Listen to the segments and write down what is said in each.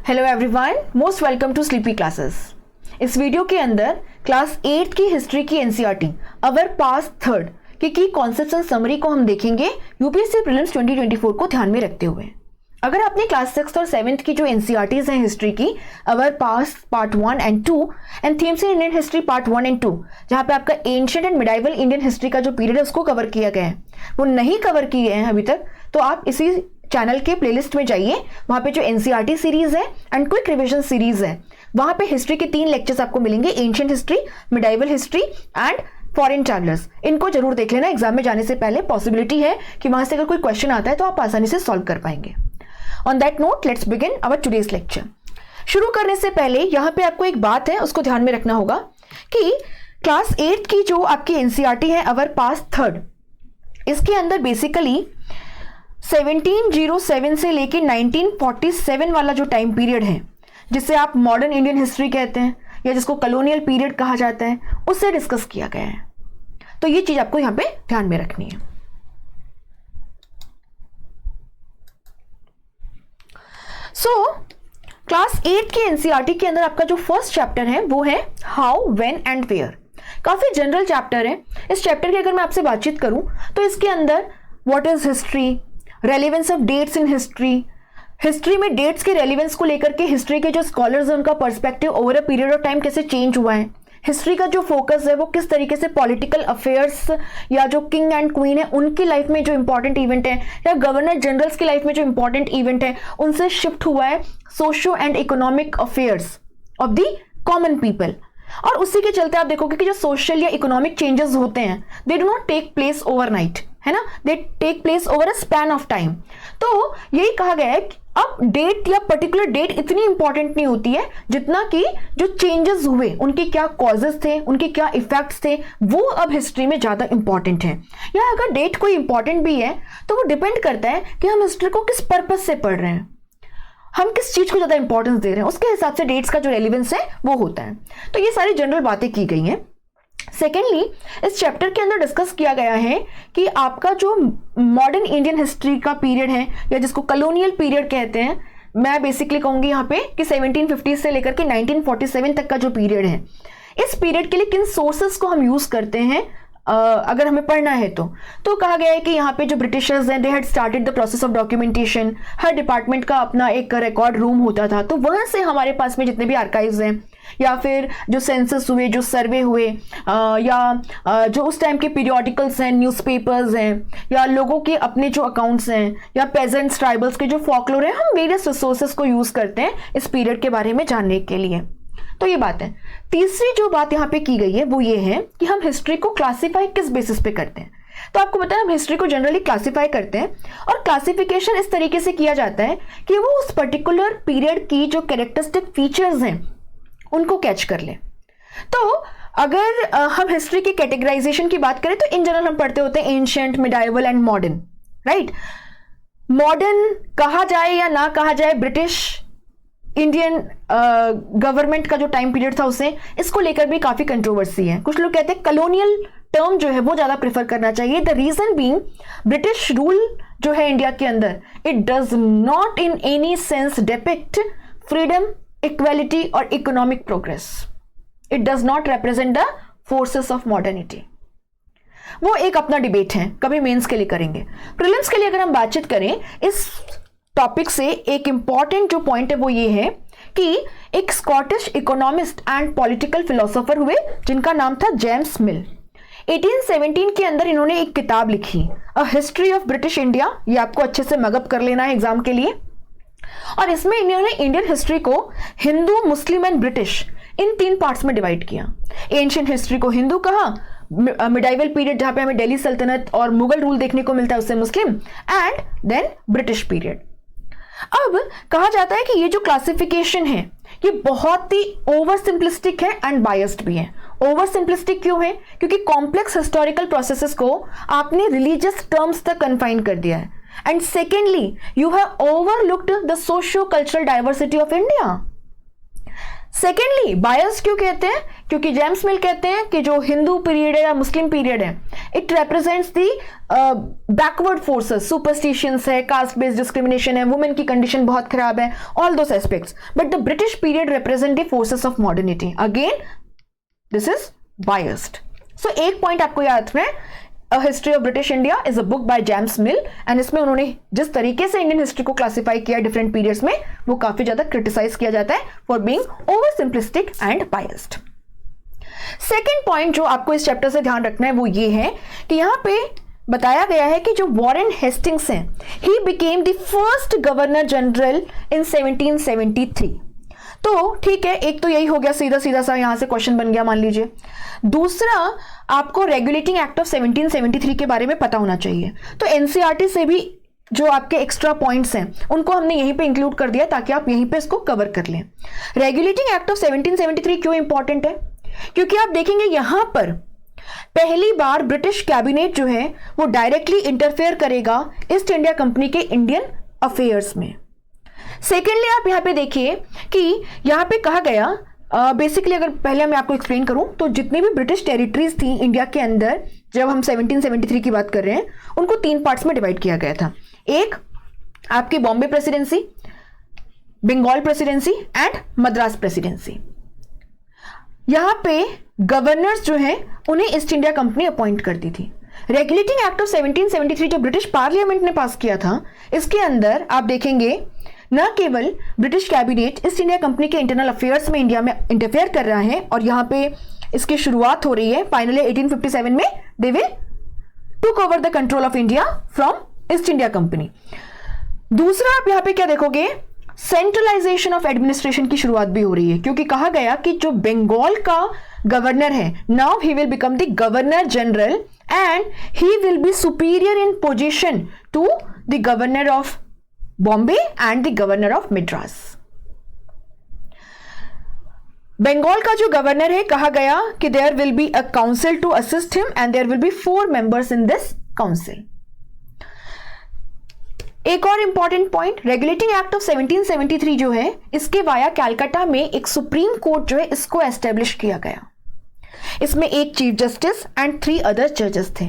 Hello everyone, most welcome to sleepy classes. इस video के अंदर क्लास 8 की हिस्ट्री की एनसीईआरटी अवर पास्ट थर्ड की कॉन्सेप्ट्स एंड समरी को हम देखेंगे यूपीएससी प्रीलिम्स 2024 को ध्यान में रखते हुए। अगर आपने क्लास 6 और 7 की जो एनसीईआरटीज हैं हिस्ट्री की, अवर past part 1 and 2 and themes in Indian history part 1 and 2, जहां पे आपका ancient and medieval Indian history का जो पीरियड है उसको कवर किया गया है, वो नहीं कवर किए हैं अभी तक, तो आप इसी चैनल के प्लेलिस्ट में जाइए। वहां पे जो एनसीईआरटी सीरीज है एंड क्विक रिवीजन सीरीज है, वहां पे हिस्ट्री के 3 लेक्चर्स आपको मिलेंगे, ancient history, medieval history and foreign travellers. इनको जरूर देख लेना, एग्जाम में जाने से पहले पॉसिबिलिटी है कि वहां से अगर कोई क्वेश्चन आता है तो आप आसानी से सॉल्व कर पाएंगे। On that note, let's begin our today's lecture. शुरू करने से पहले यहाँ पे आपको एक बात है, उसको ध्यान में रखना होगा कि क्लास 8 की जो आपकी एनसीईआरटी है अवर पास्ट थर्ड, इसके अंदर बेसिकली 1707 से लेके 1947 वाला जो टाइम पीरियड है, जिसे आप मॉडर्न इंडियन हिस्ट्री कहते हैं या जिसको कॉलोनियल पीरियड कहा जाता है, उससे डिस्कस किया गया है। तो ये चीज आपको यहां पे ध्यान में रखनी है। क्लास 8 की एनसीईआरटी के अंदर आपका जो फर्स्ट चैप्टर है वो है हाउ, व्हेन एंड वेयर। काफी जनरल चैप्टर है। इस चैप्टर की अगर मैं आपसे बातचीत करूं तो इसके अंदर what is history, relevance of dates in history, history में डेट्स के रेलिवेंस को लेकर के हिस्ट्री के जो स्कॉलर्स हैं उनका perspective over a period of time कैसे चेंज हुआ है, हिस्ट्री का जो फोकस है वो किस तरीके से पॉलिटिकल अफेयर्स या जो किंग एंड क्वीन है उनकी लाइफ में जो इंपॉर्टेंट इवेंट है या गवर्नर जनरल्स की लाइफ में जो इंपॉर्टेंट इवेंट है उनसे शिफ्ट हुआ है socio and economic affairs of the common people. और उसी के चलते आप देखोगे कि जो सोशल या इकोनॉमिक चेंजेस होते हैं they do not take place overnight, है ना, they take place over a span of time. तो यही कहा गया है कि अब डेट या पर्टिकुलर डेट इतनी इंपॉर्टेंट नहीं होती है जितना कि जो चेंजेस हुए उनके क्या कॉजेस थे, उनके क्या इफेक्ट्स थे, वो अब हिस्ट्री में ज्यादा इंपॉर्टेंट है। या अगर डेट कोई इंपॉर्टेंट भी है तो वो डिपेंड करता है कि हम हिस्ट्री को किस पर्पज से पढ़ रहे हैं, हम किस चीज को ज्यादा इंपॉर्टेंस दे रहे हैं, उसके हिसाब से डेट्स का जो रेलिवेंस है वो होता है। तो ये सारी जनरल बातें की गई हैं। सेकेंडली, इस चैप्टर के अंदर डिस्कस किया गया है कि आपका जो मॉडर्न इंडियन हिस्ट्री का पीरियड है या जिसको कॉलोनियल पीरियड कहते हैं, मैं बेसिकली कहूंगी यहाँ पे कि 1750 से लेकर के 1947 तक का जो पीरियड है, इस पीरियड के लिए किन सोर्सेस को हम यूज करते हैं अगर हमें पढ़ना है तो कहा गया है कि यहाँ पे जो ब्रिटिशर्स हैं they had started the process of documentation. Her department का अपना एक रिकॉर्ड रूम होता था, तो वहां से हमारे पास में जितने भी आर्काइव्स हैं या फिर जो सेंसस हुए, जो सर्वे हुए या जो उस टाइम के पीरियोडिकल्स हैं, न्यूज़पेपर्स हैं या लोगों के अपने जो अकाउंट्स हैं या पेजेंट्स ट्राइबल्स के जो फॉकलोर हैं, हम वेरियस रिसोर्सेस को यूज करते हैं इस पीरियड के बारे में जानने के लिए। तो ये बात है। तीसरी जो बात यहाँ पे की गई है वो ये है कि हम हिस्ट्री को क्लासिफाई किस बेसिस पे करते हैं। तो आपको पता है हम हिस्ट्री को जनरली क्लासिफाई करते हैं और क्लासिफिकेशन इस तरीके से किया जाता है कि वो उस पर्टिकुलर पीरियड की जो कैरेक्टरिस्टिक फीचर्स हैं उनको कैच कर ले। तो अगर हम हिस्ट्री की कैटेगराइजेशन की बात करें तो इन जनरल हम पढ़ते होते हैं ancient, medieval and modern, right. Modern कहा जाए या ना कहा जाए, ब्रिटिश इंडियन गवर्नमेंट का जो टाइम पीरियड था उसे, इसको लेकर भी काफी कंट्रोवर्सी है। कुछ लोग कहते हैं कॉलोनियल टर्म जो है वो ज्यादा प्रेफर करना चाहिए। The reason being British rule जो है इंडिया के अंदर, it does not in any sense depict freedom, equality और economic progress. It does not represent the forces of modernity. वो एक अपना डिबेट है, कभी मेंस के लिए करेंगे। प्रीलिम्स के लिए अगर हम बातचीत करें इस टॉपिक से, एक इंपॉर्टेंट जो पॉइंट है वो ये है कि एक Scottish economist and political philosopher हुए जिनका नाम था जेम्स मिल। 1817 के अंदर इन्होंने एक किताब लिखी, a history of British India. ये आपको अच्छे से मगअप कर लेना है एग्जाम के लिए। और इसमें इन्होंने इंडियन हिस्ट्री को Hindu, Muslim and British in 3 parts में डिवाइड किया। एंशिएंट हिस्ट्री को हिंदू कहा, मिडाइवल पीरियड जहां पे हमें दिल्ली सल्तनत और मुगल रूल देखने को मिलता है उसे मुस्लिम, एंड देन ब्रिटिश पीरियड। अब कहा जाता है कि ये जो क्लासिफिकेशन है ये बहुत ही ओवर सिंपलिस्टिक है एंड बायस्ड भी है। ओवर सिंपलिस्टिक क्यों है? क्योंकि कॉम्प्लेक्स हिस्टोरिकल प्रोसेसेस को आपने रिलीजियस टर्म्स तक कन्फाइन कर दिया है। And secondly, you have overlooked the socio cultural diversity of India. Secondly bias क्यों कहते हैं? क्योंकि जेम्स मिल कहते हैं कि जो हिंदू पीरियड है या मुस्लिम पीरियड है, it represents the backward forces, superstitions है, कास्ट बेस्ड डिस्क्रिमिनेशन है, वुमेन की कंडीशन बहुत खराब है, all those aspects, but the British period represent the forces of modernity. Again this is biased. So एक पॉइंट आपको याद रखना है, A History of British India is a book by James Mill, and इसमें उन्होंने जिस तरीके से इंडियन हिस्ट्री को क्लासिफाई किया डिफरेंट पीरियड्स में, वो काफी ज्यादा क्रिटिसाइज किया जाता है for being over simplistic and biased. Second point जो आपको इस चैप्टर से ध्यान रखना है वो ये है कि यहाँ पे बताया गया है कि जो वॉरेन हेस्टिंग्स हैं, he became the first governor general in 1773. तो ठीक है, एक तो यही हो गया, सीधा सीधा सा यहां से क्वेश्चन बन गया मान लीजिए. दूसरा, आपको रेगुलेटिंग एक्ट ऑफ 1773 के बारे में पता होना चाहिए. तो एनसीईआरटी से भी जो आपके एक्स्ट्रा पॉइंट्स हैं उनको हमने यहीं पे इंक्लूड कर दिया ताकि आप यहीं पे इसको कवर कर लें. रेगुलेटिंग एक्ट ऑफ 1773 क्यों इंपॉर्टेंट है? क्योंकि आप देखेंगे यहां पर पहली बार ब्रिटिश कैबिनेट जो है वो डायरेक्टली इंटरफेयर करेगा ईस्ट इंडिया कंपनी के इंडियन अफेयर्स में. सेकेंडली, आप यहां पे देखिए कि यहां पे कहा गया, बेसिकली अगर पहले मैं आपको एक्सप्लेन करूं तो जितनी भी ब्रिटिश टेरिटरीज थी इंडिया के अंदर, जब हम 1773 की बात कर रहे हैं, उनको 3 पार्ट्स में डिवाइड किया गया था. एक आपकी Bombay presidency, Bengal presidency and Madras presidency. यहां पे गवर्नर्स जो हैं उन्हें ईस्ट इंडिया कंपनी अपॉइंट करती थी. रेगुलेटिंग एक्ट ऑफ 1773 जो ब्रिटिश पार्लियामेंट ने पास किया था, इसके अंदर आप देखेंगे न केवल British cabinet east India company के इंटरनल अफेयर्स में इंडिया में इंटरफेयर कर रहा है, और यहां पे इसकी शुरुआत हो रही है फाइनली 1857 में, they will took over the control of India from east India company. दूसरा, आप यहां पे क्या देखोगे, सेंट्रलाइजेशन ऑफ एडमिनिस्ट्रेशन की शुरुआत भी हो रही है, क्योंकि कहा गया कि जो बंगाल का गवर्नर है, now he will become the governor general and he will be superior in position to the governor of Bombay and the governor of Madras. Bengal का जो गवर्नर है, कहा गया कि there will be a council to assist him and there will be 4 members in this council. एक और important point, regulating act of 1773 जो है, इसके वाया कैलकाटा में एक सुप्रीम कोर्ट जो है इसको एस्टेब्लिश किया गया. इसमें एक चीफ जस्टिस एंड 3 अदर जजेस थे.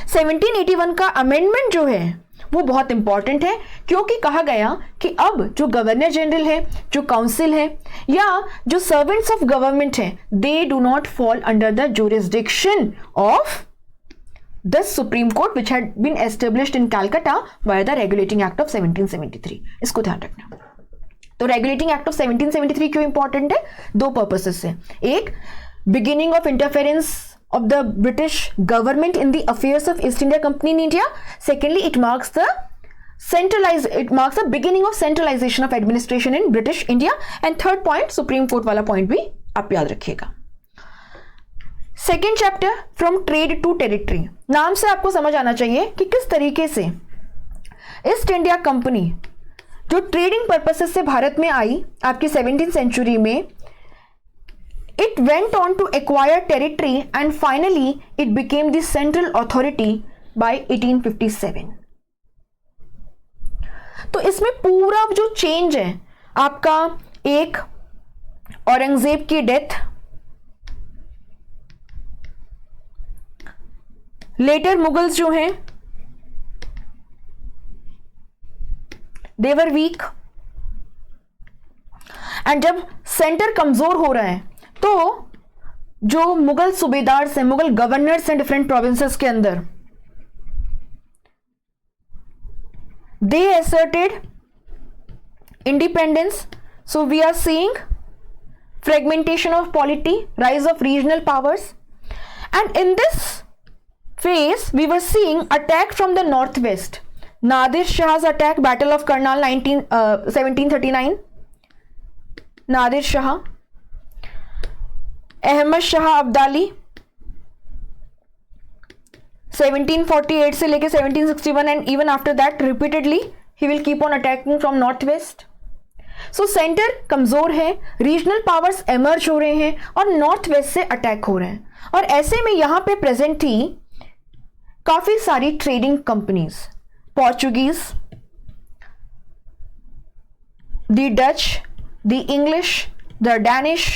1781 का अमेंडमेंट जो है वो बहुत इंपॉर्टेंट है, क्योंकि कहा गया कि अब जो गवर्नर जनरल है, जो काउंसिल है, या जो सर्वेंट्स ऑफ गवर्नमेंट है, they do not fall under the jurisdiction of the supreme court which had been established in Calcutta by the regulating act of 1773. इसको ध्यान रखना. तो रेगुलेटिंग एक्ट ऑफ 1773 क्यों इंपॉर्टेंट है? 2 पर्पसेस से. एक, beginning of interference of the British government in the affairs of East India Company in India. Secondly, it marks the beginning of centralization of administration in British India. And third point, Supreme Court वाला point भी आप याद रखिएगा. Second chapter, from trade to territory. नाम से आपको समझ आना चाहिए कि किस तरीके से ईस्ट इंडिया कंपनी जो ट्रेडिंग पर्पसेस से भारत में आई आपकी 17th सेंचुरी में, it went on to acquire territory and finally it became the central authority by 1857. तो इसमें पूरा जो चेंज है आपका, एक औरंगजेब की डेथ, लेटर मुगल्स जो हैं दे वर वीक, एंड जब सेंटर कमजोर हो रहा है तो जो मुगल सूबेदार हैं, मुगल गवर्नर्स हैं डिफरेंट प्रोविंसेस के अंदर, दे asserted independence. So we are seeing fragmentation of polity, rise of regional powers, and in this phase we were seeing attack from the northwest. Nadir Shah's attack, Battle of Karnal 1739. Nadir Shah, Ahmad Shah Abdali 1748 से लेके 1761 and even after that repeatedly he will keep on attacking from north west. So centre कमजोर है, regional powers emerge हो रहे हैं और north west से attack हो रहे हैं. और ऐसे में यहां पे प्रेजेंट थी काफी सारी trading companies, Portuguese, the Dutch, the English, the Danish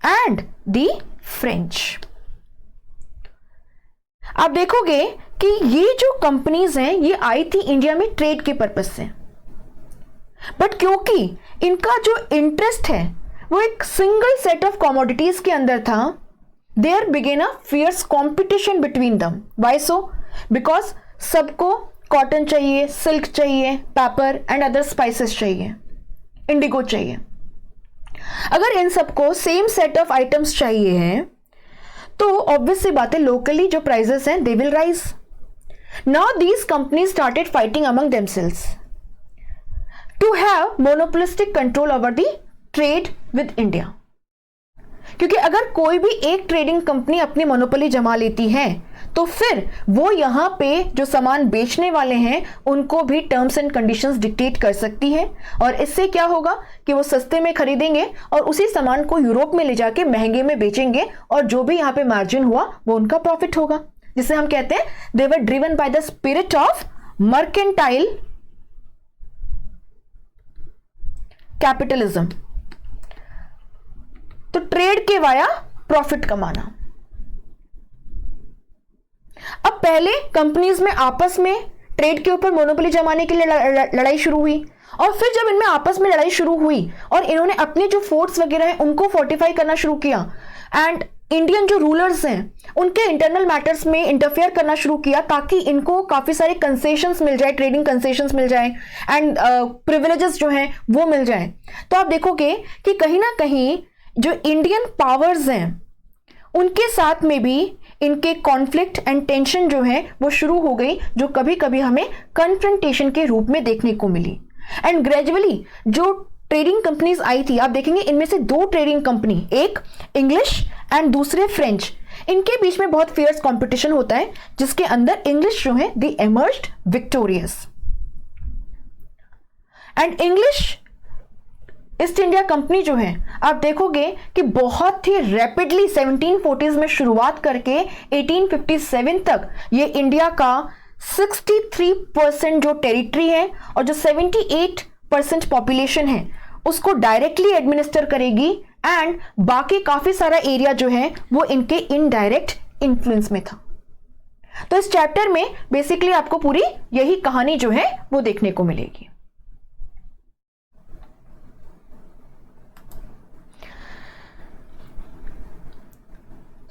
and the French. आप देखोगे कि ये जो कंपनीज हैं ये आई थी इंडिया में ट्रेड के पर्पज से, बट क्योंकि इनका जो इंटरेस्ट है वो एक सिंगल सेट ऑफ कमोडिटीज के अंदर था, there began a fierce competition between them. Why so? Because सबको कॉटन चाहिए, सिल्क चाहिए, पेपर एंड अदर स्पाइसेस चाहिए, इंडिगो चाहिए। अगर इन सबको सेम सेट ऑफ आइटम्स चाहिए हैं तो ऑब्वियस सी बात है लोकली जो प्राइसेस हैं they will rise. Now these companies started fighting among themselves to have monopolistic control over the trade with India. क्योंकि अगर कोई भी एक ट्रेडिंग कंपनी अपनी मोनोपोली जमा लेती है तो फिर वो यहां पे जो सामान बेचने वाले हैं उनको भी टर्म्स एंड कंडीशंस डिक्टेट कर सकती है, और इससे क्या होगा कि वो सस्ते में खरीदेंगे और उसी सामान को यूरोप में ले जाके महंगे में बेचेंगे, और जो भी यहां पे मार्जिन हुआ वो उनका प्रॉफिट होगा, जिसे हम कहते हैं they were driven by the spirit of mercantile capitalism. तो ट्रेड के वाया प्रॉफिट कमाना। अब पहले कंपनीज में आपस में ट्रेड के ऊपर मोनोपोली जमाने के लिए लड़ाई शुरू हुई, और फिर जब इनमें आपस में लड़ाई शुरू हुई और इन्होंने अपने जो फोर्ट्स वगैरह हैं उनको फोर्टिफाई करना शुरू किया, एंड इंडियन जो रूलर्स हैं उनके इंटरनल मैटर्स में इंटरफेयर करना शुरू किया ताकि इनको काफी सारे कंसेशंस मिल जाए, ट्रेडिंग कंसेशंस मिल जाए एंड प्रिविलेजेस जो हैं वो मिल जाए। तो आप देखोगे कि कहीं ना कहीं जो इंडियन पावर्स हैं उनके साथ में भी इनके कॉन्फ्लिक्ट एंड टेंशन जो है वो शुरू हो गई, जो कभी कभी हमें कन्फ्रंटेशन के रूप में देखने को मिली। एंड ग्रेजुअली जो ट्रेडिंग कंपनीज आई थी, आप देखेंगे इनमें से दो ट्रेडिंग कंपनी, एक इंग्लिश एंड दूसरे फ्रेंच, इनके बीच में बहुत फियर्स कंपटीशन होता है, जिसके अंदर इंग्लिश जो है they emerged victorious. And English East India company जो है आप देखोगे कि बहुत ही रैपिडली 1740s में शुरुआत करके 1857 तक ये इंडिया का 63% जो टेरिटरी है और जो 78% पॉपुलेशन है उसको डायरेक्टली एडमिनिस्टर करेगी, एंड बाकी काफी सारा एरिया जो है वो इनके इनडायरेक्ट इन्फ्लुएंस में था। तो इस चैप्टर में बेसिकली आपको पूरी यही कहानी जो है वो देखने को मिलेगी।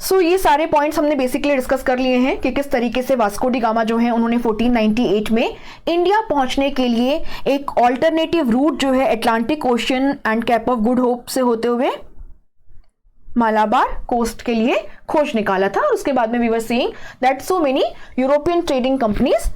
सो ये सारे पॉइंट्स हमने बेसिकली डिस्कस कर लिए हैं कि किस तरीके से वास्को डी गामा जो है उन्होंने 1498 में इंडिया पहुंचने के लिए एक ऑल्टरनेटिव रूट जो है Atlantic ocean and cap of good hope से होते हुए मालाबार कोस्ट के लिए खोज निकाला था। और उसके बाद में we were seeing that so many European trading companies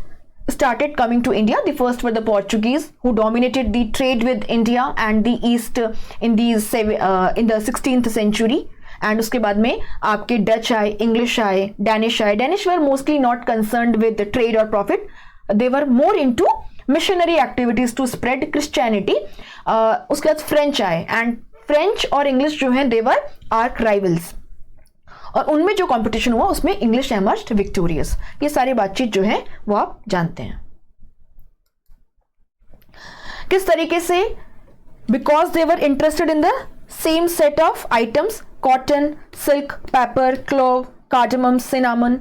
started coming to India. The first were the Portuguese, who dominated the trade with India and the East in the 16th century. And उसके बाद में आपके Dutch आए, English आए, Danish आए। Danish were mostly not concerned with trade और profit, they were more into missionary activities to spread Christianity. उसके बाद फ्रेंच आए, एंड फ्रेंच और इंग्लिश जो है दे वर आर्क राइवल्स, और उनमें जो कंपटीशन हुआ उसमें इंग्लिश एमर्ज्ड विक्टोरियस। ये सारी बातचीत जो है वो आप जानते हैं किस तरीके से, because they were interested in the same set of items, cotton, silk, pepper, clove, cardamom, cinnamon.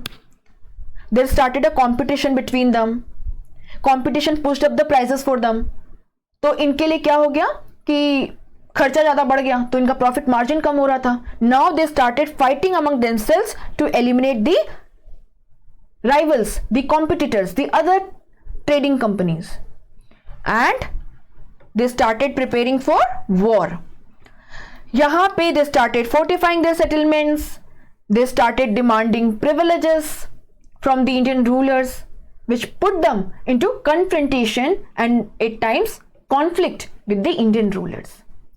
There started a competition between them. Competition pushed up the prices for them. तो इनके लिए क्या हो गया कि खर्चा ज्यादा बढ़ गया, तो इनका प्रॉफिट मार्जिन कम हो रहा था। Now they started fighting among themselves to eliminate the rivals, the competitors, the other trading companies, and they started preparing for war. यहां पे they started fortifying their settlements, they started demanding privileges from the Indian rulers which put them into confrontation and at times conflict with the Indian rulers,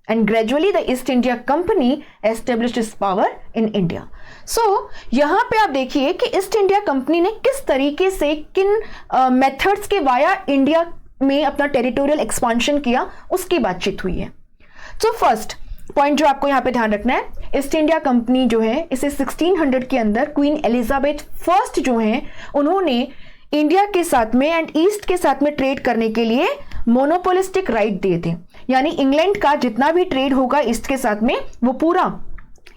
and gradually the East India company established its power in India. So यहां पे आप देखिए कि east India company ने किस तरीके से किन मेथड्स के वाया इंडिया में अपना टेरिटोरियल एक्सपांशन किया, उसकी बातचीत हुई है। सो फर्स्ट पॉइंट जो आपको यहां पे ध्यान रखना है, ईस्ट इंडिया कंपनी जो है इसे 1600 के अंदर क्वीन एलिजाबेथ फर्स्ट जो है उन्होंने इंडिया के साथ में एंड ईस्ट के साथ में ट्रेड करने के लिए मोनोपोलिस्टिक राइट दिए थे। यानी इंग्लैंड का जितना भी ट्रेड होगा ईस्ट के साथ में वो पूरा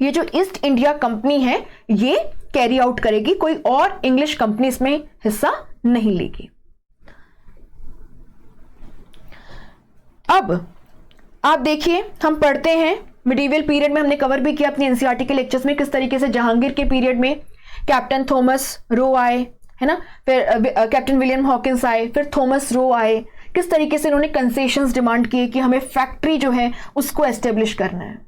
ये जो ईस्ट इंडिया कंपनी है ये कैरी आउट करेगी, कोई और इंग्लिश कंपनी इसमें हिस्सा नहीं लेगी। अब आप देखिए, हम पढ़ते हैं मिडीवल पीरियड में, हमने कवर भी किया अपनी एनसीईआरटी के लेक्चर्स में किस तरीके से जहांगीर के पीरियड में कैप्टन थॉमस रो आए, है ना, फिर कैप्टन विलियम हॉकिंस आए, फिर थॉमस रो आए, किस तरीके से इन्होंने कंसेशंस डिमांड किए कि हमें फैक्ट्री जो है उसको एस्टेब्लिश करना है।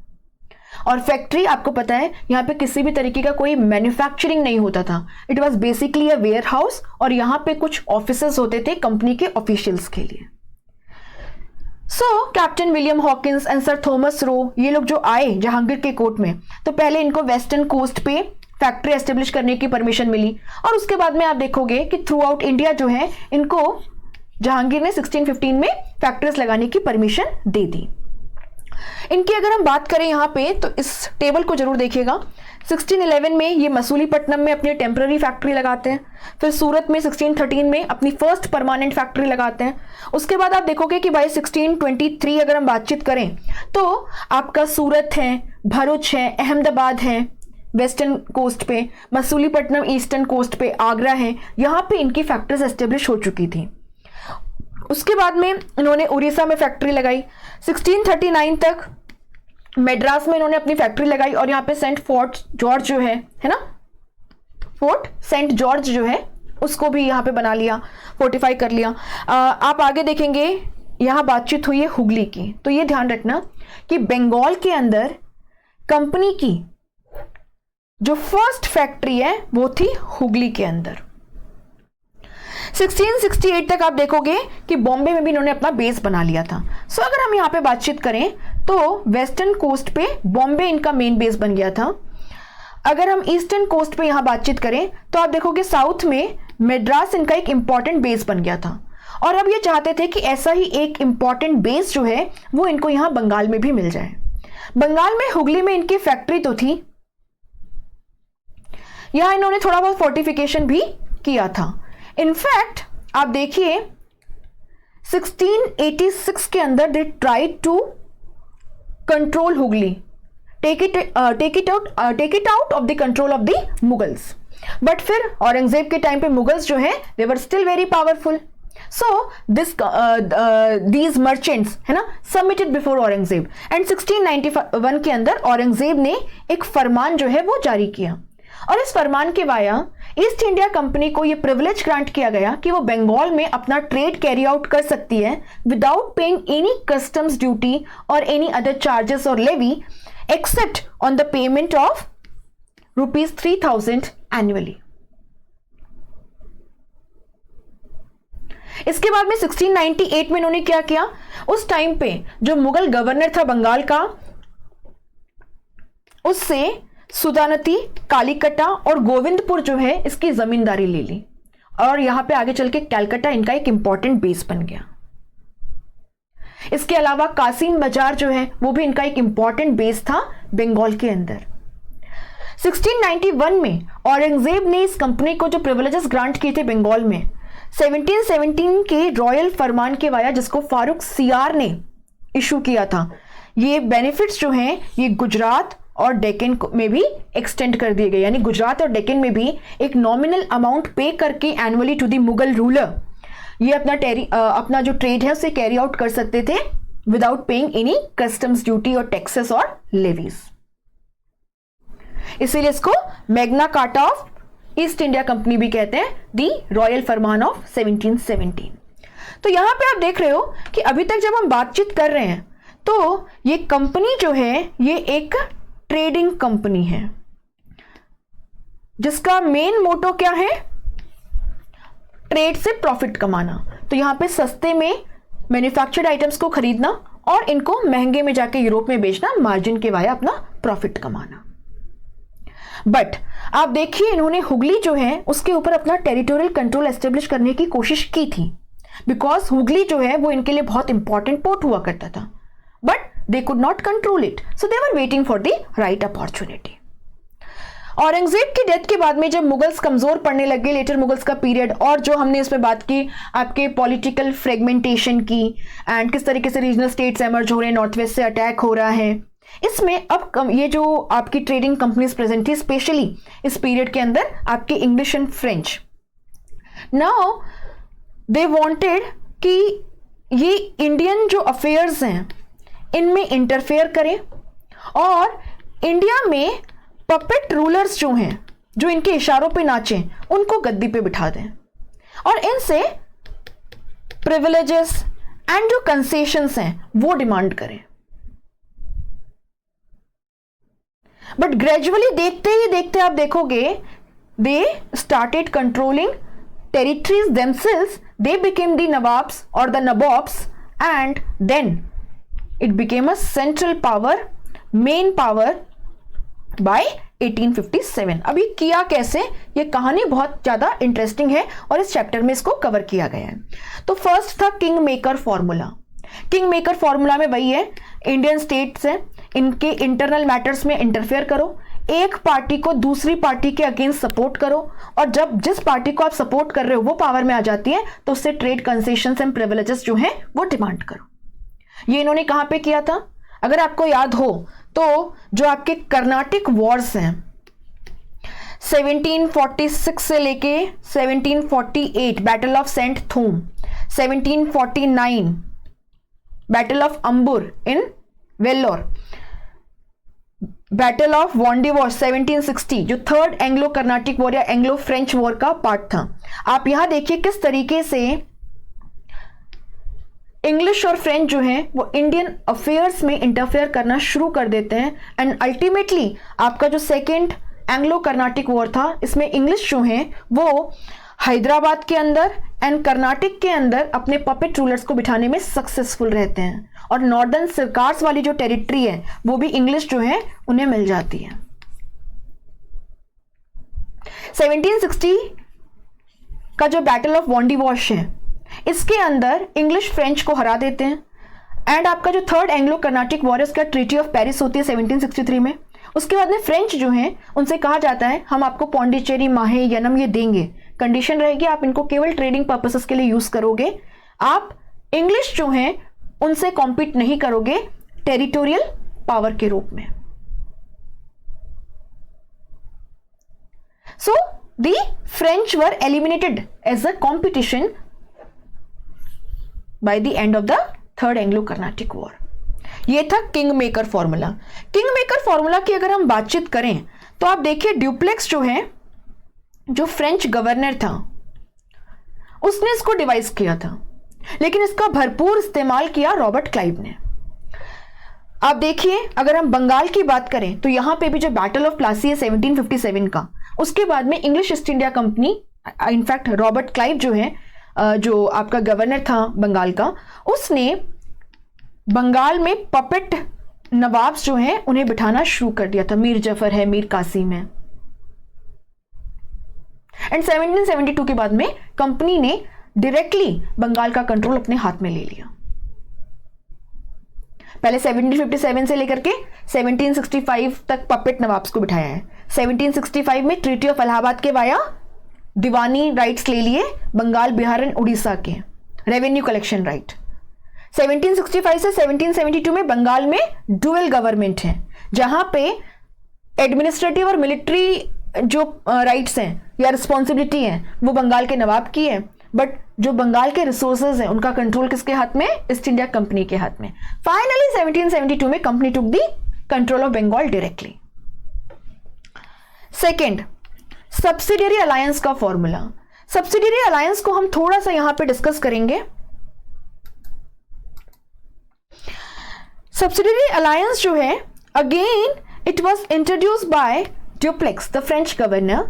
और फैक्ट्री आपको पता है यहाँ पे किसी भी तरीके का कोई मैन्युफैक्चरिंग नहीं होता था, it was basically a warehouse, और यहाँ पे कुछ ऑफिसेस होते थे कंपनी के ऑफिशियल्स के लिए। So captain William Hawkins and sir Thomas Roe ये लोग जो आए जहांगीर के कोर्ट में, तो पहले इनको वेस्टर्न कोस्ट पे फैक्ट्री एस्टेब्लिश करने की परमिशन मिली, और उसके बाद में आप देखोगे कि थ्रू आउट इंडिया जो है इनको जहांगीर ने 1615 में फैक्ट्रीज लगाने की परमिशन दे दी। इनकी अगर हम बात करें यहाँ पे तो इस टेबल को जरूर देखिएगा। 1611 में ये मसूलीपट्टनम में अपनी टेम्पररी फैक्ट्री लगाते हैं, फिर सूरत में 1613 में अपनी फर्स्ट परमानेंट फैक्ट्री लगाते हैं। उसके बाद आप देखोगे कि भाई 1623 अगर हम बातचीत करें तो आपका सूरत है, भरूच है, अहमदाबाद है वेस्टर्न कोस्ट पे, मसूलीपट्टनम ईस्टर्न कोस्ट पे, आगरा है, यहाँ पे इनकी फैक्ट्रीज एस्टेब्लिश हो चुकी थी। उसके बाद में इन्होंने उड़ीसा में फैक्ट्री लगाई। 1639 तक मद्रास में इन्होंने अपनी फैक्ट्री लगाई, और यहाँ पे सेंट फोर्ट जॉर्ज जो है ना, फोर्ट सेंट जॉर्ज जो है उसको भी यहाँ पे बना लिया, फोर्टिफाई कर लिया। आप आगे देखेंगे यहाँ बातचीत हुई है हुगली की, तो ये ध्यान रखना कि बंगाल के अंदर कंपनी की जो फर्स्ट फैक्ट्री है वो थी हुगली के अंदर। 1668 तक आप देखोगे कि बॉम्बे में भी इन्होंने अपना बेस बना लिया था। सो अगर हम यहाँ पे बातचीत करें तो वेस्टर्न कोस्ट पे बॉम्बे इनका मेन बेस बन गया था। अगर हम ईस्टर्न कोस्ट पे यहाँ बातचीत करें तो आप देखोगे साउथ में मद्रास इनका एक इंपॉर्टेंट बेस बन गया था, और अब ये चाहते थे कि ऐसा ही एक इंपॉर्टेंट बेस जो है वो इनको यहाँ बंगाल में भी मिल जाए। बंगाल में हुगली में इनकी फैक्ट्री तो थी, यहां इन्होंने थोड़ा बहुत फोर्टिफिकेशन भी किया था। इनफैक्ट आप देखिए 1686 के अंदर they tried to control Hooghly, take it out of the control of the Mughals, but फिर औरंगजेब के टाइम पे मुगल्स जो है they were still very powerful. So these merchants है ना सबमिटेड बिफोर औरंगजेब, एंड 1691 के अंदर औरंगजेब ने एक फरमान जो है वो जारी किया, और इस फरमान के वाया ईस्ट इंडिया कंपनी को यह प्रिविलेज ग्रांट किया गया कि वो बंगाल में अपना ट्रेड कैरी आउट कर सकती है without paying any customs duty और एनी अदर चार्जेस और levy except on the payment of ₹3000 annually. इसके बाद में 1698 में इन्होंने क्या किया, उस टाइम पे जो मुगल गवर्नर था बंगाल का, उससे सुदानती, कालीकटा और गोविंदपुर जो है इसकी जमींदारी ले ली, और यहां पे आगे चल के कैलकाटा इनका एक इंपॉर्टेंट बेस बन गया। इसके अलावा कासिम बाजार जो है वो भी इनका एक इंपॉर्टेंट बेस था बंगाल के अंदर। 1691 में औरंगजेब ने इस कंपनी को जो प्रिविलेजेस ग्रांट किए थे बंगाल में, 1717 के रॉयल फरमान के वाया जिसको फारूक सियार ने इशू किया था, ये बेनिफिट्स जो हैं ये गुजरात और डेक्कन में भी एक्सटेंड कर दिए गए, यानी गुजरात और डेक्कन में भी एक नॉमिनल अमाउंट पे करके annually to the Mughal ruler ये अपना जो ट्रेड है उसे कैरी आउट कर सकते थे without paying any customs duty और टैक्सेस और लेवीज। इसीलिए इसको Magna carta of east India company भी कहते हैं, दी रॉयल फरमान ऑफ 1717। तो यहां पे आप देख रहे हो कि अभी तक जब हम बातचीत कर रहे हैं तो ये कंपनी जो है ये एक ट्रेडिंग कंपनी है जिसका मेन मोटो क्या है, ट्रेड से प्रॉफिट कमाना। तो यहां पे सस्ते में मैन्युफैक्चर्ड आइटम्स को खरीदना और इनको महंगे में जाके यूरोप में बेचना, मार्जिन के वाया अपना प्रॉफिट कमाना। बट आप देखिए इन्होंने हुगली जो है उसके ऊपर अपना टेरिटोरियल कंट्रोल एस्टेब्लिश करने की कोशिश की थी, बिकॉज हुगली जो है वो इनके लिए बहुत इंपॉर्टेंट पोर्ट हुआ करता था, but they could not control it, so they were waiting for the right opportunity. Aurangzeb की डेथ के बाद में जब मुगल्स कमजोर पड़ने लगे, लेटर मुगल्स का पीरियड, और जो हमने इसमें बात की आपके पॉलिटिकल फ्रेगमेंटेशन की एंड किस तरीके से रीजनल स्टेट्स एमर्ज हो रहे हैं, नॉर्थ वेस्ट से अटैक हो रहा है, इसमें अब ये जो आपकी ट्रेडिंग कंपनीज प्रेजेंट थी स्पेशली इस पीरियड के अंदर आपके English and French, now they wanted कि ये इंडियन जो अफेयर्स हैं इनमें इंटरफेयर करें और इंडिया में पपेट रूलर्स जो हैं, जो इनके इशारों पे नाचें, उनको गद्दी पे बिठा दें और इनसे प्रिविलेजेस एंड जो कंसेशंस हैं वो डिमांड करें। बट ग्रेजुअली देखते ही देखते आप देखोगे they started controlling territories themselves, they became the nawabs और the nawabs and then it became a central power, main power by 1857। अब ये किया कैसे, ये कहानी बहुत ज्यादा इंटरेस्टिंग है और इस चैप्टर में इसको कवर किया गया है। तो फर्स्ट था king maker formula. King maker formula में वही है, इंडियन स्टेट्स हैं, इनके इंटरनल मैटर्स में इंटरफेयर करो, एक पार्टी को दूसरी पार्टी के अगेंस्ट सपोर्ट करो और जब जिस पार्टी को आप सपोर्ट कर रहे हो वो पावर में आ जाती है तो उससे ट्रेड कंसेशंस एंड प्रिविलेजेस जो हैं वो डिमांड करो। ये इन्होंने कहां पे किया था, अगर आपको याद हो तो जो आपके कर्नाटिक वॉर्स हैं 1746 से लेके 1748 battle of saint Thome, 1749 battle of Ambur in Vellore, battle of Wandiwash 1760 जो थर्ड एंग्लो कर्नाटिक वॉर या एंग्लो फ्रेंच वॉर का पार्ट था। आप यहां देखिए किस तरीके से इंग्लिश और फ्रेंच जो हैं वो इंडियन अफेयर्स में इंटरफेयर करना शुरू कर देते हैं एंड अल्टीमेटली आपका जो सेकेंड एंग्लो कर्नाटिक वॉर था इसमें इंग्लिश जो हैं वो हैदराबाद के अंदर एंड कर्नाटक के अंदर अपने पपेट रूलर्स को बिठाने में सक्सेसफुल रहते हैं और नॉर्दर्न सरकार्स वाली जो टेरिटरी है वो भी इंग्लिश जो है उन्हें मिल जाती है। 1760 का जो बैटल ऑफ वॉन्डिवॉश है इसके अंदर इंग्लिश फ्रेंच को हरा देते हैं एंड आपका जो थर्ड एंग्लो कर्नाटिक वॉर है उसका ट्रीटी ऑफ पेरिस होती है 1763 में। उसके बाद में फ्रेंच जो हैं उनसे कहा जाता है हम आपको पौंडीचेरी, माहे, यनम ये देंगे, कंडीशन रहेगी आप इनको केवल ट्रेडिंग पर्पसेस के लिए यूज करोगे, आप इंग्लिश जो हैं उनसे कॉम्पीट नहीं करोगे टेरिटोरियल पावर के रूप में। So the French were eliminated as a competition by the end of the third Anglo Carnatic war. यह था king maker formula. King maker formula की अगर हम बातचीत करें तो आप देखिए ड्यूप्लेक्स जो है, जो फ्रेंच गवर्नर था उसने इसको डिवाइस किया था, लेकिन इसका भरपूर इस्तेमाल किया रॉबर्ट क्लाइव ने। आप देखिए अगर हम बंगाल की बात करें तो यहां पे भी जो बैटल ऑफ प्लासी है 1757 का, उसके बाद में English East India company, in fact Robert Clive जो है जो आपका गवर्नर था बंगाल का, उसने बंगाल में पपेट नवाब्स जो हैं उन्हें बिठाना शुरू कर दिया था। मीर जफर है, मीर कासिम है एंड 1772 के बाद में कंपनी ने डायरेक्टली बंगाल का कंट्रोल अपने हाथ में ले लिया। पहले 1757 से लेकर के 1765 तक पपेट नवाब्स को बिठाया है। 1765 में ट्रीटी ऑफ इलाहाबाद के वाया दीवानी राइट्स ले लिए बंगाल, बिहार एंड उड़ीसा के, रेवेन्यू कलेक्शन राइट। 1765 से 1772 में बंगाल में डुअल गवर्नमेंट है जहां पे एडमिनिस्ट्रेटिव और मिलिट्री जो राइट्स हैं या रिस्पॉन्सिबिलिटी हैं वो बंगाल के नवाब की है, बट जो बंगाल के रिसोर्सेज हैं उनका कंट्रोल किसके हाथ में, ईस्ट इंडिया कंपनी के हाथ में। फाइनली 1772 में company took the control of Bengal directly. Second, subsidiary alliance का फॉर्मूला। सब्सिडियरी अलायंस को हम थोड़ा सा यहां पे डिस्कस करेंगे। सब्सिडियरी अलायंस जो है again it was introduced by Dupleix the French governor,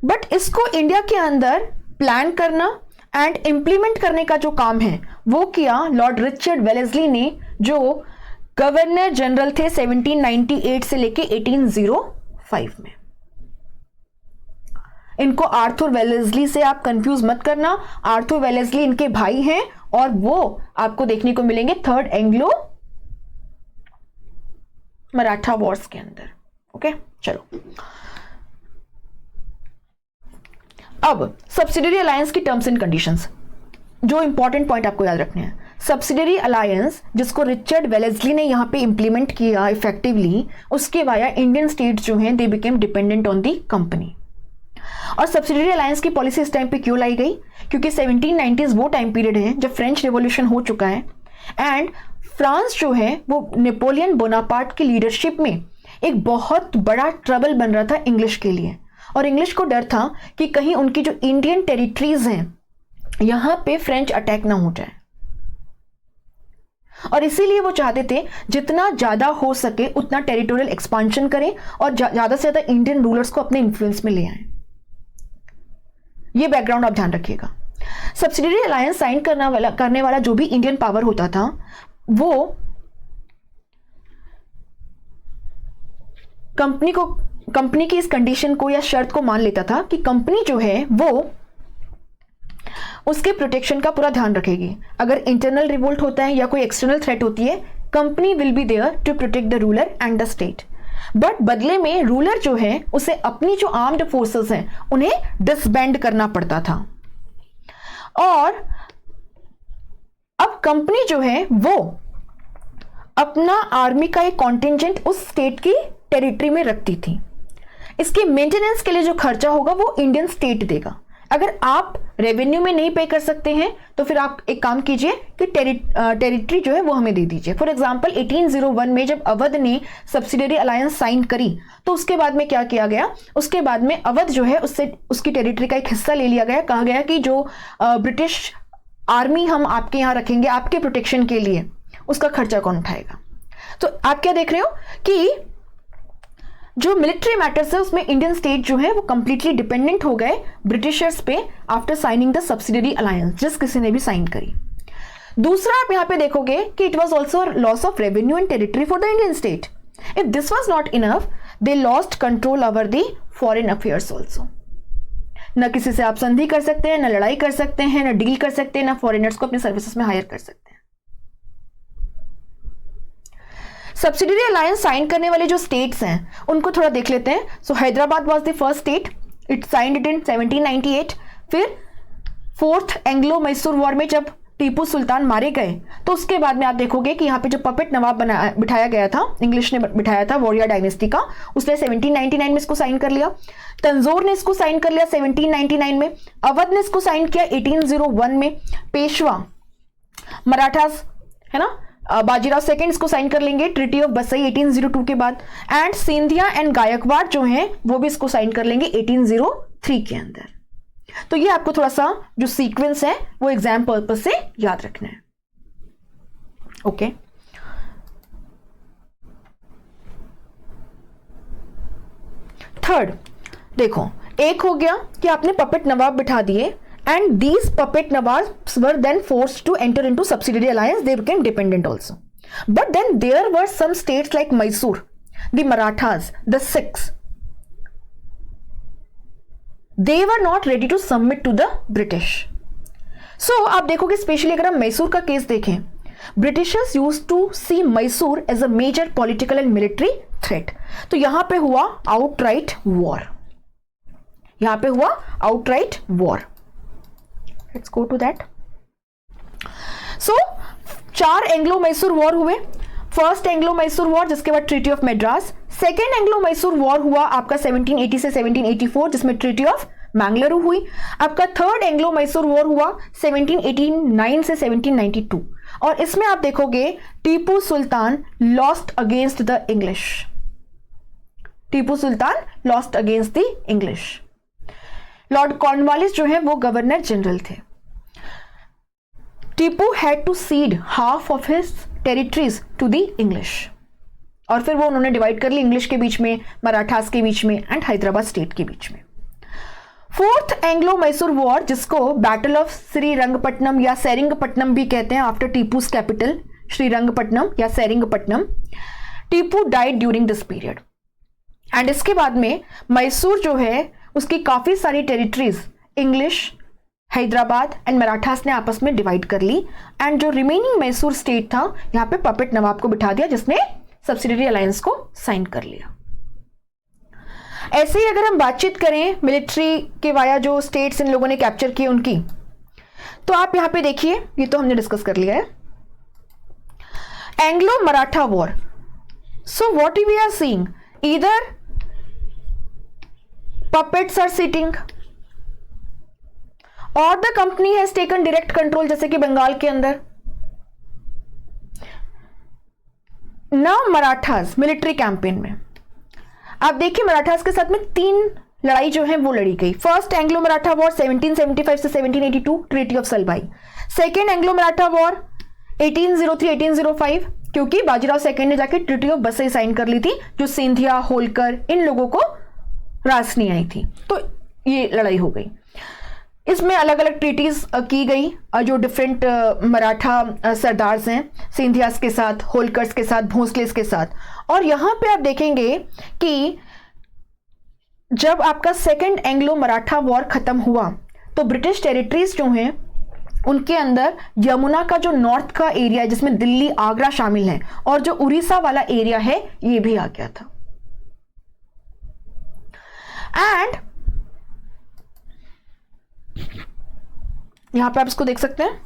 but इसको इंडिया के अंदर प्लान करना एंड इंप्लीमेंट करने का जो काम है वो किया लॉर्ड रिचर्ड वेलेस्ली ने, जो गवर्नर जनरल थे 1798 से लेके 1805 में। इनको आर्थर वेलेस्ली से आप कंफ्यूज मत करना, आर्थर वेलेस्ली इनके भाई हैं और वो आपको देखने को मिलेंगे थर्ड एंग्लो मराठा वॉर्स के अंदर। ओके चलो, अब सब्सिडियरी अलायंस की टर्म्स एंड कंडीशंस, जो इंपॉर्टेंट पॉइंट आपको याद रखने हैं। सब्सिडियरी अलायंस जिसको रिचर्ड वेलेस्ली ने यहाँ पे इंप्लीमेंट किया इफेक्टिवली, उसके वाया इंडियन स्टेट जो हैं they became dependent on the company. और सब्सिडियरी अलायंस की पॉलिसी इस टाइम पे क्यों लाई गई? क्योंकि 1790s वो टाइम पीरियड है जब फ्रेंच रिवॉल्यूशन हो चुका है एंड फ्रांस जो है वो नेपोलियन बोनापार्ट की लीडरशिप में एक बहुत बड़ा ट्रबल बन रहा था इंग्लिश के लिए, और इंग्लिश को डर था कि कहीं उनकी जो इंडियन टेरिटरीज हैं यहां पे फ्रेंच अटैक ना हो जाए, और इसीलिए वो चाहते थे जितना ज्यादा हो सके उतना टेरिटोरियल एक्सपांशन करें और ज्यादा से ज्यादा इंडियन रूलर्स को अपने इन्फ्लुएंस में ले आए। ये बैकग्राउंड आप ध्यान रखिएगा। सब्सिडियरी अलायंस साइन करने वाला जो भी इंडियन पावर होता था वो कंपनी की इस कंडीशन को या शर्त को मान लेता था कि कंपनी जो है वो उसके प्रोटेक्शन का पूरा ध्यान रखेगी। अगर इंटरनल रिवोल्ट होता है या कोई एक्सटर्नल थ्रेट होती है, company will be there to protect the ruler and the state. But बदले में रूलर जो है उसे अपनी जो आर्म्ड फोर्सेस हैं उन्हें डिसबैंड करना पड़ता था, और अब कंपनी जो है वो अपना आर्मी का एक कॉन्टिंजेंट उस स्टेट की टेरिटरी में रखती थी। इसके मेंटेनेंस के लिए जो खर्चा होगा वो इंडियन स्टेट देगा। अगर आप रेवेन्यू में नहीं पे कर सकते हैं तो फिर आप एक काम कीजिए कि टेरिटरी जो है वो हमें दे दीजिए। फॉर एग्जांपल 1801 में जब अवध ने सब्सिडियरी अलायंस साइन करी तो उसके बाद में क्या किया गया, उसके बाद में अवध जो है उससे उसकी टेरिटरी का एक हिस्सा ले लिया गया। कहा गया कि जो ब्रिटिश आर्मी हम आपके यहाँ रखेंगे आपके प्रोटेक्शन के लिए, उसका खर्चा कौन उठाएगा। तो आप क्या देख रहे हो कि जो मिलिट्री मैटर्स है उसमें इंडियन स्टेट जो है वो कंप्लीटली डिपेंडेंट हो गए ब्रिटिशर्स पे after signing the subsidiary alliance, जिस किसी ने भी साइन करी। दूसरा आप यहां पे देखोगे कि it was also loss of revenue and territory for the Indian state. If this was not enough they lost control over the foreign affairs also. न किसी से आप संधि कर सकते हैं, न लड़ाई कर सकते हैं, न डील कर सकते हैं, न फॉरेनर्स को अपने सर्विसेज में हायर कर सकते हैं। सब्सिडियरी अलायंस साइन करने वाले जो स्टेट्स हैं उनको थोड़ा देख लेते हैं। So Hyderabad was the first state, it signed it in 1798। फिर फोर्थ एंग्लो मैसूर वॉर में जब टीपू सुल्तान मारे गए तो उसके बाद में आप देखोगे कि यहाँ पे जो पपेट नवाब बिठाया गया था, इंग्लिश ने बिठाया था वॉरियर डायनेस्टी का, उसने 1799 में इसको साइन कर लिया। तंजौर ने इसको साइन कर लिया 1799 में। अवध ने इसको साइन किया 1801 में। पेशवा मराठास है ना, बाजीराव सेकंड इसको साइन कर लेंगे ट्रीटी ऑफ बसई 1802 के बाद। एंड सिंधिया एंड गायकवाड़ जो हैं वो भी इसको साइन कर लेंगे 1803 के अंदर। तो ये आपको थोड़ा सा जो सीक्वेंस है वो एग्जाम पर्पस से याद रखना है। ओके थर्ड देखो, एक हो गया कि आपने पपेट नवाब बिठा दिए and these puppet nawabs were then forced to enter into subsidiary alliance. They became dependent also. But then there were some states like Mysore, the Marathas, the Sikhs. They were not ready to submit to the British. So आप देखोगे specially अगर हम मैसूर का case देखें, Britishers used to see Mysore as a major political and military threat. तो यहां पे हुआ outright war. यहां पे हुआ outright war. Let's go to that. So 4 Anglo Mysore war हुए। फर्स्ट एंग्लो मैसूर वॉर जिसके बाद treaty of Madras. Second Anglo Mysore war हुआ आपका 1780 से 1784 जिसमें ट्रीटी ऑफ मैंगलुरु हुई। आपका थर्ड एंग्लो मैसूर वॉर हुआ 1789 से 1792, और इसमें आप देखोगे Tipu Sultan lost against the English. Tipu Sultan lost against the English. Lord Cornwallis जो है वो गवर्नर जनरल थे। Tipu had to cede half of his territories to the English, और फिर वो उन्होंने डिवाइड कर ली इंग्लिश के बीच में, मराठास के बीच में एंड हैदराबाद स्टेट के बीच में। फोर्थ एंग्लो मैसूर वॉर जिसको बैटल ऑफ श्रीरंगपट्टनम या सेरिंगपट्टनम भी कहते हैं आफ्टर टीपूस कैपिटल श्रीरंगपट्टनम या Seringapatam. Tipu died during this period and इसके बाद में मैसूर जो है उसकी काफी सारी territories English, Hyderabad and Marathas ने आपस में डिवाइड कर ली, एंड जो रिमेनिंग मैसूर स्टेट था यहां पे पपेट नवाब को बिठा दिया जिसने सब्सिडियरी अलायंस को साइन कर लिया। ऐसे ही अगर हम बातचीत करें मिलिट्री के वाया जो स्टेट्स इन लोगों ने कैप्चर किए उनकी, तो आप यहां पे देखिए, ये तो हमने डिस्कस कर लिया है, Anglo Maratha war. So what we are seeing, either puppets are sitting और the company has taken direct control, जैसे कि बंगाल के अंदर. नाउ मराठास मिलिट्री कैंपेन में आप देखिए मराठास के साथ में 3 लड़ाई जो है वो लड़ी गई. फर्स्ट एंग्लो मराठा वॉर 1775 से 1782, treaty of Salbai. Second Anglo Maratha war 1803-1805, क्योंकि बाजीराव सेकेंड ने जाके ट्रीटी ऑफ बसई साइन कर ली थी, जो सिंधिया, होलकर इन लोगों को रास नहीं आई थी, तो ये लड़ाई हो गई. इसमें अलग अलग ट्रीटीज की गई जो डिफरेंट मराठा सरदार्स हैं, सिंधियास के साथ, होलकर्स के साथ, भोंसलेस के साथ. और यहां पे आप देखेंगे कि जब आपका सेकेंड एंग्लो मराठा वॉर खत्म हुआ तो ब्रिटिश टेरिटरीज जो हैं उनके अंदर यमुना का जो नॉर्थ का एरिया है जिसमें दिल्ली, आगरा शामिल है, और जो उड़ीसा वाला एरिया है ये भी आ गया था. एंड यहां पे आप इसको देख सकते हैं.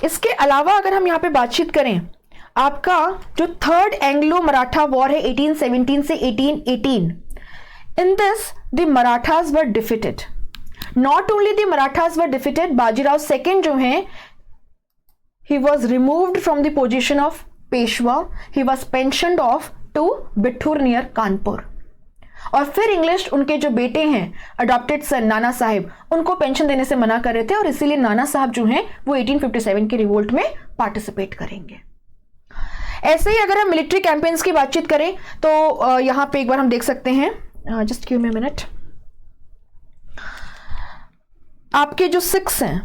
इसके अलावा अगर हम यहां पे बातचीत करें, आपका जो थर्ड एंग्लो मराठा वॉर है 1817 से 1818, in this the Marathas were defeated. Not only the Marathas were defeated, Bajirao second जो हैं he was removed from the position of Peshwa, he was pensioned off to Bithoor near Kanpur. और फिर इंग्लिश उनके जो बेटे हैं अडॉप्टेड सन नाना साहिब, उनको पेंशन देने से मना कर रहे थे और इसीलिए नाना साहब जो हैं वो 1857 के रिवोल्ट में पार्टिसिपेट करेंगे. ऐसे ही अगर हम मिलिट्री कैंपेन्स की बातचीत करें तो यहां पे एक बार हम देख सकते हैं, just give me a minute. आपके जो सिक्स हैं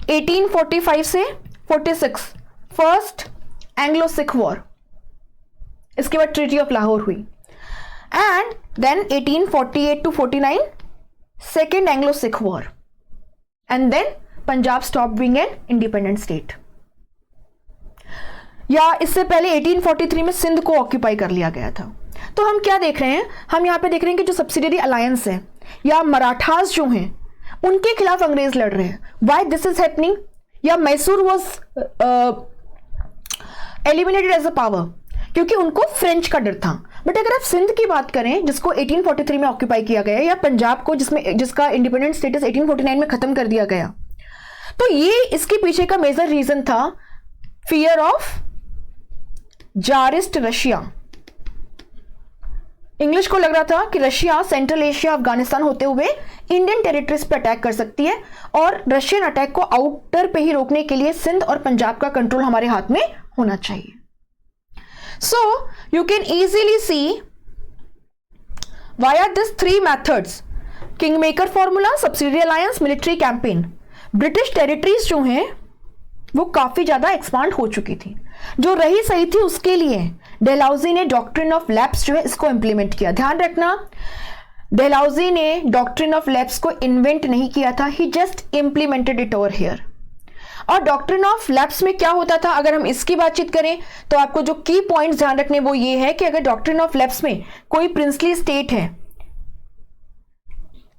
1845 से 46, फर्स्ट एंग्लो सिख वॉर, इसके बाद ट्रीटी ऑफ लाहौर हुई, and then 1848 to 49 second Anglo Sikh war, and then Punjab stop being an independent state. या इससे पहले 1843 में सिंध को ऑक्यूपाई कर लिया गया था. तो हम क्या देख रहे हैं, हम यहां पे देख रहे हैं कि जो सब्सिडियरी अलायंस है या मराठास जो हैं उनके खिलाफ अंग्रेज लड़ रहे हैं. व्हाई दिस इज हैपनिंग, या Mysore was eliminated as a power, क्योंकि उनको फ्रेंच का डर था. बट अगर आप सिंध की बात करें जिसको 1843 में ऑक्यूपाई किया गया, या पंजाब को जिसका इंडिपेंडेंट स्टेटस 1849 में खत्म कर दिया गया, तो ये इसके पीछे का मेजर रीजन था fear of Tsarist Russia. English को लग रहा था कि रशिया सेंट्रल एशिया, अफगानिस्तान होते हुए इंडियन टेरिटरीज पे अटैक कर सकती है, और रशियन अटैक को आउटर पे ही रोकने के लिए सिंध और पंजाब का कंट्रोल हमारे हाथ में होना चाहिए. So you can easily see via these 3 methods, Kingmaker formula, subsidiary alliance, military campaign, British territories जो हैं वो काफी ज्यादा एक्सपांड हो चुकी थी. जो रही सही थी उसके लिए डेलहाउजी ने डॉक्ट्रिन ऑफ लैप्स जो है इसको इंप्लीमेंट किया. ध्यान रखना, डेलहाउजी ने डॉक्ट्रिन ऑफ लैप्स को इन्वेंट नहीं किया था, he just implemented it over here. और डॉक्ट्रिन ऑफ लैप्स में क्या होता था, अगर हम इसकी बातचीत करें तो आपको जो की पॉइंट्स ध्यान रखने वो ये है कि अगर डॉक्ट्रिन ऑफ लैप्स में कोई प्रिंसली स्टेट है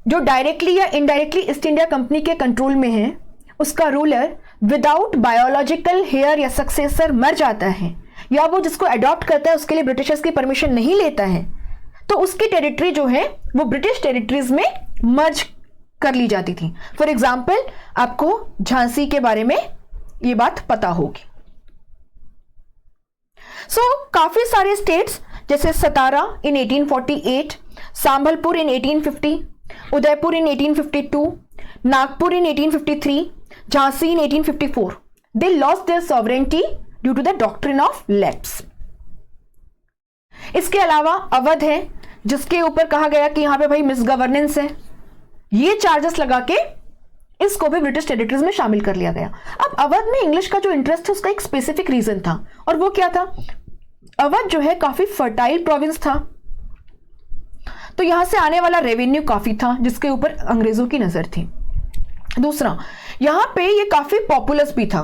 जो डायरेक्टली या इनडायरेक्टली ईस्ट इंडिया कंपनी के कंट्रोल में है, उसका रूलर विदाउट बायोलॉजिकल हेयर या सक्सेसर मर जाता है, या वो जिसको अडॉप्ट करता है उसके लिए ब्रिटिशर्स की परमिशन नहीं लेता है, तो उसकी टेरिटरी जो है वो ब्रिटिश टेरिटरीज में मर्ज कर ली जाती थी. फॉर एग्जाम्पल आपको झांसी के बारे में ये बात पता होगी. काफी सारे स्टेट्स जैसे Satara in 1848, Sambalpur in 1850, Udaipur in 1852, Nagpur in 1853, Jhansi in 1854, they lost their sovereignty due to the doctrine of lapse. इसके अलावा अवध है जिसके ऊपर कहा गया कि यहां पे भाई मिसगवर्नेंस है, ये चार्जेस लगा के इसको भी ब्रिटिश टेरिटरीज में शामिल कर लिया गया. अब अवध में इंग्लिश का जो इंटरेस्ट है उसका एक स्पेसिफिक रीजन था, और वो क्या था, अवध जो है काफी फर्टाइल प्रोविंस था, तो यहां से आने वाला रेवेन्यू काफी था जिसके ऊपर अंग्रेजों की नजर थी. दूसरा, यहां पे ये काफी पॉपुलस भी था.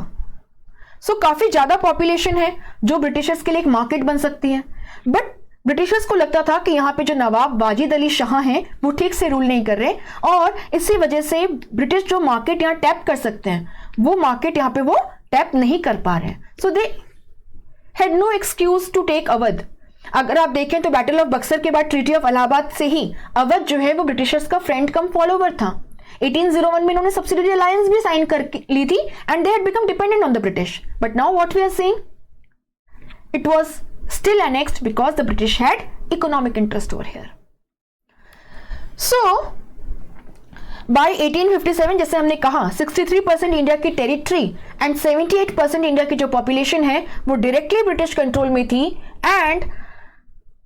सो काफी ज्यादा पॉपुलेशन है जो ब्रिटिशर्स के लिए एक मार्केट बन सकती है, बट ब्रिटिशर्स को लगता था कि यहाँ पे जो नवाब वाजिद अली शाह हैं वो ठीक से रूल नहीं कर रहे, और इसी वजह से ब्रिटिश जो मार्केट यहाँ टैप कर सकते हैं वो मार्केट यहाँ पे वो टैप नहीं कर पा रहे हैं। So they had no excuse to take Awadh. अगर आप देखें तो बैटल ऑफ बक्सर के बाद ट्रीटी ऑफ इलाहाबाद से ही अवध जो है वो ब्रिटिशर्स का फ्रेंड कम फॉलोवर था। 1801 में इन्होंने सब्सिडियरी अलायंस भी साइन कर ली थी and they had become dependent on the British, but now what we are seeing, it was still annexed because the British had economic interest over here. So by 1857 जैसे हमने कहा 63% India की territory and 78% India की जो population है वो directly British control में थी, एंड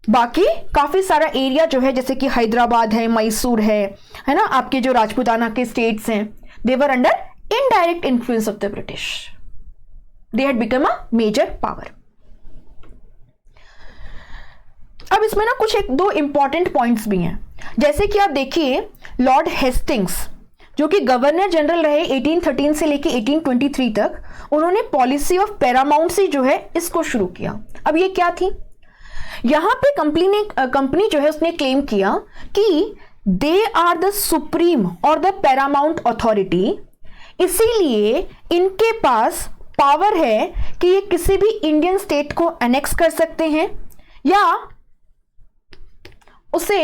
बाकी काफी सारा एरिया जो है जैसे कि हैदराबाद है, मैसूर है ना, आपके जो राजपूताना के स्टेट्स हैं, they were under indirect influence of the British, they had become a major power. अब इसमें ना कुछ एक दो इंपॉर्टेंट पॉइंट्स भी हैं, जैसे कि आप देखिए लॉर्ड हेस्टिंग्स जो कि गवर्नर जनरल रहे 1813 से लेके 1823 तक, उन्होंने पॉलिसी ऑफ पैरामाउंसी जो है इसको शुरू किया। अब ये क्या थी, यहां पे कंपनी जो है उसने क्लेम किया कि दे आर द सुप्रीम और द पैरामाउंट अथॉरिटी, इसीलिए इनके पास पावर है कि ये किसी भी इंडियन स्टेट को एनेक्स कर सकते हैं या उसे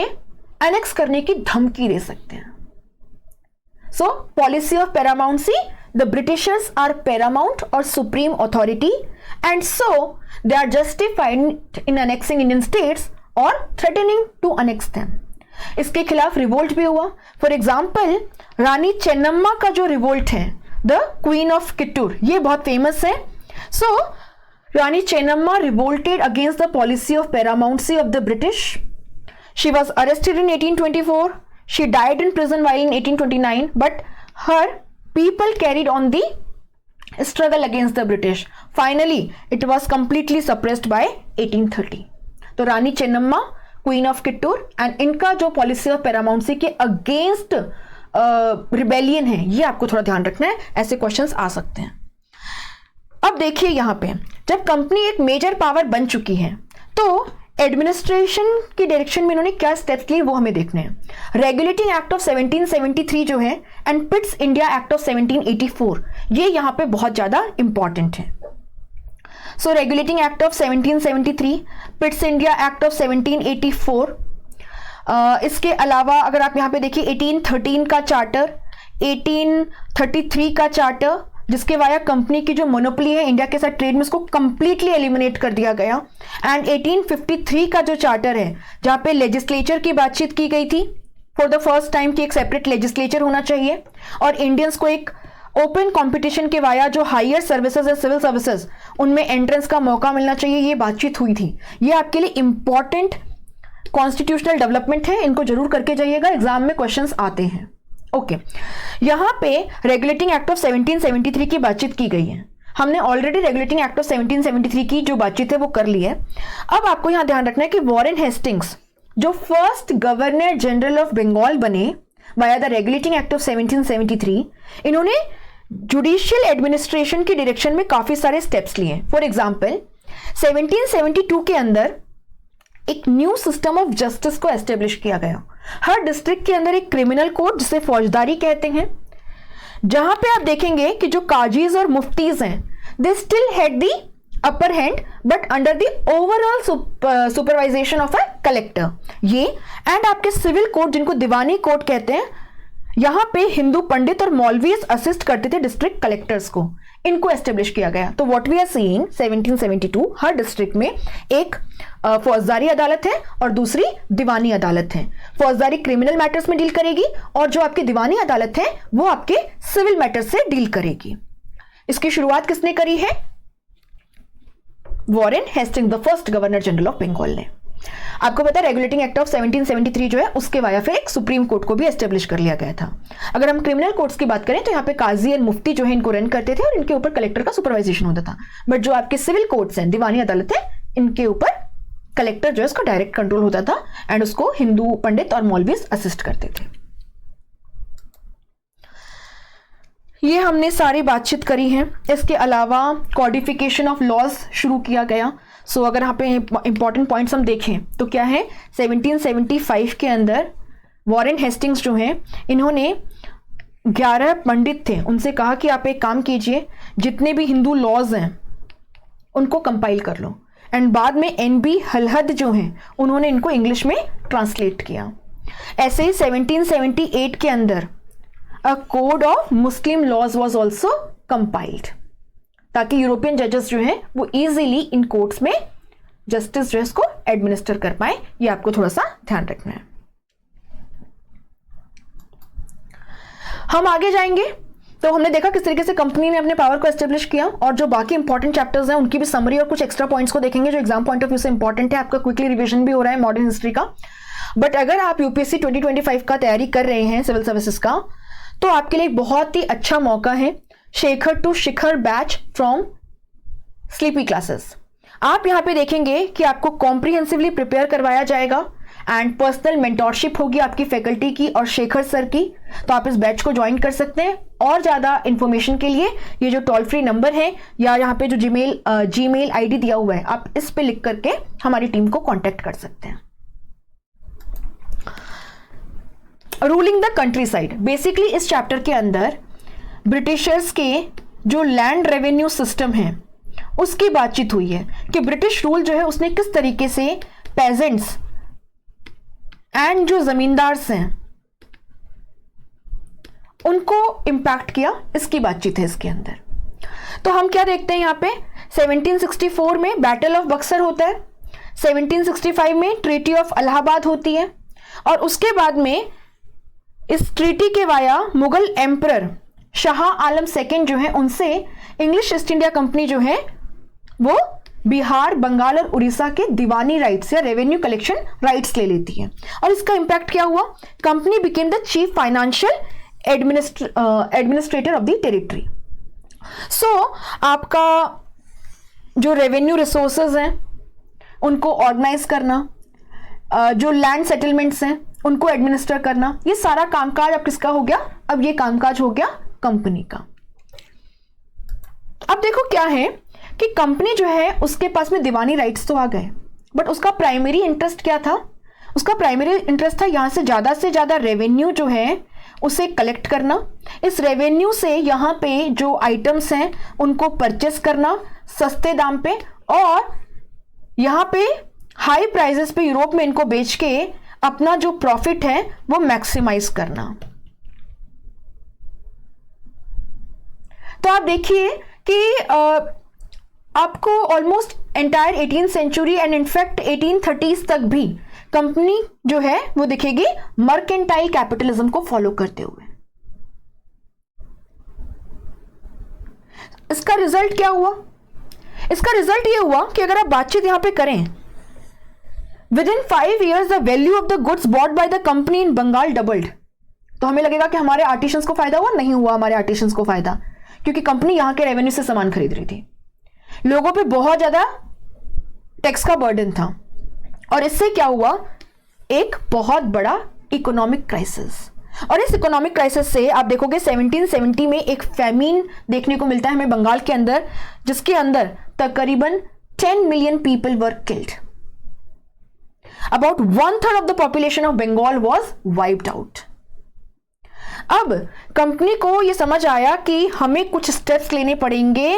एनेक्स करने की धमकी दे सकते हैं। So policy of paramountcy, the Britishers are paramount और supreme authority and so they are justified in annexing Indian states और थ्रेटनिंग टू अनेक्स देम। इसके खिलाफ रिवोल्ट भी हुआ। फॉर एग्जाम्पल रानी चेन्नम्मा का जो रिवोल्ट है, द क्वीन ऑफ कित्तूर, ये बहुत फेमस है। So Rani Chennamma revolted against the policy of paramountcy of the British. She was arrested in 1824. She died in prison while in 1829, but her people carried on the struggle against the British. Finally, it was completely suppressed by 1830. तो Rani Chennamma, queen of Kittur, and इनका जो policy of paramountcy के against rebellion है, ये आपको थोड़ा ध्यान रखना है, ऐसे क्वेश्चंस आ सकते हैं। अब देखिए यहाँ पे जब कंपनी एक मेजर पावर बन चुकी है तो एडमिनिस्ट्रेशन की डायरेक्शन में इन्होंने क्या स्टेप्स लिए वो हमें देखने हैं। रेगुलेटिंग एक्ट ऑफ 1773 जो है and Pitt's India act of 1784, ये यहां पे बहुत ज्यादा इंपॉर्टेंट है। So regulating act of 1773, Pitt's India act of 1784, इसके अलावा अगर आप यहां पे देखिए 1813 का चार्टर, 1833 का चार्टर, जिसके वाया कंपनी की जो मोनोपोली है इंडिया के साथ ट्रेड में उसको कंप्लीटली एलिमिनेट कर दिया गया, एंड 1853 का जो चार्टर है जहां पे लेजिस्लेचर की बातचीत की गई थी फॉर द फर्स्ट टाइम कि एक सेपरेट लेजिस्लेचर होना चाहिए और इंडियंस को एक ओपन कंपटीशन के वाया जो हायर सर्विसेज है, सिविल सर्विसेज, उनमें एंट्रेंस का मौका मिलना चाहिए, ये बातचीत हुई थी। ये आपके लिए इंपॉर्टेंट कॉन्स्टिट्यूशनल डेवलपमेंट है, इनको जरूर करके जाइएगा, एग्जाम में क्वेश्चंस आते हैं। ओके, यहां पे रेगुलेटिंग एक्ट ऑफ 1773 की बातचीत की गई है। हमने ऑलरेडी रेगुलेटिंग एक्ट ऑफ 1773 की जो बातचीत है वो कर ली है। अब आपको यहां ध्यान रखना है कि वॉरेन हेस्टिंग्स जो first governor general of Bengal बने via the regulating act of 1773, इन्होंने जुडिशियल एडमिनिस्ट्रेशन की डायरेक्शन में काफी सारे स्टेप्स लिए। फॉर एग्जाम्पल 1772 के अंदर एक न्यू सिस्टम ऑफ जस्टिस को एस्टेब्लिश किया गया। हर डिस्ट्रिक्ट के अंदर एक क्रिमिनल कोड जिसे फौजदारी कहते हैं, जहां पे आप देखेंगे कि जो काजीज और मुफ्तीज हैं they still had the upper hand but under the overall supervision of a collector. ये एंड आपके सिविल कोड जिनको दीवानी कोड कहते हैं, यहां पे हिंदू पंडित और मौलवीज असिस्ट करते थे डिस्ट्रिक्ट कलेक्टर्स को, इनको एस्टेब्लिश किया गया। तो व्हाट वी आर सीइंग 1772 हर डिस्ट्रिक्ट में एक फौजदारी अदालत है और दूसरी दीवानी अदालत है। फौजदारी क्रिमिनल मैटर्स में डील करेगी और जो आपकी दीवानी अदालत है वो आपके सिविल मैटर्स से डील करेगी। इसकी शुरुआत किसने करी है? Warren Hastings, the first governor general of Bengal ने। आपको पता है रेगुलेटिंग एक्ट ऑफ 1773 जो है उसके वाया फिर एक सुप्रीम कोर्ट को भी एस्टेब्लिश कर लिया गया था। अगर हम क्रिमिनल कोर्ट्स की बात करें तो यहाँ पे काजी और मुफ्ती जो है इनको रन करते थे और इनके ऊपर कलेक्टर का सुपरवाइजेशन होता था। बट जो आपके सिविल कोर्ट्स हैं, दीवानी अदालत है, इनके ऊपर कलेक्टर जो है उसका डायरेक्ट कंट्रोल होता था एंड उसको हिंदू पंडित और मौलवीज असिस्ट करते थे। ये हमने सारी बातचीत करी है। इसके अलावा कॉडिफिकेशन ऑफ लॉज शुरू किया गया। सो अगर यहाँ पे इंपॉर्टेंट पॉइंट्स हम देखें तो क्या है, 1775 के अंदर वॉरेन हेस्टिंग्स जो हैं, इन्होंने 11 पंडित थे, उनसे कहा कि आप एक काम कीजिए, जितने भी हिंदू लॉज हैं उनको कंपाइल कर लो। एंड बाद में NB हलहद जो हैं, उन्होंने इनको इंग्लिश में ट्रांसलेट किया। ऐसे ही 1778 के अंदर a code of Muslim laws was also compiled, ताकि यूरोपियन जजेस जो हैं वो इजीली इन कोर्ट्स में जस्टिस जो है इसको एडमिनिस्टर कर पाए। ये आपको थोड़ा सा ध्यान रखना है। हम आगे जाएंगे तो हमने देखा किस तरीके से कंपनी ने अपने पावर को एस्टेब्लिश किया, और जो बाकी इंपॉर्टेंट चैप्टर्स हैं उनकी भी समरी और कुछ एक्स्ट्रा पॉइंट्स को देखेंगे जो एग्जाम पॉइंट ऑफ व्यू से इंपॉर्टेंट है। आपका क्विकली रिवीजन भी हो रहा है मॉडर्न हिस्ट्री का। बट अगर आप यूपीएससी 2025 का तैयारी कर रहे हैं सिविल सर्विसेज का, तो आपके लिए बहुत ही अच्छा मौका है Shekhar to Shikhar batch from sleepy classes. आप यहां पे देखेंगे कि आपको कॉम्प्रिहेंसिवली प्रिपेयर करवाया जाएगा एंड पर्सनल मेंटोरशिप होगी आपकी फैकल्टी की और शेखर सर की। तो आप इस बैच को ज्वाइन कर सकते हैं। और ज्यादा इंफॉर्मेशन के लिए ये जो टोल फ्री नंबर है या यहाँ पे जो जीमेल आईडी दिया हुआ है, आप इस पे लिख करके हमारी टीम को कांटेक्ट कर सकते हैं। Ruling the country side, basically इस चैप्टर के अंदर ब्रिटिशर्स के जो लैंड रेवेन्यू सिस्टम है उसकी बातचीत हुई है कि ब्रिटिश रूल जो है उसने किस तरीके से पेजेंट्स एंड जो जमींदार्स हैं उनको इंपैक्ट किया, इसकी बातचीत है इसके अंदर। तो हम क्या देखते हैं यहाँ पे, 1764 में बैटल ऑफ बक्सर होता है, 1765 में ट्रीटी ऑफ इलाहाबाद होती है, और उसके बाद में इस ट्रीटी के via Mughal emperor Shah Alam second जो है उनसे इंग्लिश ईस्ट इंडिया कंपनी जो है वो बिहार, बंगाल और उड़ीसा के दीवानी राइट्स या रेवेन्यू कलेक्शन राइट्स ले लेती है। और इसका इंपैक्ट क्या हुआ, company became the chief financial administrator of the territory. So आपका जो रेवेन्यू रिसोर्सेज हैं उनको ऑर्गेनाइज करना, जो लैंड सेटलमेंट्स हैं उनको एडमिनिस्टर करना, ये सारा कामकाज अब किसका हो गया, अब ये कामकाज हो गया कंपनी का। अब देखो क्या है कि कंपनी जो है उसके पास में दीवानी राइट्स तो आ गए, बट उसका प्राइमरी इंटरेस्ट क्या था, उसका प्राइमरी इंटरेस्ट था यहां से ज्यादा रेवेन्यू जो है उसे कलेक्ट करना, इस रेवेन्यू से यहाँ पे जो आइटम्स हैं उनको परचेस करना सस्ते दाम पे, और यहाँ पे हाई प्राइसेस पे यूरोप में इनको बेच के अपना जो प्रॉफिट है वो मैक्सिमाइज करना। तो आप देखिए कि आपको almost entire 18th century and in fact 1830s तक भी कंपनी जो है वो दिखेगी मर्केंटाइल कैपिटलिज्म को फॉलो करते हुए। इसका रिजल्ट क्या हुआ, इसका रिजल्ट ये हुआ कि अगर आप बातचीत यहां पे करें, within 5 years the value of the goods bought by the company in Bengal doubled. तो हमें लगेगा कि हमारे आर्टिशंस को फायदा हुआ, नहीं हुआ हमारे आर्टिशंस को फायदा, क्योंकि कंपनी यहां के रेवेन्यू से सामान खरीद रही थी। लोगों पे बहुत ज्यादा टैक्स का बर्डन था, और इससे क्या हुआ, एक बहुत बड़ा इकोनॉमिक क्राइसिस। और इस इकोनॉमिक क्राइसिस से आप देखोगे 1770 में एक फैमिन देखने को मिलता है हमें बंगाल के अंदर, जिसके अंदर तकरीबन 10 million people were killed. About 1/3 of the population of Bengal was wiped out. अब कंपनी को यह समझ आया कि हमें कुछ स्टेप्स लेने पड़ेंगे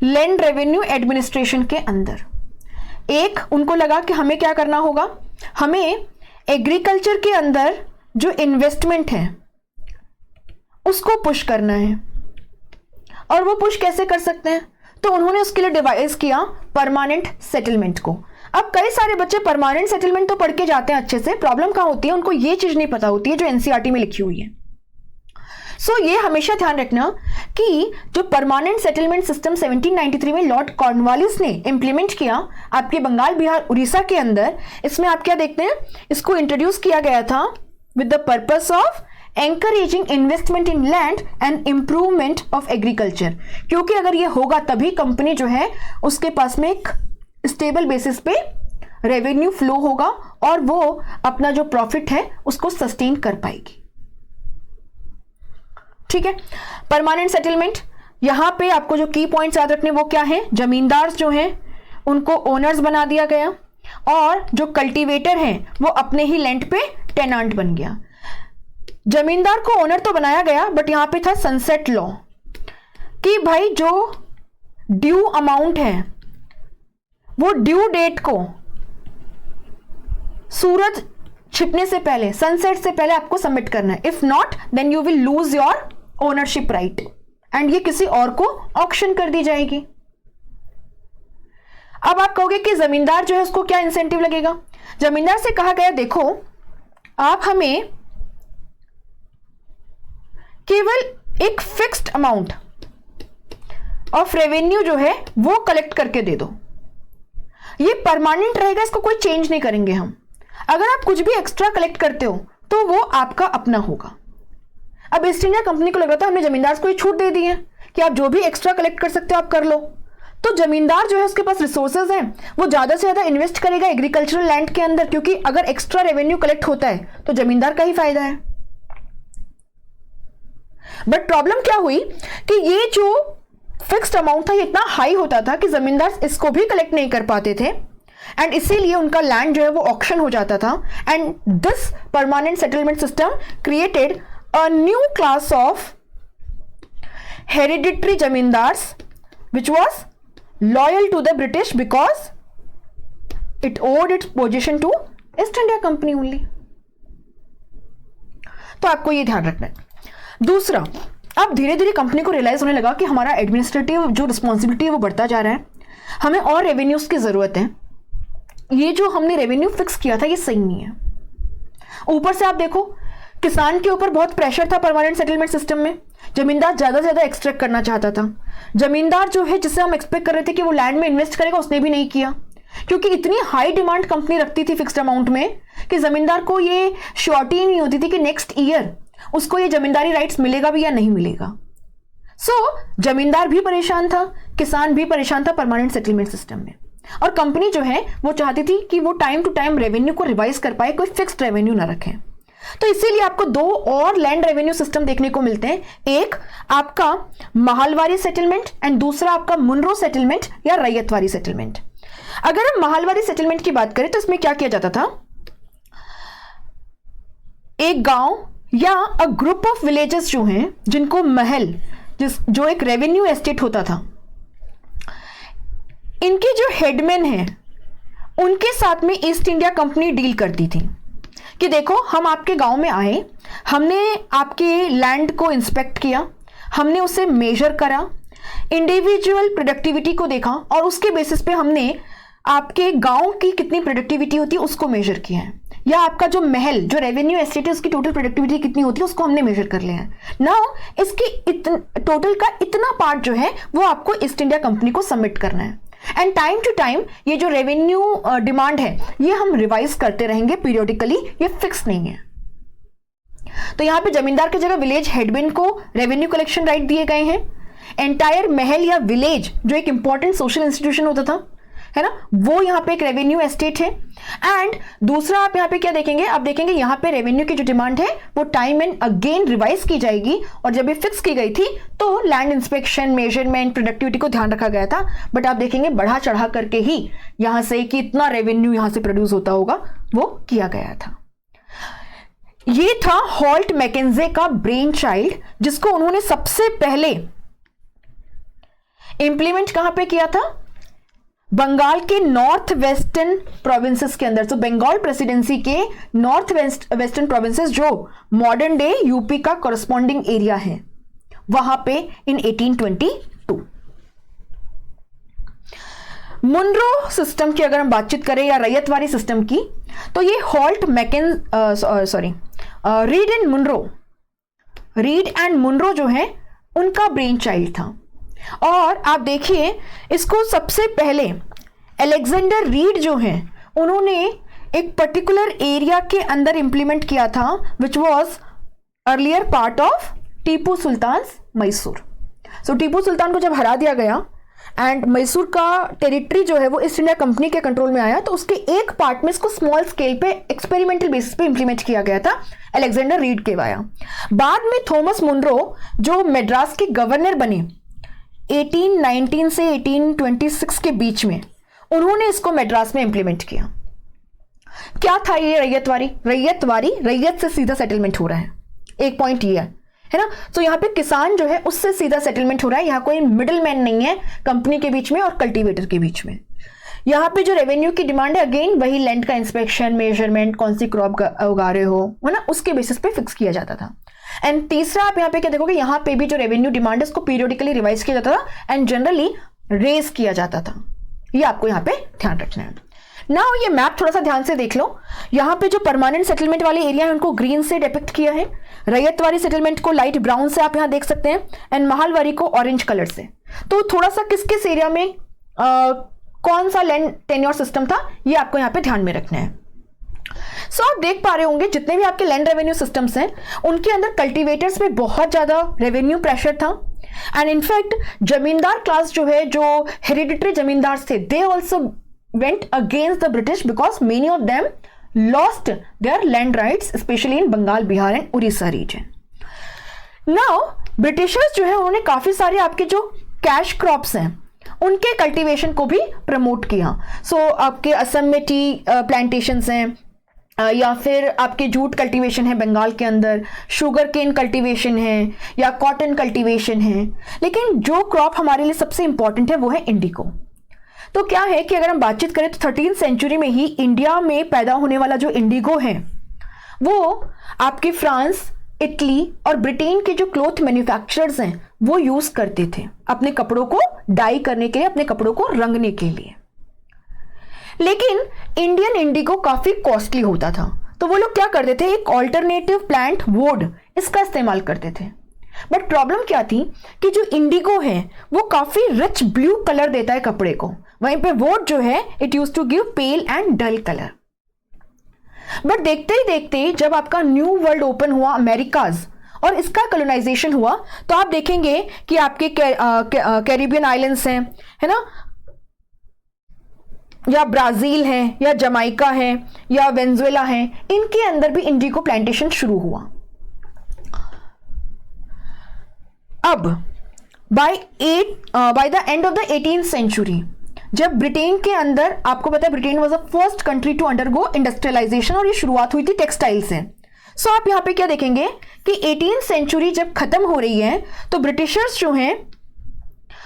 लैंड रेवेन्यू एडमिनिस्ट्रेशन के अंदर। एक उनको लगा कि हमें क्या करना होगा, हमें एग्रीकल्चर के अंदर जो इन्वेस्टमेंट है उसको पुश करना है। और वो पुश कैसे कर सकते हैं, तो उन्होंने उसके लिए डिवाइस किया परमानेंट सेटलमेंट को। अब कई सारे बच्चे परमानेंट सेटलमेंट तो पढ़ के जाते हैं अच्छे से, प्रॉब्लम कहां होती है, उनको ये चीज नहीं पता होती है जो एनसीईआरटी में लिखी हुई है। सो ये हमेशा ध्यान रखना कि जो परमानेंट सेटलमेंट सिस्टम 1793 में लॉर्ड कॉर्नवालिस ने इंप्लीमेंट किया आपके बंगाल, बिहार, उड़ीसा के अंदर, इसमें आप क्या देखते हैं, इसको इंट्रोड्यूस किया गया था with the purpose of encouraging investment in land and improvement of agriculture. क्योंकि अगर ये होगा तभी कंपनी जो है उसके पास में एक स्टेबल बेसिस पे रेवेन्यू फ्लो होगा और वो अपना जो प्रॉफिट है उसको सस्टेन कर पाएगी। ठीक है। परमानेंट सेटलमेंट, यहां पे आपको जो की पॉइंट्स याद रखने वो क्या है, जमींदार जो हैं उनको ओनर्स बना दिया गया और जो कल्टीवेटर हैं वो अपने ही लैंड पे टेनांट बन गया। जमींदार को ओनर तो बनाया गया, बट यहां पे था सनसेट लॉ कि भाई जो ड्यू अमाउंट है वो ड्यू डेट को सूरज छिपने से पहले, सनसेट से पहले आपको सबमिट करना है। If not then you will lose your ownership right and ये किसी और को ऑक्शन कर दी जाएगी। अब आप कहोगे कि जमींदार जो है उसको क्या इंसेंटिव लगेगा। जमींदार से कहा गया देखो आप हमें केवल एक फिक्स्ड अमाउंट ऑफ रेवेन्यू जो है वो कलेक्ट करके दे दो, ये परमानेंट रहेगा, इसको कोई चेंज नहीं करेंगे हम। अगर आप कुछ भी एक्स्ट्रा कलेक्ट करते हो तो वो आपका अपना होगा। अब ईस्ट इंडिया कंपनी को लग रहा था हमने जमींदार को ये छूट दे दी है कि आप जो भी एक्स्ट्रा कलेक्ट कर सकते हो आप कर लो, तो जमींदार जो है उसके पास रिसोर्सेज हैं, वो ज्यादा से ज्यादा इन्वेस्ट करेगा एग्रीकल्चरल लैंड के अंदर, क्योंकि अगर एक्स्ट्रा रेवेन्यू कलेक्ट होता है तो जमींदार का ही फायदा है। बट प्रॉब्लम क्या हुई कि ये जो फिक्स्ड अमाउंट था ये इतना हाई होता था कि जमींदार इसको भी कलेक्ट नहीं कर पाते थे एंड इसीलिए उनका लैंड जो है वो ऑक्शन हो जाता था। And this permanent settlement system created a new class of hereditary zamindars which was loyal to the British because it owed its position to East India company only. तो आपको ये ध्यान रखना है। दूसरा, अब धीरे धीरे कंपनी को रियलाइज होने लगा कि हमारा एडमिनिस्ट्रेटिव जो रिस्पॉन्सिबिलिटी है वो बढ़ता जा रहा है, हमें और रेवेन्यूज की जरूरत है, ये जो हमने रेवेन्यू फिक्स किया था ये सही नहीं है। ऊपर से आप देखो किसान के ऊपर बहुत प्रेशर था परमानेंट सेटलमेंट सिस्टम में, जमींदार ज्यादा से ज्यादा एक्सट्रैक्ट करना चाहता था। जमींदार जो है जिसे हम एक्सपेक्ट कर रहे थे कि वो लैंड में इन्वेस्ट करेगा उसने भी नहीं किया, क्योंकि इतनी हाई डिमांड कंपनी रखती थी फिक्स्ड अमाउंट में कि जमींदार को ये श्योरिटी नहीं होती थी कि नेक्स्ट ईयर उसको ये जमींदारी राइट्स मिलेगा भी या नहीं मिलेगा। सो जमींदार भी परेशान था, किसान भी परेशान था परमानेंट सेटलमेंट सिस्टम में, और कंपनी जो है वो चाहती थी कि वो टाइम टू टाइम रेवेन्यू को रिवाइज कर पाए, कोई फिक्स्ड रेवेन्यू ना रखें। तो इसीलिए आपको दो और लैंड रेवेन्यू सिस्टम देखने को मिलते हैं, एक आपका महालवारी सेटलमेंट एंड दूसरा आपका मुनरो सेटलमेंट या रैयतवारी सेटलमेंट। अगर हम महालवारी सेटलमेंट की बात करें तो इसमें क्या किया जाता था, एक गांव या अ ग्रुप ऑफ विलेजेस जो हैं जिनको महल जो एक रेवेन्यू एस्टेट होता था, इनके जो हेडमैन हैं उनके साथ में ईस्ट इंडिया कंपनी डील करती थी कि देखो हम आपके गांव में आए, हमने आपके लैंड को इंस्पेक्ट किया, हमने उसे मेजर करा, इंडिविजुअल प्रोडक्टिविटी को देखा और उसके बेसिस पे हमने आपके गांव की कितनी प्रोडक्टिविटी होती है उसको मेजर किया है, या आपका जो महल जो रेवेन्यू एस्टेट है उसकी टोटल प्रोडक्टिविटी कितनी होती है उसको हमने मेजर कर लिया है। नाउ इसकी टोटल का इतना पार्ट जो है वो आपको ईस्ट इंडिया कंपनी को सबमिट करना है एंड टाइम टू टाइम ये जो रेवेन्यू डिमांड है ये हम रिवाइज करते रहेंगे पीरियोडिकली, ये फिक्स नहीं है। तो यहां पे जमींदार की जगह विलेज हेडमैन को रेवेन्यू कलेक्शन राइट दिए गए हैं। एंटायर महल या विलेज जो एक इंपॉर्टेंट सोशल इंस्टीट्यूशन होता था, है ना, वो यहाँ पे एक रेवेन्यू एस्टेट है। एंड दूसरा आप यहाँ पे क्या देखेंगे, आप देखेंगे यहाँ पे रेवेन्यू की जो डिमांड है वो टाइम एंड अगेन रिवाइज की जाएगी, और जब ये फिक्स की गई थी तो लैंड इंस्पेक्शन, मेजरमेंट, प्रोडक्टिविटी को ध्यान रखा गया था। बट आप देखेंगे बढ़ा चढ़ा करके ही यहाँ से कि इतना रेवेन्यू यहाँ से प्रोड्यूस होता होगा वो किया गया था। ये था हॉल्ट मैकेंजे का ब्रेन चाइल्ड, जिसको उन्होंने सबसे पहले इंप्लीमेंट कहां पे किया था, बंगाल के नॉर्थ वेस्टर्न प्रोविंसेस के अंदर। तो बंगाल प्रेसिडेंसी के नॉर्थ वेस्टर्न प्रोविंसेस जो मॉडर्न डे यूपी का कॉरस्पॉन्डिंग एरिया है वहां पे इन 1822। मुनरो सिस्टम की अगर हम बातचीत करें या रैयतवारी सिस्टम की, तो ये हॉल्ट रीड एंड मुनरो जो है उनका ब्रेन चाइल्ड था। और आप देखिए इसको सबसे पहले अलेक्जेंडर रीड जो हैं उन्होंने एक पर्टिकुलर एरिया के अंदर इंप्लीमेंट किया था which was earlier part of Tipu Sultan Mysore. So Tipu Sultan को जब हरा दिया गया एंड मैसूर का टेरिटरी जो है वो ईस्ट इंडिया कंपनी के कंट्रोल में आया, तो उसके एक पार्ट में इसको स्मॉल स्केल पे एक्सपेरिमेंटल बेसिस पे इंप्लीमेंट किया गया था अलेक्जेंडर रीड के वाया। बाद में थॉमस मुनरो जो मद्रास के गवर्नर बने 1819 से 1826 के बीच में, उन्होंने इसको मद्रास में इंप्लीमेंट किया। क्या था ये रैयतवारी? रैयत से सीधा सेटलमेंट हो रहा है, एक पॉइंट ये है ना। तो यहाँ पे किसान जो है उससे सीधा सेटलमेंट हो रहा है, यहाँ कोई मिडिल मैन नहीं है कंपनी के बीच में और कल्टीवेटर के बीच में। यहाँ पे जो रेवेन्यू की डिमांड है, अगेन वही लैंड का इंस्पेक्शन, मेजरमेंट, कौन सी क्रॉप उगा रहे हो, है ना, उसके बेसिस पे फिक्स किया जाता था। एंड तीसरा आप यहाँ पे क्या देखोगे, यहाँ पे भी जो रेवेन्यू डिमांड है उसको पीरियोडिकली रिवाइज किया जाता था एंड जनरली रेज किया जाता था। ये आपको यहाँ पे ध्यान रखना है। नाउ ये मैप थोड़ा सा ध्यान से देख लो। यहाँ पे जो परमानेंट सेटलमेंट वाले एरिया है उनको ग्रीन से डिपिक्ट किया है, रैयतवारी सेटलमेंट को लाइट ब्राउन से आप यहाँ देख सकते हैं, एंड महालवारी को ऑरेंज कलर से। तो थोड़ा सा किस किस एरिया में कौन सा लैंड टेन्योर सिस्टम था, ये आपको यहाँ पे ध्यान में रखना है। सो आप देख पा रहे होंगे जितने भी आपके लैंड रेवेन्यू सिस्टम्स हैं उनके अंदर कल्टीवेटर्स में बहुत ज्यादा रेवेन्यू प्रेशर था। एंड इनफैक्ट जमींदार क्लास जो है, जो हेरिडिटरी जमींदार थे, they also went against the British because many of them lost their land rights, especially in Bengal, Bihar and Orissa region. Now, Britishers जो है उन्होंने काफी सारे आपके जो कैश क्रॉप्स हैं उनके कल्टीवेशन को भी प्रमोट किया। आपके असम में टी प्लांटेशंस हैं, या फिर आपके जूट कल्टीवेशन है बंगाल के अंदर, शुगर केन कल्टीवेशन है या कॉटन कल्टीवेशन है। लेकिन जो क्रॉप हमारे लिए सबसे इंपॉर्टेंट है वो है इंडिगो। तो क्या है कि अगर हम बातचीत करें तो 13th सेंचुरी में ही इंडिया में पैदा होने वाला जो इंडिगो है वो आपके फ्रांस, इटली और ब्रिटेन के जो क्लॉथ मैन्युफैक्चरर्स हैं वो यूज करते थे अपने कपड़ों को डाई करने के लिए, अपने कपड़ों को रंगने के लिए। लेकिन इंडियन इंडिगो काफी कॉस्टली होता था, तो वो लोग क्या करते थे, एक ऑल्टरनेटिव प्लांट वुड इसका इस्तेमाल करते थे। बट प्रॉब्लम क्या थी कि जो इंडिगो है वो काफी रिच ब्लू कलर देता है कपड़े को, वहीं पे वुड जो है it use to give pale and dull colour. बट देखते ही देखते जब आपका न्यू वर्ल्ड ओपन हुआ अमेरिकाज और इसका कॉलोनाइजेशन हुआ, तो आप देखेंगे कि आपके कैरिबियन आइलैंड्स हैं, है ना, या ब्राजील है या जमाइका है या वेनेजुएला है, इनके अंदर भी इंडिगो प्लांटेशन शुरू हुआ। अब by the end of the 18th century जब ब्रिटेन के अंदर, आपको पता है Britain was the first country to undergo industrialisation और ये शुरुआत हुई थी टेक्सटाइल से। सो आप यहां पे क्या देखेंगे कि 18th सेंचुरी जब खत्म हो रही है तो ब्रिटिशर्स जो हैं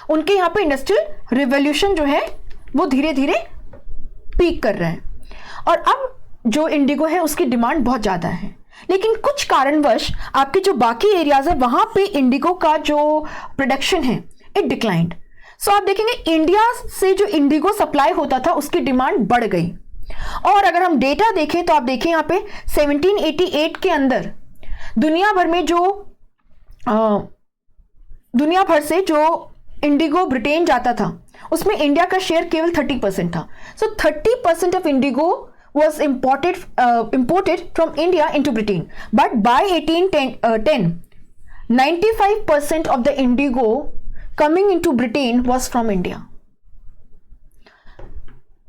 उनके यहां पे इंडस्ट्रियल रिवॉल्यूशन जो है वो धीरे धीरे पीक कर रहे हैं और अब जो इंडिगो है उसकी डिमांड बहुत ज्यादा है। लेकिन कुछ कारणवश आपके जो बाकी एरियाज है वहां पे इंडिगो का जो प्रोडक्शन है इट डिक्लाइंड। सो आप देखेंगे इंडिया से जो इंडिगो सप्लाई होता था उसकी डिमांड बढ़ गई। और अगर हम डेटा देखें तो आप देखें यहाँ पे 1788 के अंदर दुनिया भर से जो इंडिगो ब्रिटेन जाता था उसमें इंडिया का शेयर केवल 30% था। सो 30% of Indigo was imported from India into Britain. But by 1810, 95% of the indigo coming into Britain was from India.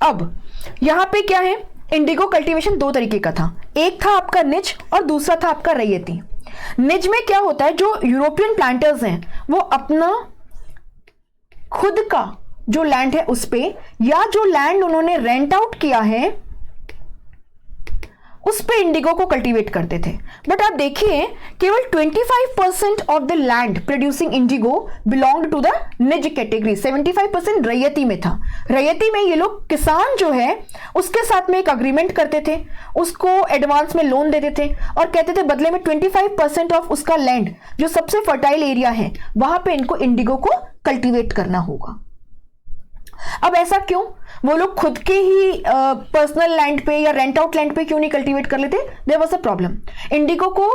अब यहां पे क्या है, इंडिगो कल्टीवेशन दो तरीके का था, एक था आपका निज और दूसरा था आपका रैयती। निज में क्या होता है, जो यूरोपियन प्लांटर्स हैं वो अपना खुद का जो लैंड है उस पे या जो लैंड उन्होंने रेंट आउट किया है उस पे इंडिगो को कल्टीवेट करते थे। बट आप देखिए केवल 25% of the land producing indigo belonged to the nij category, 75% रैयती में था। रैयती में ये लोग किसान जो है उसके साथ में एक अग्रीमेंट करते थे, उसको एडवांस में लोन देते थे और कहते थे बदले में 25% ऑफ उसका लैंड जो सबसे फर्टाइल एरिया है वहां पे इनको इंडिगो को कल्टीवेट करना होगा। अब ऐसा क्यों, वो लोग खुद के ही पर्सनल लैंड पे या रेंट आउट लैंड पे क्यों नहीं कल्टीवेट कर लेते? There was a problem. Indigo को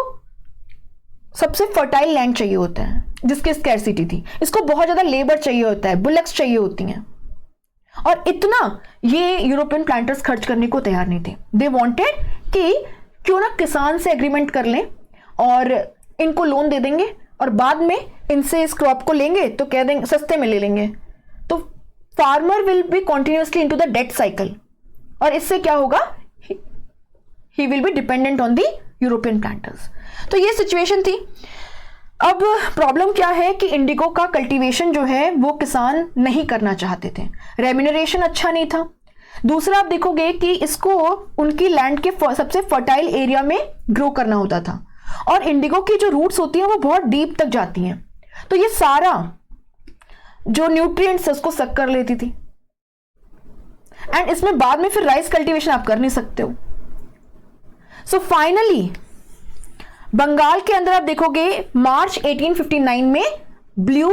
सबसे फर्टाइल लैंड चाहिए होता है जिसकी स्कैरसिटी थी, इसको बहुत ज्यादा लेबर चाहिए होता है, बुलक्स चाहिए होती हैं, और इतना ये यूरोपियन प्लांटर्स खर्च करने को तैयार नहीं थे। दे वांटेड कि क्यों ना किसान से एग्रीमेंट कर लें और इनको लोन दे देंगे और बाद में इनसे इस क्रॉप को लेंगे तो कह देंगे सस्ते में ले लेंगे, तो farmer will be continuously into the debt cycle, और इससे क्या होगा, he will be dependent on the European planters. तो ये सिचुएशन थी। अब प्रॉब्लम क्या है कि इंडिगो का कल्टीवेशन जो है वो किसान नहीं करना चाहते थे, रेम्यूनरेशन अच्छा नहीं था। दूसरा आप देखोगे कि इसको उनकी लैंड के सबसे फर्टाइल एरिया में ग्रो करना होता था, और इंडिगो की जो रूट्स होती हैं वो बहुत डीप तक जाती हैं, तो ये सारा जो न्यूट्रिएंट्स है उसको सक कर लेती थी, एंड इसमें बाद में फिर राइस कल्टीवेशन आप कर नहीं सकते हो। सो फाइनली बंगाल के अंदर आप देखोगे मार्च 1859 में ब्लू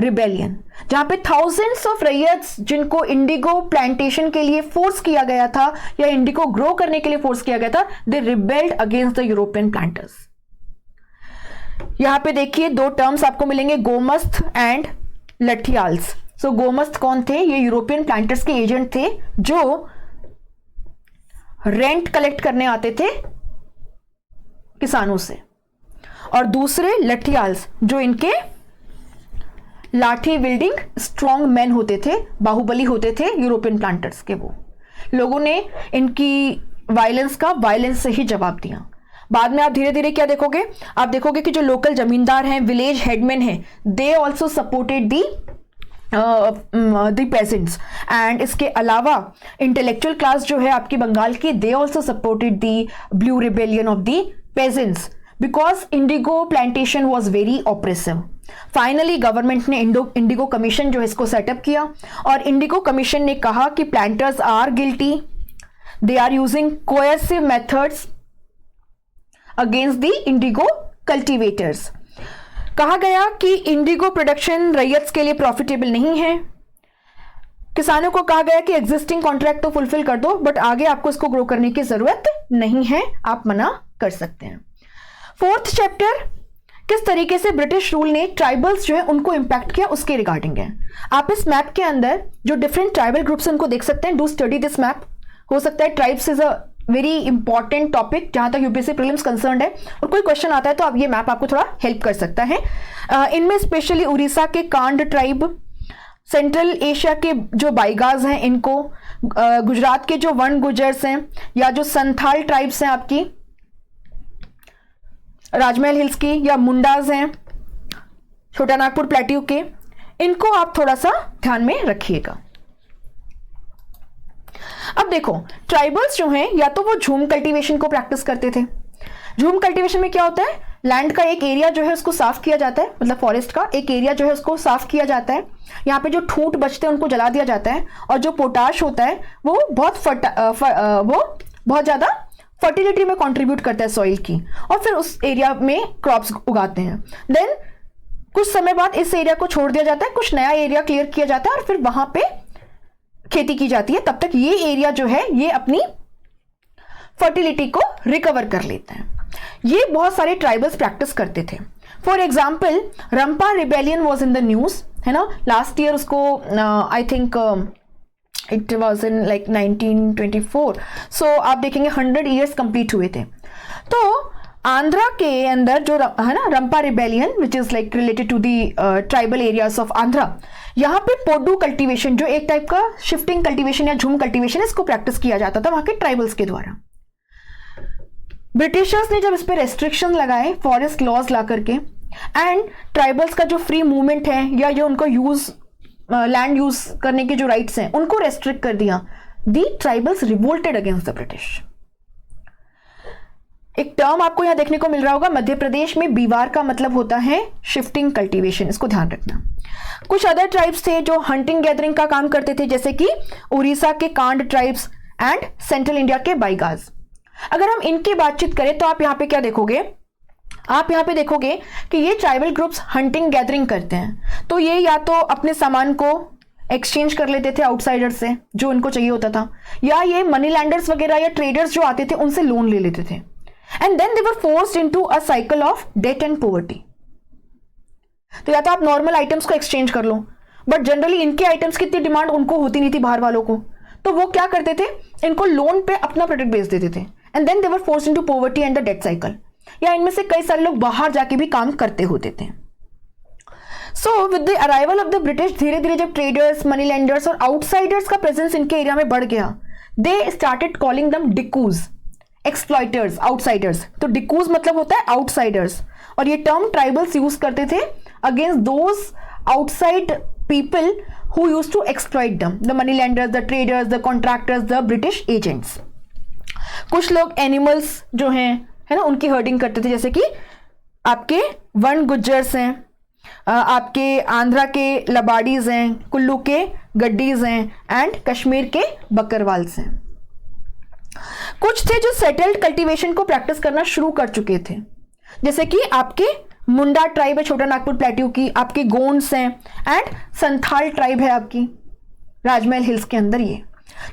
रिबेलियन, जहां पे थाउजेंड्स ऑफ रैयत्स जिनको इंडिगो प्लांटेशन के लिए फोर्स किया गया था या इंडिगो ग्रो करने के लिए फोर्स किया गया था, they rebelled against the European planters. यहां पे देखिए दो टर्म्स आपको मिलेंगे, गोमस्त एंड लठियाल्स। सो गोमस्त कौन थे, ये यूरोपियन प्लांटर्स के एजेंट थे जो रेंट कलेक्ट करने आते थे किसानों से, और दूसरे लठियाल्स जो इनके लाठी विल्डिंग स्ट्रॉन्ग मैन होते थे, बाहुबली होते थे यूरोपियन प्लांटर्स के। वो लोगों ने इनकी वायलेंस का वायलेंस से ही जवाब दिया। बाद में आप धीरे धीरे क्या देखोगे, आप देखोगे कि जो लोकल जमींदार हैं, विलेज हेडमैन हैं, they also supported the pageants, and इसके अलावा इंटेलेक्चुअल क्लास जो है आपकी बंगाल की, they also supported the blue rebellion of the pageants because Indigo plantation was very oppressive. Finally government ने इंडिगो कमीशन जो है इसको सेटअप किया, और इंडिगो कमीशन ने कहा कि planters are guilty, they are using coercive methods against the indigo cultivators. कहा गया कि इंडिगो प्रोडक्शन रैयत्स के लिए प्रॉफिटेबल नहीं है। किसानों को कहा गया कि एग्जिस्टिंग कॉन्ट्रैक्ट तो फुलफिल कर दो, बट आगे आपको इसको ग्रो करने की जरूरत नहीं है, आप मना कर सकते हैं। फोर्थ चैप्टर किस तरीके से ब्रिटिश रूल ने ट्राइबल्स जो है उनको इंपैक्ट किया उसके रिगार्डिंग है। आप इस मैप के अंदर जो डिफरेंट ट्राइबल ग्रुप्स उनको देख सकते हैं। Do study this map. हो सकता है tribes is a very important topic जहां तक यूपीएससी प्रीलिम्स कंसर्न्ड है, और कोई क्वेश्चन आता है तो अब ये मैप आपको थोड़ा हेल्प कर सकता है। इनमें स्पेशली उड़ीसा के कांड ट्राइब, सेंट्रल एशिया के जो बाइगाज हैं इनको, गुजरात के जो वन गुजर्स हैं या जो संथाल ट्राइब्स हैं आपकी राजमहल हिल्स की, या मुंडाज हैं छोटा नागपुर प्लेट्यू के, इनको आप थोड़ा सा ध्यान में रखिएगा। अब देखो ट्राइबल्स जो हैं या तो वो झूम कल्टीवेशन को प्रैक्टिस करते थे। झूम कल्टीवेशन में क्या होता है, लैंड का एक एरिया जो है उसको साफ किया जाता है, मतलब फॉरेस्ट का एक एरिया जो है उसको साफ किया जाता है, यहाँ पे जो ठूंठ बचते हैं उनको जला दिया जाता है, और जो पोटाश होता है वो बहुत ज्यादा फर्टिलिटी में कंट्रीब्यूट करता है सॉइल की, और फिर उस एरिया में क्रॉप्स उगाते हैं। देन कुछ समय बाद इस एरिया को छोड़ दिया जाता है, कुछ नया एरिया क्लियर किया जाता है और फिर वहां पे खेती की जाती है। तब तक ये एरिया जो है ये अपनी फर्टिलिटी को रिकवर कर लेता है। ये बहुत सारे ट्राइबल्स प्रैक्टिस करते थे। For example Rampa rebellion was in the news, है ना, लास्ट ईयर उसको I think it was in like 1924। सो आप देखेंगे 100 ईयर्स कंप्लीट हुए थे। तो आंध्रा के अंदर जो है ना Rampa rebellion which is like related to the tribal areas of Andhra, यहाँ पे पोडू कल्टीवेशन जो एक टाइप का शिफ्टिंग कल्टीवेशन या झूम कल्टीवेशन इसको प्रैक्टिस किया जाता था वहां के ट्राइबल्स के द्वारा। ब्रिटिशर्स ने जब इस पे रेस्ट्रिक्शन लगाए फॉरेस्ट लॉज ला करके, एंड ट्राइबल्स का जो फ्री मूवमेंट है या जो उनको यूज लैंड यूज करने के जो राइट्स हैं उनको रेस्ट्रिक्ट कर दिया, the tribals revolted against the British. एक टर्म आपको यहां देखने को मिल रहा होगा, मध्य प्रदेश में बीवार का मतलब होता है शिफ्टिंग कल्टीवेशन, इसको ध्यान रखना। कुछ अदर ट्राइब्स थे जो हंटिंग गैदरिंग का काम करते थे, जैसे कि उड़ीसा के कांड ट्राइब्स एंड सेंट्रल इंडिया के बाइगाज। अगर हम इनकी बातचीत करें तो आप यहां पे क्या देखोगे, आप यहां पे देखोगे कि ये ट्राइबल ग्रुप्स हंटिंग गैदरिंग करते हैं, तो ये या तो अपने सामान को एक्सचेंज कर लेते थे आउटसाइडर से जो इनको चाहिए होता था, या ये मनी लैंडर्स वगैरह या ट्रेडर्स जो आते थे उनसे लोन ले लेते थे, and then they were forced into a cycle of debt and poverty. तो या तो आप नॉर्मल आइटम्स को एक्सचेंज कर लो, बट जनरली इनके आइटम्स की इतनी डिमांड उनको होती नहीं थी बाहर वालों को, तो वो क्या करते थे, इनको लोन पे अपना प्रोडक्ट बेच देते थे, and then they were forced into poverty and the debt cycle. या इनमें से कई सारे लोग बाहर जाके भी काम करते होते थे। So with the arrival of the British, धीरे धीरे जब ट्रेडर्स, मनी लैंडर्स और आउटसाइडर्स का प्रेजेंस इनके एरिया में बढ़ गया, दे स्टार्टेड कॉलिंग दम डिकूज, एक्सप्लॉइटर्स, आउटसाइडर्स। तो डिकूज मतलब होता है आउटसाइडर्स, और ये टर्म ट्राइबल्स यूज करते थे against those outside people who use to exploit them, the money lenders, the traders, the contractors, the British agents. कुछ लोग एनिमल्स जो हैं, है ना, उनकी हर्डिंग करते थे, जैसे कि आपके वन गुज्जर्स हैं, आपके आंध्रा के लबाडीज हैं, कुल्लू के गड्डीज हैं, एंड कश्मीर के बकरवाल्स हैं। कुछ थे जो सेटल्ड कल्टीवेशन को प्रैक्टिस करना शुरू कर चुके थे, जैसे कि आपके मुंडा ट्राइब है छोटा नागपुर प्लेट्यू की, आपके गोंड्स हैं, एंड संथाल ट्राइब है आपकी राजमहल हिल्स के अंदर। ये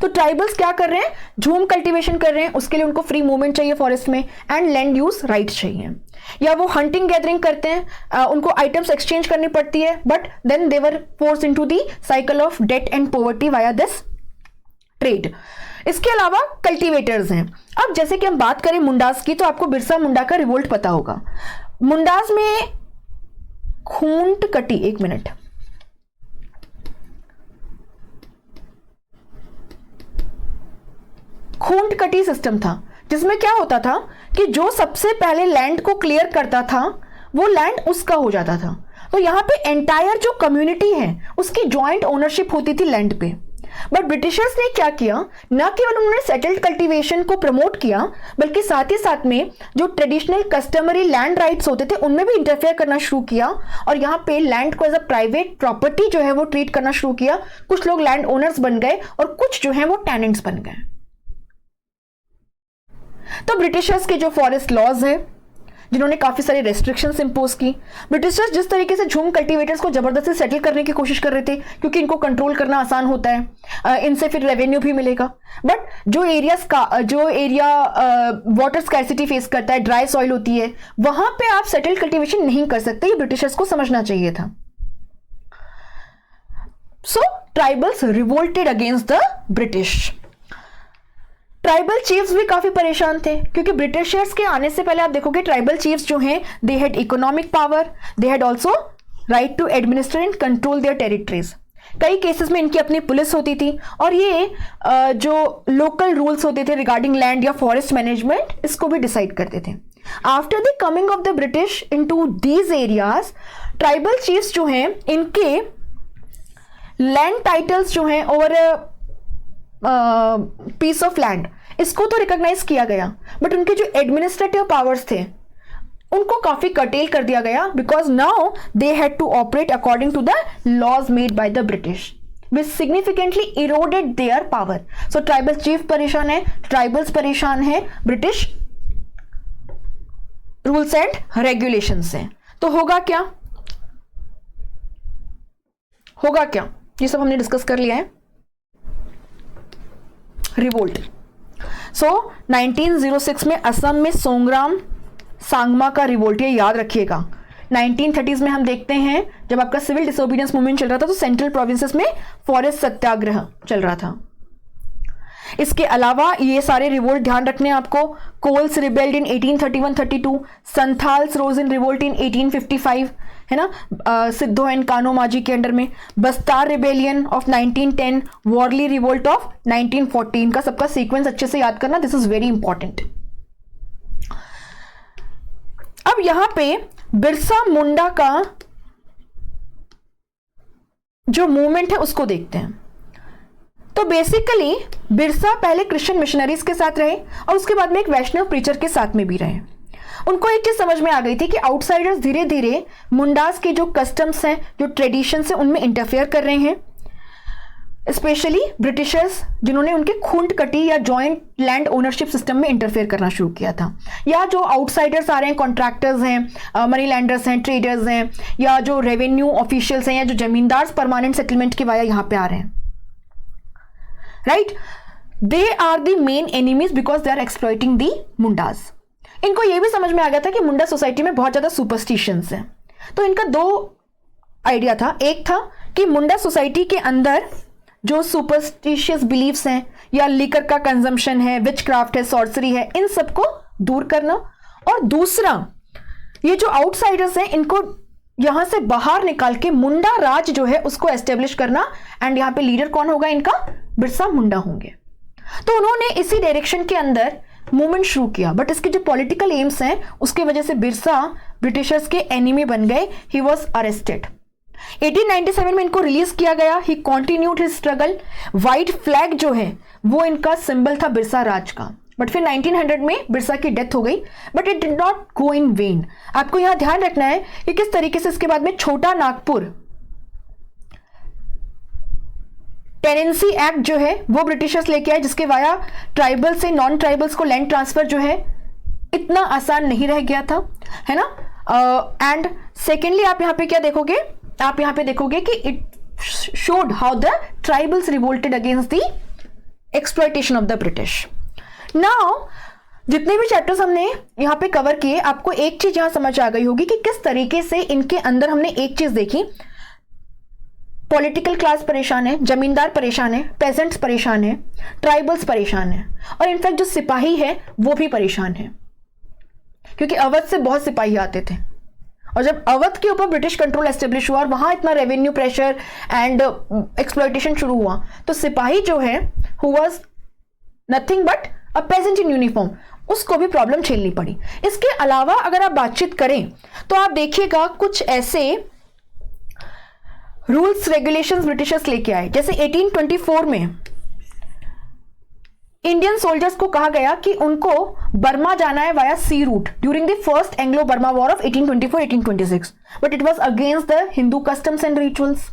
तो ट्राइबल्स क्या कर रहे हैं, झूम कल्टीवेशन कर रहे हैं, उसके लिए उनको फ्री मूवमेंट चाहिए फॉरेस्ट में, एंड लैंड यूज राइट्स चाहिए, या वो हंटिंग गैदरिंग करते हैं, उनको आइटम्स एक्सचेंज करनी पड़ती है, but then they were forced into the cycle of debt and poverty via this trade. इसके अलावा कल्टीवेटर्स हैं। अब जैसे कि हम बात करें मुंडास की, तो आपको बिरसा मुंडा का रिवोल्ट पता होगा। मुंडास में खूंट कटी, एक मिनट, खूंट कटी सिस्टम था, जिसमें क्या होता था कि जो सबसे पहले लैंड को क्लियर करता था वो लैंड उसका हो जाता था। तो यहां पे एंटायर जो कम्युनिटी है उसकी जॉइंट ओनरशिप होती थी लैंड पे। बट ब्रिटिशर्स ने क्या किया, न केवल उन्होंने सेटल्ड कल्टीवेशन को प्रमोट किया, बल्कि साथ ही साथ में जो ट्रेडिशनल कस्टमरी लैंड राइट्स होते थे उनमें भी इंटरफेयर करना शुरू किया, और यहाँ पे लैंड को एज अ प्राइवेट प्रॉपर्टी जो है वो ट्रीट करना शुरू किया। कुछ लोग लैंड ओनर्स बन गए और कुछ जो है वो टेनेंट्स बन गए। तो ब्रिटिशर्स के जो फॉरेस्ट लॉज है, जिन्होंने काफी सारी रेस्ट्रिक्शंस इंपोज की, ब्रिटिशर्स जिस तरीके से झूम कल्टीवेटर्स को जबरदस्ती सेटल करने की कोशिश कर रहे थे, क्योंकि इनको कंट्रोल करना आसान होता है, इनसे फिर रेवेन्यू भी मिलेगा। बट जो एरिया वाटर स्कैर्सिटी फेस करता है, ड्राई सॉइल होती है, वहां पे आप सेटल कल्टीवेशन नहीं कर सकते, ये ब्रिटिशर्स को समझना चाहिए था। So tribals revolted against the British. Tribal chiefs भी काफी परेशान थे, क्योंकि ब्रिटिशर्स के आने से पहले आप देखोगे ट्राइबल चीफ्स जो हैं, they had economic power, they had also right to administer and control their territories. कई केसेस में इनकी अपनी पुलिस होती थी, और ये जो लोकल रूल्स होते थे रिगार्डिंग लैंड या फॉरेस्ट मैनेजमेंट, इसको भी डिसाइड करते थे। After the coming of the British into these areas, tribal chiefs जो हैं, इनके लैंड टाइटल्स जो हैं ओवर पीस ऑफ लैंड, इसको तो रिकॉग्नाइज किया गया, बट उनके जो एडमिनिस्ट्रेटिव पावर्स थे उनको काफी कर्टेल कर दिया गया, because now they had to operate according to the laws made by the British, which significantly eroded their power. So tribal chief परेशान है, ट्राइबल्स परेशान है, ब्रिटिश रूल्स एंड रेगुलेशन से। तो होगा क्या, ये सब हमने डिस्कस कर लिया है। रिवोल्ट। सो 1906 में असम में सोंगराम सांगमा का रिवोल्ट, ये याद रखिएगा। 1930s में हम देखते हैं जब आपका सिविल डिसोबीडियंस मूवमेंट चल रहा था, तो सेंट्रल प्रोविंसेस में फॉरेस्ट सत्याग्रह चल रहा था। इसके अलावा ये सारे रिवोल्ट ध्यान रखने आपको। Kols rebelled in 1831-32, Santhals rose in revolt in 1855, है ना, सिद्धो एंड कानो माजी के अंडर में। बस्तार rebellion of 1910, Warli revolt of 1914। का सबका सीक्वेंस अच्छे से याद करना, दिस इज वेरी इंपॉर्टेंट। अब यहां पे बिरसा मुंडा का जो मूवमेंट है उसको देखते हैं। तो बेसिकली बिरसा पहले क्रिश्चियन मिशनरीज के साथ रहे, और उसके बाद में एक वैष्णव प्रीचर के साथ में भी रहे। उनको एक चीज समझ में आ गई थी कि आउटसाइडर्स धीरे धीरे मुंडास के जो कस्टम्स हैं, जो ट्रेडिशंस हैं, उनमें इंटरफेयर कर रहे हैं। स्पेशली ब्रिटिशर्स, जिन्होंने उनके खूंट कटी या जॉइंट लैंड ओनरशिप सिस्टम में इंटरफेयर करना शुरू किया था, या जो आउटसाइडर्स आ रहे हैं, कॉन्ट्रैक्टर्स हैं, मनी लैंडर्स हैं, ट्रेडर्स हैं, या जो रेवेन्यू ऑफिशियल्स हैं, या जो जमींदार परमानेंट सेटलमेंट के वाया यहाँ पे आ रहे हैं, right, they are the main enemies because they are exploiting the Mundas. इनको यह भी समझ में आ गया था कि मुंडा सोसाइटी में बहुत ज्यादा सुपरस्टिशंस हैं। तो इनका दो आइडिया था। एक था कि मुंडा सोसाइटी के अंदर जो सुपरस्टिशियस बिलीफ्स हैं, या लिकर का कंजम्पशन है, विच क्राफ्ट है, सॉर्सरी है, इन सबको दूर करना। और दूसरा, ये जो आउटसाइडर्स हैं, इनको यहां से बाहर निकाल के मुंडा राज जो है उसको एस्टेब्लिश करना, एंड यहां पे लीडर कौन होगा इनका, बिरसा मुंडा होंगे। तो उन्होंने इसी डायरेक्शन के अंदर मूवमेंट शुरू किया, बट इसके जो पॉलिटिकल एम्स हैं उसकी वजह से बिरसा ब्रिटिशर्स के एनिमी बन गए। He was arrested. 1897 में इनको रिलीज किया गया। He continued his struggle. White flag जो है वो इनका सिंबल था बिरसा राज का, बट फिर 1900 में बिरसा की डेथ हो गई, but it did not go in when. आपको यहां ध्यान रखना है कि किस तरीके से इसके बाद में छोटा नागपुर टेनेंसी एक्ट जो है वो ब्रिटिशर्स लेके आए, जिसके वाया ट्राइबल से नॉन ट्राइबल्स को लैंड ट्रांसफर जो है इतना आसान नहीं रह गया था, है ना। एंड सेकेंडली आप यहां पे क्या देखोगे, आप यहां पे देखोगे कि it showed how the tribals revolted against the exploitation of the British. Now जितने भी चैप्टर्स हमने यहां पे कवर किए, आपको एक चीज यहां समझ आ गई होगी कि किस तरीके से इनके अंदर हमने एक चीज देखी, पॉलिटिकल क्लास परेशान है, जमींदार परेशान है, पेजेंट्स परेशान है, ट्राइबल्स परेशान है, और इनफैक्ट जो सिपाही है वो भी परेशान है, क्योंकि अवध से बहुत सिपाही आते थे, और जब अवध के ऊपर ब्रिटिश कंट्रोल एस्टेब्लिश हुआ और वहां इतना रेवेन्यू प्रेशर एंड एक्सप्लॉयटेशन शुरू हुआ, तो सिपाही जो है who was nothing but a peasant in uniform, उसको भी प्रॉब्लम झेलनी पड़ी। इसके अलावा अगर आप बातचीत करें तो आप देखिएगा कुछ ऐसे रूल्स रेगुलेशंस ब्रिटिशर्स लेके आए, जैसे 1824 में इंडियन सोल्जर्स को कहा गया कि उनको बर्मा जाना है via sea route during the first Anglo Burma war of 1824-1826, but it was against the Hindu customs and rituals.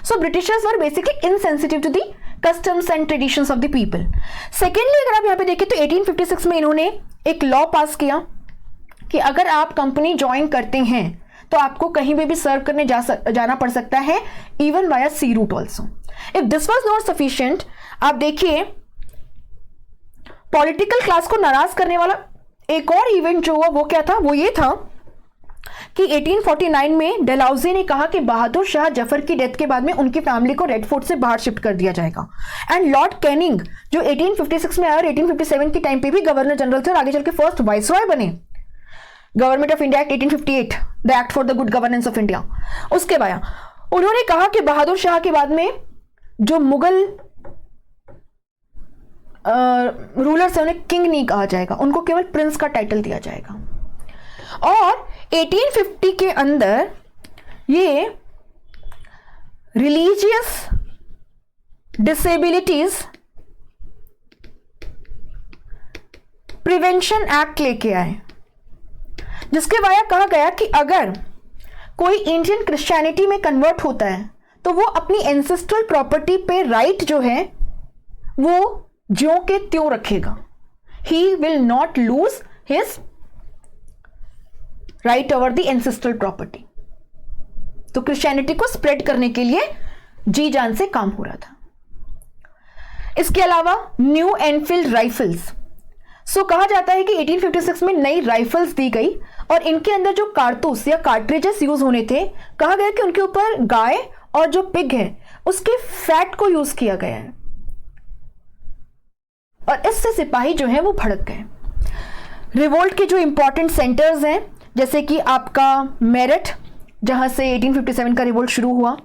So Britishers were basically insensitive to the customs and traditions of the people. Secondly अगर आप यहां पे देखें तो 1856 में इन्होंने एक law पास किया कि अगर आप कंपनी ज्वाइन करते हैं तो आपको कहीं भी सर्व करने जाना पड़ सकता है, even via sea route also. If this was not sufficient, आप देखिए पॉलिटिकल क्लास को नाराज करने वाला एक और इवेंट जो हुआ वो क्या था, वो ये था कि 1849 में डलहौजी ने कहा कि बहादुर शाह जफर की डेथ के बाद में उनकी फैमिली को रेड फोर्ट से बाहर शिफ्ट कर दिया जाएगा। एंड लॉर्ड कैनिंग जो 1856 में आया और 1857 के टाइम पे भी गवर्नर जनरल थे और आगे चल के फर्स्ट वाइसरॉय बने, government of India act 1858, the act for the good governance of India, उसके बाद उन्होंने कहा कि बहादुर शाह के बाद में जो मुगल रूलर्स है उन्हें किंग नहीं कहा जाएगा, उनको केवल प्रिंस का टाइटल दिया जाएगा। और 1850 के अंदर ये रिलीजियस डिसेबिलिटीज प्रिवेंशन एक्ट लेके आए, जिसके वाया कहा गया कि अगर कोई इंडियन क्रिश्चियनिटी में कन्वर्ट होता है तो वो अपनी एंसेस्ट्रल प्रॉपर्टी पे राइट जो है वो ज्यों के त्यों रखेगा। He will not lose his right over the ancestral property. तो क्रिश्चियनिटी को स्प्रेड करने के लिए जी जान से काम हो रहा था। इसके अलावा न्यू एनफील्ड राइफल्स, सो कहा जाता है कि 1856 में नई राइफल्स दी गई और इनके अंदर जो कारतूस या कार्ट्रिजेस यूज होने थे, कहा गया कि उनके ऊपर गाय और जो पिग है उसके फैट को यूज किया गया है, और इससे सिपाही जो है वो भड़क गए। रिवोल्ट के जो इंपॉर्टेंट सेंटर्स हैं जैसे कि आपका मेरठ, जहां से 1857 का रिवोल्ट शुरू हुआ,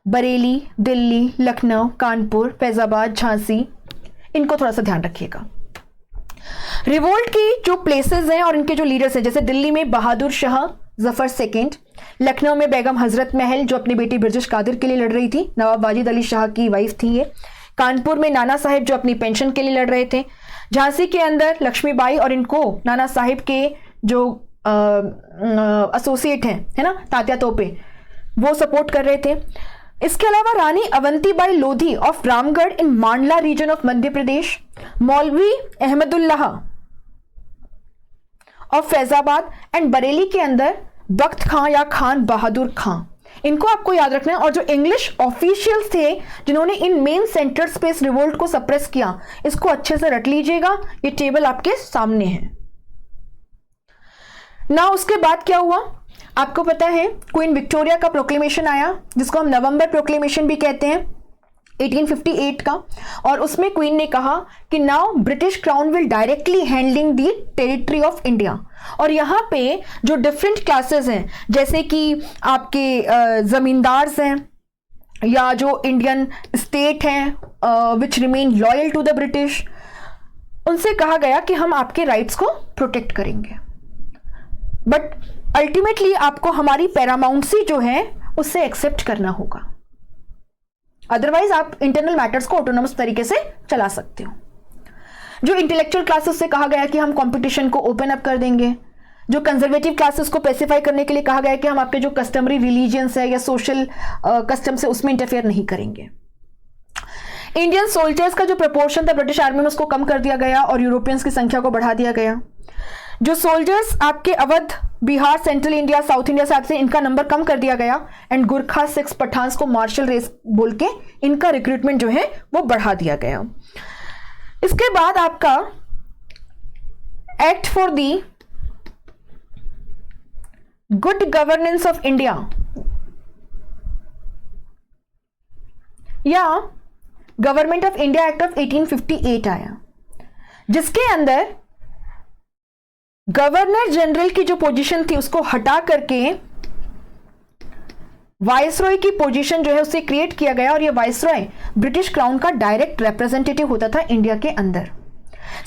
बरेली, दिल्ली, लखनऊ, कानपुर, फैजाबाद, झांसी, इनको थोड़ा सा ध्यान रखिएगा। रिवोल्ट की जो प्लेसेस हैं और इनके जो लीडर्स हैं, जैसे दिल्ली में बहादुर शाह जफर सेकेंड, लखनऊ में बेगम हजरत महल जो अपनी बेटी बिरजिश कादिर के लिए लड़ रही थी, नवाब वाजिद अली शाह की वाइफ थी ये, कानपुर में नाना साहिब जो अपनी पेंशन के लिए लड़ रहे थे, झांसी के अंदर लक्ष्मीबाई और इनको नाना साहिब के जो एसोसिएट हैं, है ना, तात्या तोपे, वो सपोर्ट कर रहे थे। इसके अलावा रानी अवंतीबाई लोधी ऑफ रामगढ़ इन मांडला रीजन ऑफ मध्य प्रदेश, मौलवी अहमदुल्लाह ऑफ फैजाबाद एंड बरेली के अंदर बख्त खां या खान बहादुर खां, इनको आपको याद रखना है। और जो इंग्लिश ऑफिशियल्स थे जिन्होंने इन मेन सेंटर्स पे इस रिवोल्ट को सप्रेस किया, इसको अच्छे से रट लीजिएगा, ये टेबल आपके सामने है ना। उसके बाद क्या हुआ आपको पता है, क्वीन विक्टोरिया का प्रोक्लेमेशन आया जिसको हम नवंबर प्रोक्लेमेशन भी कहते हैं, 1858 का, और उसमें क्वीन ने कहा कि now British crown will directly handling the territory of India. और यहाँ पे जो डिफरेंट क्लासेस हैं, जैसे कि आपके जमींदार्स हैं या जो इंडियन स्टेट हैं which remain loyal to the British, उनसे कहा गया कि हम आपके राइट्स को प्रोटेक्ट करेंगे, बट अल्टीमेटली आपको हमारी पैरामाउंसी जो है उससे एक्सेप्ट करना होगा, अदरवाइज आप इंटरनल मैटर्स को ऑटोनोमस तरीके से चला सकते हो। जो इंटेलेक्चुअल क्लासेस से कहा गया कि हम कंपटीशन को ओपन अप कर देंगे। जो कंजर्वेटिव क्लासेस को पेसिफाई करने के लिए कहा गया कि हम आपके जो कस्टमरी रिलीजियंस है या सोशल कस्टम्स है उसमें इंटरफेयर नहीं करेंगे। इंडियन सोल्जर्स का जो प्रपोर्शन था ब्रिटिश आर्मी में उसको कम कर दिया गया और यूरोपियंस की संख्या को बढ़ा दिया गया। जो सोल्जर्स आपके Awadh, Bihar, central India, south India से आते हैं, इनका नंबर कम कर दिया गया एंड गुरखा, सिख्स, पठान्स को मार्शल रेस बोल के इनका रिक्रूटमेंट जो है वो बढ़ा दिया गया। इसके बाद आपका act for the good governance of India या government of India act of 1858 आया, जिसके अंदर गवर्नर जनरल की जो पोजीशन थी उसको हटा करके वाइसरॉय की पोजीशन जो है उसे क्रिएट किया गया, और ये वाइसरॉय ब्रिटिश क्राउन का डायरेक्ट रिप्रेजेंटेटिव होता था इंडिया के अंदर।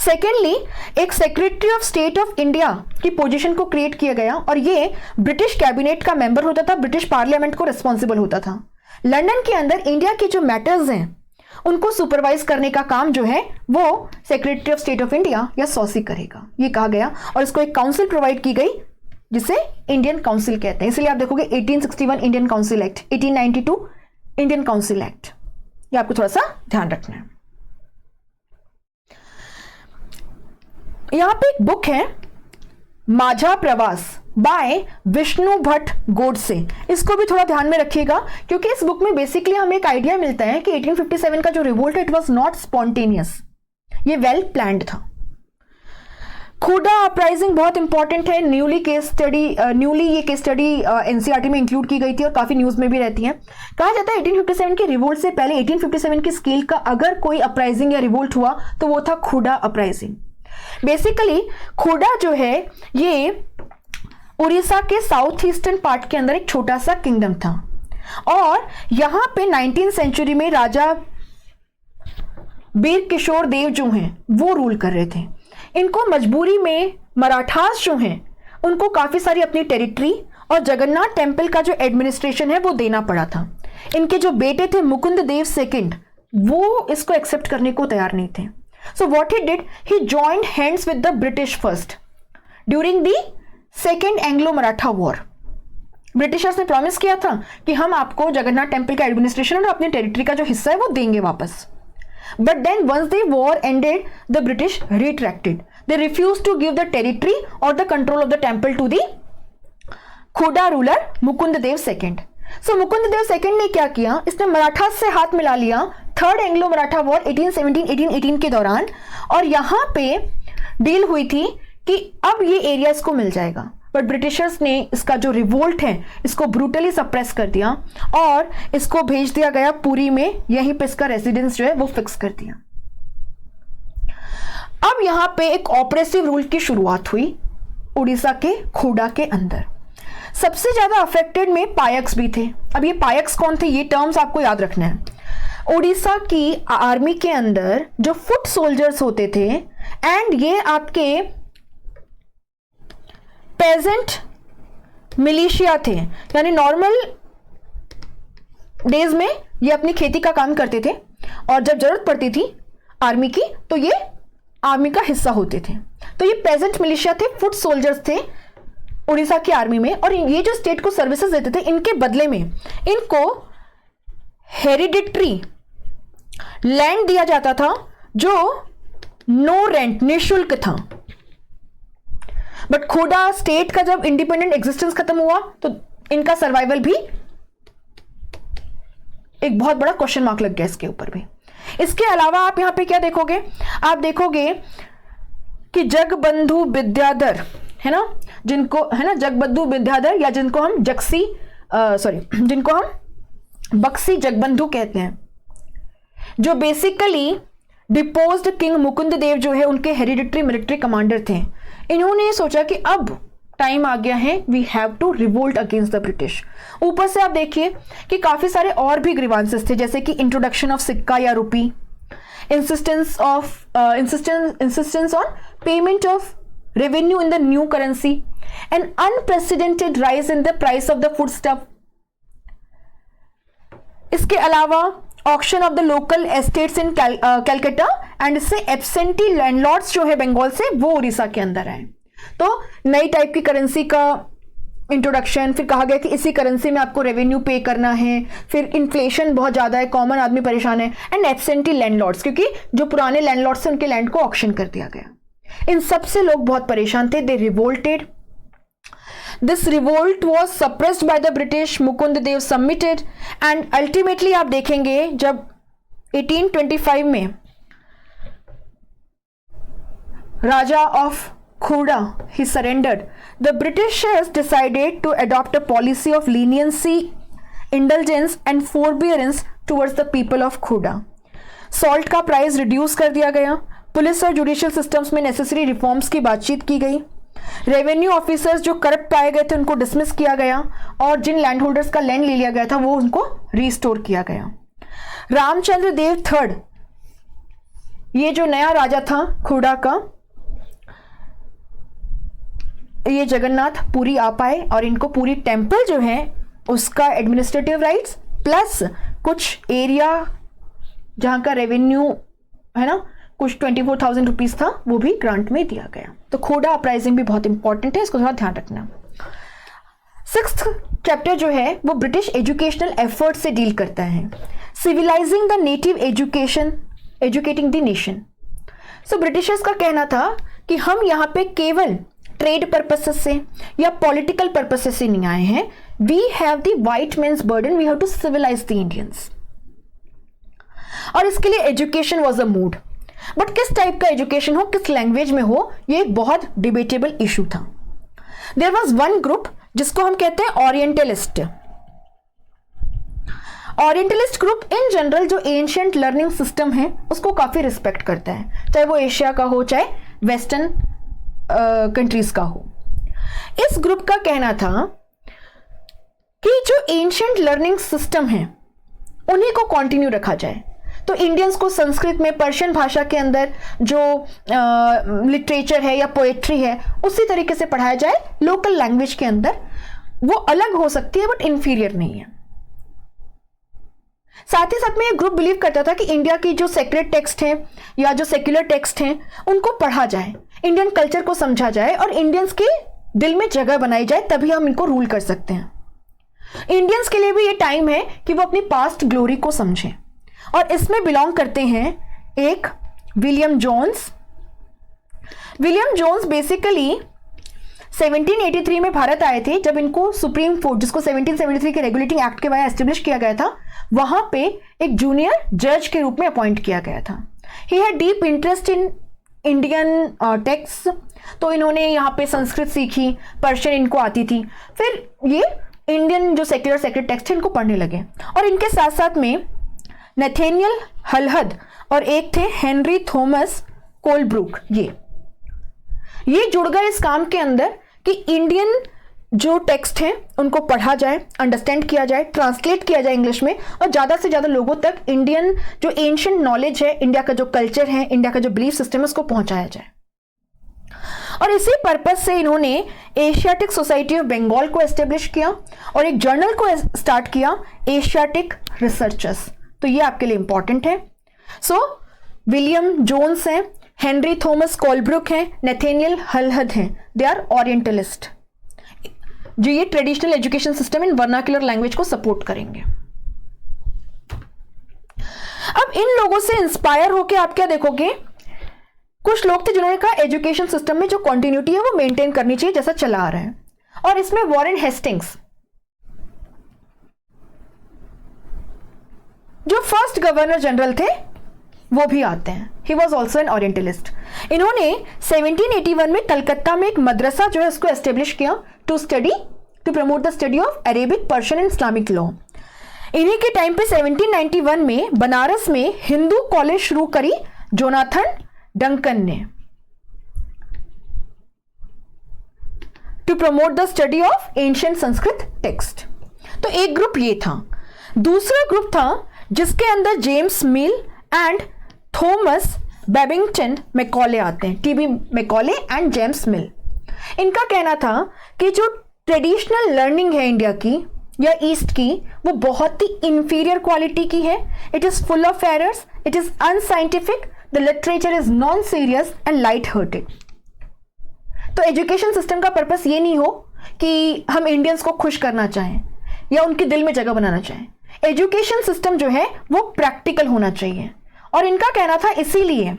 सेकेंडली, एक secretary of state of India की पोजीशन को क्रिएट किया गया और ये ब्रिटिश कैबिनेट का मेंबर होता था, ब्रिटिश पार्लियामेंट को रिस्पॉन्सिबल होता था। लंदन के अंदर इंडिया के जो मैटर्स हैं उनको सुपरवाइज करने का काम जो है वो secretary of state of India या सॉसी करेगा, ये कहा गया। और इसको एक काउंसिल प्रोवाइड की गई जिसे इंडियन काउंसिल कहते हैं। इसलिए आप देखोगे 1861 Indian council act, 1892 Indian council act, ये आपको थोड़ा सा ध्यान रखना है। यहां पे एक बुक है माझा प्रवास बाय विष्णु भट्ट गोडसे, इसको भी थोड़ा ध्यान में रखिएगा क्योंकि इस बुक में बेसिकली हमें एक आइडिया मिलता है कि 1857 का जो रिवोल्ट है इट वाज नॉट स्पॉन्टेनियस, ये वेल प्लान्ड था। खुडा अपराइजिंग बहुत इंपॉर्टेंट है, न्यूली ये केस स्टडी एनसीईआरटी में इंक्लूड की गई थी और काफी न्यूज में भी रहती है। कहा जाता है 1857 के रिवोल्ट से पहले 1857 की स्केल का अगर कोई अपराइजिंग या रिवोल्ट हुआ तो वो था खुडा अपराइजिंग। बेसिकली खुडा जो है ये उड़ीसा के साउथ ईस्टर्न पार्ट के अंदर एक छोटा सा किंगडम था और यहां पे 19th सेंचुरी में राजा बीर किशोर देव जो हैं वो रूल कर रहे थे। इनको मजबूरी में मराठास जो हैं उनको काफी सारी अपनी टेरिटरी और जगन्नाथ टेम्पल का जो एडमिनिस्ट्रेशन है वो देना पड़ा था। इनके जो बेटे थे मुकुंद देव सेकंड वो इसको एक्सेप्ट करने को तैयार नहीं थे। So what he did, he joined hands with the British first during the second Anglo Maratha war. Britishers ने प्रॉमिस किया था कि हम आपको जगन्नाथ टेम्पल का एडमिनिस्ट्रेशन और अपनी टेरिटरी का जो हिस्सा है वो देंगे वापस। But then once the war ended the British retracted, they refuse to give the territory और the control of the temple to the Khurda ruler Mukund Dev second. So Mukund Dev second ने क्या किया, इसने मराठा से हाथ मिला लिया थर्ड एंग्लो मराठा वॉर 1817-1818 के दौरान, और यहां पे डील हुई थी कि अब ये एरिया इसको मिल जाएगा। बट ब्रिटिशर्स ने इसका जो रिवोल्ट है इसको ब्रूटली सप्रेस कर दिया और इसको भेज दिया गया पुरी में, यहीं पे इसका रेजिडेंस जो है वो फिक्स कर दिया। अब यहां पे एक ऑपरेसिव रूल की शुरुआत हुई उड़ीसा के खुडा के अंदर। सबसे ज्यादा अफेक्टेड में पायक्स भी थे। अब ये पायक्स कौन थे, ये टर्म्स आपको याद रखना है। उड़ीसा की आर्मी के अंदर जो फुट सोल्जर्स होते थे एंड ये आपके पेजेंट मिलिशिया थे, यानी नॉर्मल डेज में ये अपनी खेती का काम करते थे और जब जरूरत पड़ती थी आर्मी की तो ये आर्मी का हिस्सा होते थे। तो ये पेजेंट मिलिशिया थे, फुट सोल्जर्स थे उड़ीसा की आर्मी में, और ये जो स्टेट को सर्विसेज देते थे इनके बदले में इनको हेरिडिटरी लैंड दिया जाता था जो नो रेंट, निःशुल्क था। बट खुडा स्टेट का जब इंडिपेंडेंट एग्जिस्टेंस खत्म हुआ तो इनका सर्वाइवल भी एक बहुत बड़ा क्वेश्चन मार्क लग गया इसके ऊपर भी। इसके अलावा आप यहां पे क्या देखोगे, आप देखोगे कि जगबंधु विद्याधर है ना, जिनको है ना जगबंधु विद्याधर या जिनको हम जिनको हम बक्सी जगबंधु कहते हैं, जो बेसिकली डिपोज्ड किंग मुकुंद देव जो है उनके हेरिडिटरी मिलिट्री कमांडर थे। इन्होंने सोचा कि अब टाइम आ गया है, we have to revolt against the British. ऊपर से आप देखिए कि काफी सारे और भी ग्रीवांसेस थे, जैसे कि इंट्रोडक्शन ऑफ सिक्का या रुपी, insistence on payment of revenue in the new currency, an unprecedented rise in the price of the foodstuff। इसके अलावा auction of the local estates in Calcutta and इससे एब्सेंटी लैंडलॉर्ड्स जो है बंगाल से वो उड़ीसा के अंदर आए। तो नई टाइप की करेंसी का इंट्रोडक्शन, फिर कहा गया कि इसी करेंसी में आपको रेवेन्यू पे करना है, फिर इन्फ्लेशन बहुत ज़्यादा है, कॉमन आदमी परेशान है, एंड एब्सेंटी लैंडलॉर्ड्स, क्योंकि जो पुराने लैंडलॉर्ड्स थे उनके लैंड को ऑक्शन कर दिया गया। इन सब से लोग बहुत परेशान थे, they revolted. This revolt was suppressed by the British, Mukund Dev submitted and ultimately आप देखेंगे जब 1825 में Raja of Khuda, he surrendered. The Britishers decided to adopt a policy of leniency, indulgence and forbearance towards the people of Khuda. Salt का price reduce कर दिया गया, police और judicial systems में नेसेसरी रिफॉर्म्स की बातचीत की गई, रेवेन्यू ऑफिसर्स जो करप्ट पाए गए थे उनको डिसमिस किया गया और जिन लैंड होल्डर्स का लैंड ले लिया गया था वो उनको रिस्टोर किया गया। रामचंद्र देव थर्ड, ये जो नया राजा था खुड़ा का, ये जगन्नाथ पुरी आ पाए और इनको पूरी टेम्पल जो है उसका एडमिनिस्ट्रेटिव राइट्स प्लस कुछ एरिया जहां का रेवेन्यू है ना कुछ 24,000 रुपीज था वो भी ग्रांट में दिया गया। तो खोड़ा अपराइजिंग भी बहुत इंपॉर्टेंट है, इसको थोड़ा ध्यान रखना। 6th चैप्टर जो है वो ब्रिटिश एजुकेशनल एफर्ट से डील करता है, civilising the native education, educating the nation. So Britishers का कहना था कि हम यहाँ पे केवल ट्रेड पर्पसेस से या पॉलिटिकल पर्पसेस से नहीं आए हैं, we have the white man's burden, we have to civilise the Indians. और इसके लिए education was a mood, but किस टाइप का एजुकेशन हो, किस लैंग्वेज में हो, ये एक बहुत डिबेटेबल इशू था। देयर वॉज वन ग्रुप जिसको हम कहते हैं orientalist. Orientalist group in general जो एंशिएंट लर्निंग सिस्टम है उसको काफी रिस्पेक्ट करता है, चाहे वो एशिया का हो चाहे वेस्टर्न कंट्रीज का हो। इस ग्रुप का कहना था कि जो एंशिएंट लर्निंग सिस्टम है उन्हीं को कंटिन्यू रखा जाए। तो इंडियंस को संस्कृत में, पर्शियन भाषा के अंदर जो लिटरेचर है या पोएट्री है उसी तरीके से पढ़ाया जाए, लोकल लैंग्वेज के अंदर। वो अलग हो सकती है बट इंफीरियर नहीं है। साथ ही साथ में ये ग्रुप बिलीव करता था कि इंडिया की जो सेक्रेट टेक्स्ट हैं या जो सेक्युलर टेक्स्ट हैं उनको पढ़ा जाए, इंडियन कल्चर को समझा जाए और इंडियंस के दिल में जगह बनाई जाए, तभी हम इनको रूल कर सकते हैं। इंडियंस के लिए भी ये टाइम है कि वो अपनी पास्ट ग्लोरी को समझें और इसमें बिलोंग करते हैं एक William Jones. William Jones basically 1783 में भारत आए थे जब इनको सुप्रीम कोर्ट, जिसको 1773 के रेगुलेटिंग एक्ट के बाद एस्टेब्लिश किया गया था, वहां पे एक जूनियर जज के रूप में अपॉइंट किया गया था। He had deep interest in Indian text, तो इन्होंने यहाँ पे संस्कृत सीखी, पर्शियन इनको आती थी, फिर ये इंडियन जो सेक्युलर सेक्रेट टेक्स्ट है इनको पढ़ने लगे। और इनके साथ साथ में नथेनियल हलहद और एक थे हेनरी थॉमस कोलब्रुक, ये जुड़ गए इस काम के अंदर कि इंडियन जो टेक्स्ट हैं उनको पढ़ा जाए, अंडरस्टैंड किया जाए, ट्रांसलेट किया जाए इंग्लिश में और ज़्यादा से ज़्यादा लोगों तक इंडियन जो एंशिएंट नॉलेज है, इंडिया का जो कल्चर है, इंडिया का जो बिलीफ सिस्टम है उसको पहुंचाया जाए। और इसी पर्पस से इन्होंने एशियाटिक सोसाइटी ऑफ बंगाल को एस्टेब्लिश किया और एक जर्नल को स्टार्ट किया, एशियाटिक रिसर्चर्स। तो ये आपके लिए इंपॉर्टेंट है। सो विलियम जोन्स हैं, हेनरी थॉमस कोलब्रुक हैं, नथेनियल हलहद हैं, दे आर ओरिएंटलिस्ट, जो ये traditional education system in vernacular language को सपोर्ट करेंगे। अब इन लोगों से इंस्पायर होकर आप क्या देखोगे, कुछ लोग थे जिन्होंने कहा एजुकेशन सिस्टम में जो कंटिन्यूटी है वो मेंटेन करनी चाहिए जैसा चला आ रहा है। और इसमें वॉरेन हेस्टिंग्स जो फर्स्ट गवर्नर जनरल थे वो भी आते हैं। He was also an orientalist. इन्होंने 1781 में कलकत्ता में एक मदरसा जो है उसको एस्टेब्लिश किया to promote the study of Arabic, Persian and Islamic law. इन्हीं के टाइम पे 1791 में बनारस में हिंदू कॉलेज शुरू करी जोनाथन डंकन ने, to promote the study of ancient Sanskrit text. तो एक ग्रुप ये था। दूसरा ग्रुप था जिसके अंदर James mill and Thomas Babington Macaulay आते हैं, टीबी मैकॉले एंड जेम्स मिल। इनका कहना था कि जो ट्रेडिशनल लर्निंग है इंडिया की या ईस्ट की, वो बहुत ही इंफीरियर क्वालिटी की है। It is full of errors, it is unscientific, the literature is non serious and light hearted. तो एजुकेशन सिस्टम का पर्पस ये नहीं हो कि हम इंडियंस को खुश करना चाहें या उनके दिल में जगह बनाना चाहें। एजुकेशन सिस्टम जो है वो प्रैक्टिकल होना चाहिए। और इनका कहना था इसीलिए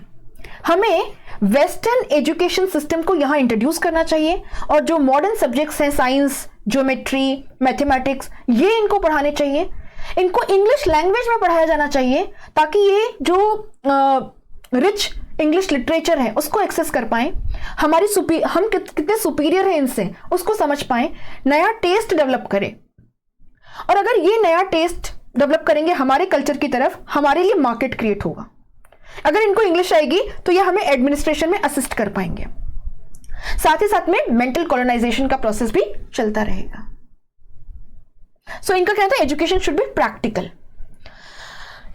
हमें वेस्टर्न एजुकेशन सिस्टम को यहां इंट्रोड्यूस करना चाहिए और जो मॉडर्न सब्जेक्ट्स हैं, साइंस, ज्योमेट्री, मैथमेटिक्स, ये इनको पढ़ाने चाहिए। इनको इंग्लिश लैंग्वेज में पढ़ाया जाना चाहिए ताकि ये जो रिच इंग्लिश लिटरेचर है उसको एक्सेस कर पाएं, हम कितने सुपीरियर हैं इनसे उसको समझ पाएं, नया टेस्ट डेवलप करें। और अगर ये नया टेस्ट डेवलप करेंगे हमारे कल्चर की तरफ, हमारे लिए मार्केट क्रिएट होगा। अगर इनको इंग्लिश आएगी तो ये हमें एडमिनिस्ट्रेशन में असिस्ट कर पाएंगे। साथ ही साथ में मेंटल कॉलोनाइजेशन का प्रोसेस भी चलता रहेगा। सो इनका कहना था एजुकेशन शुड बी प्रैक्टिकल।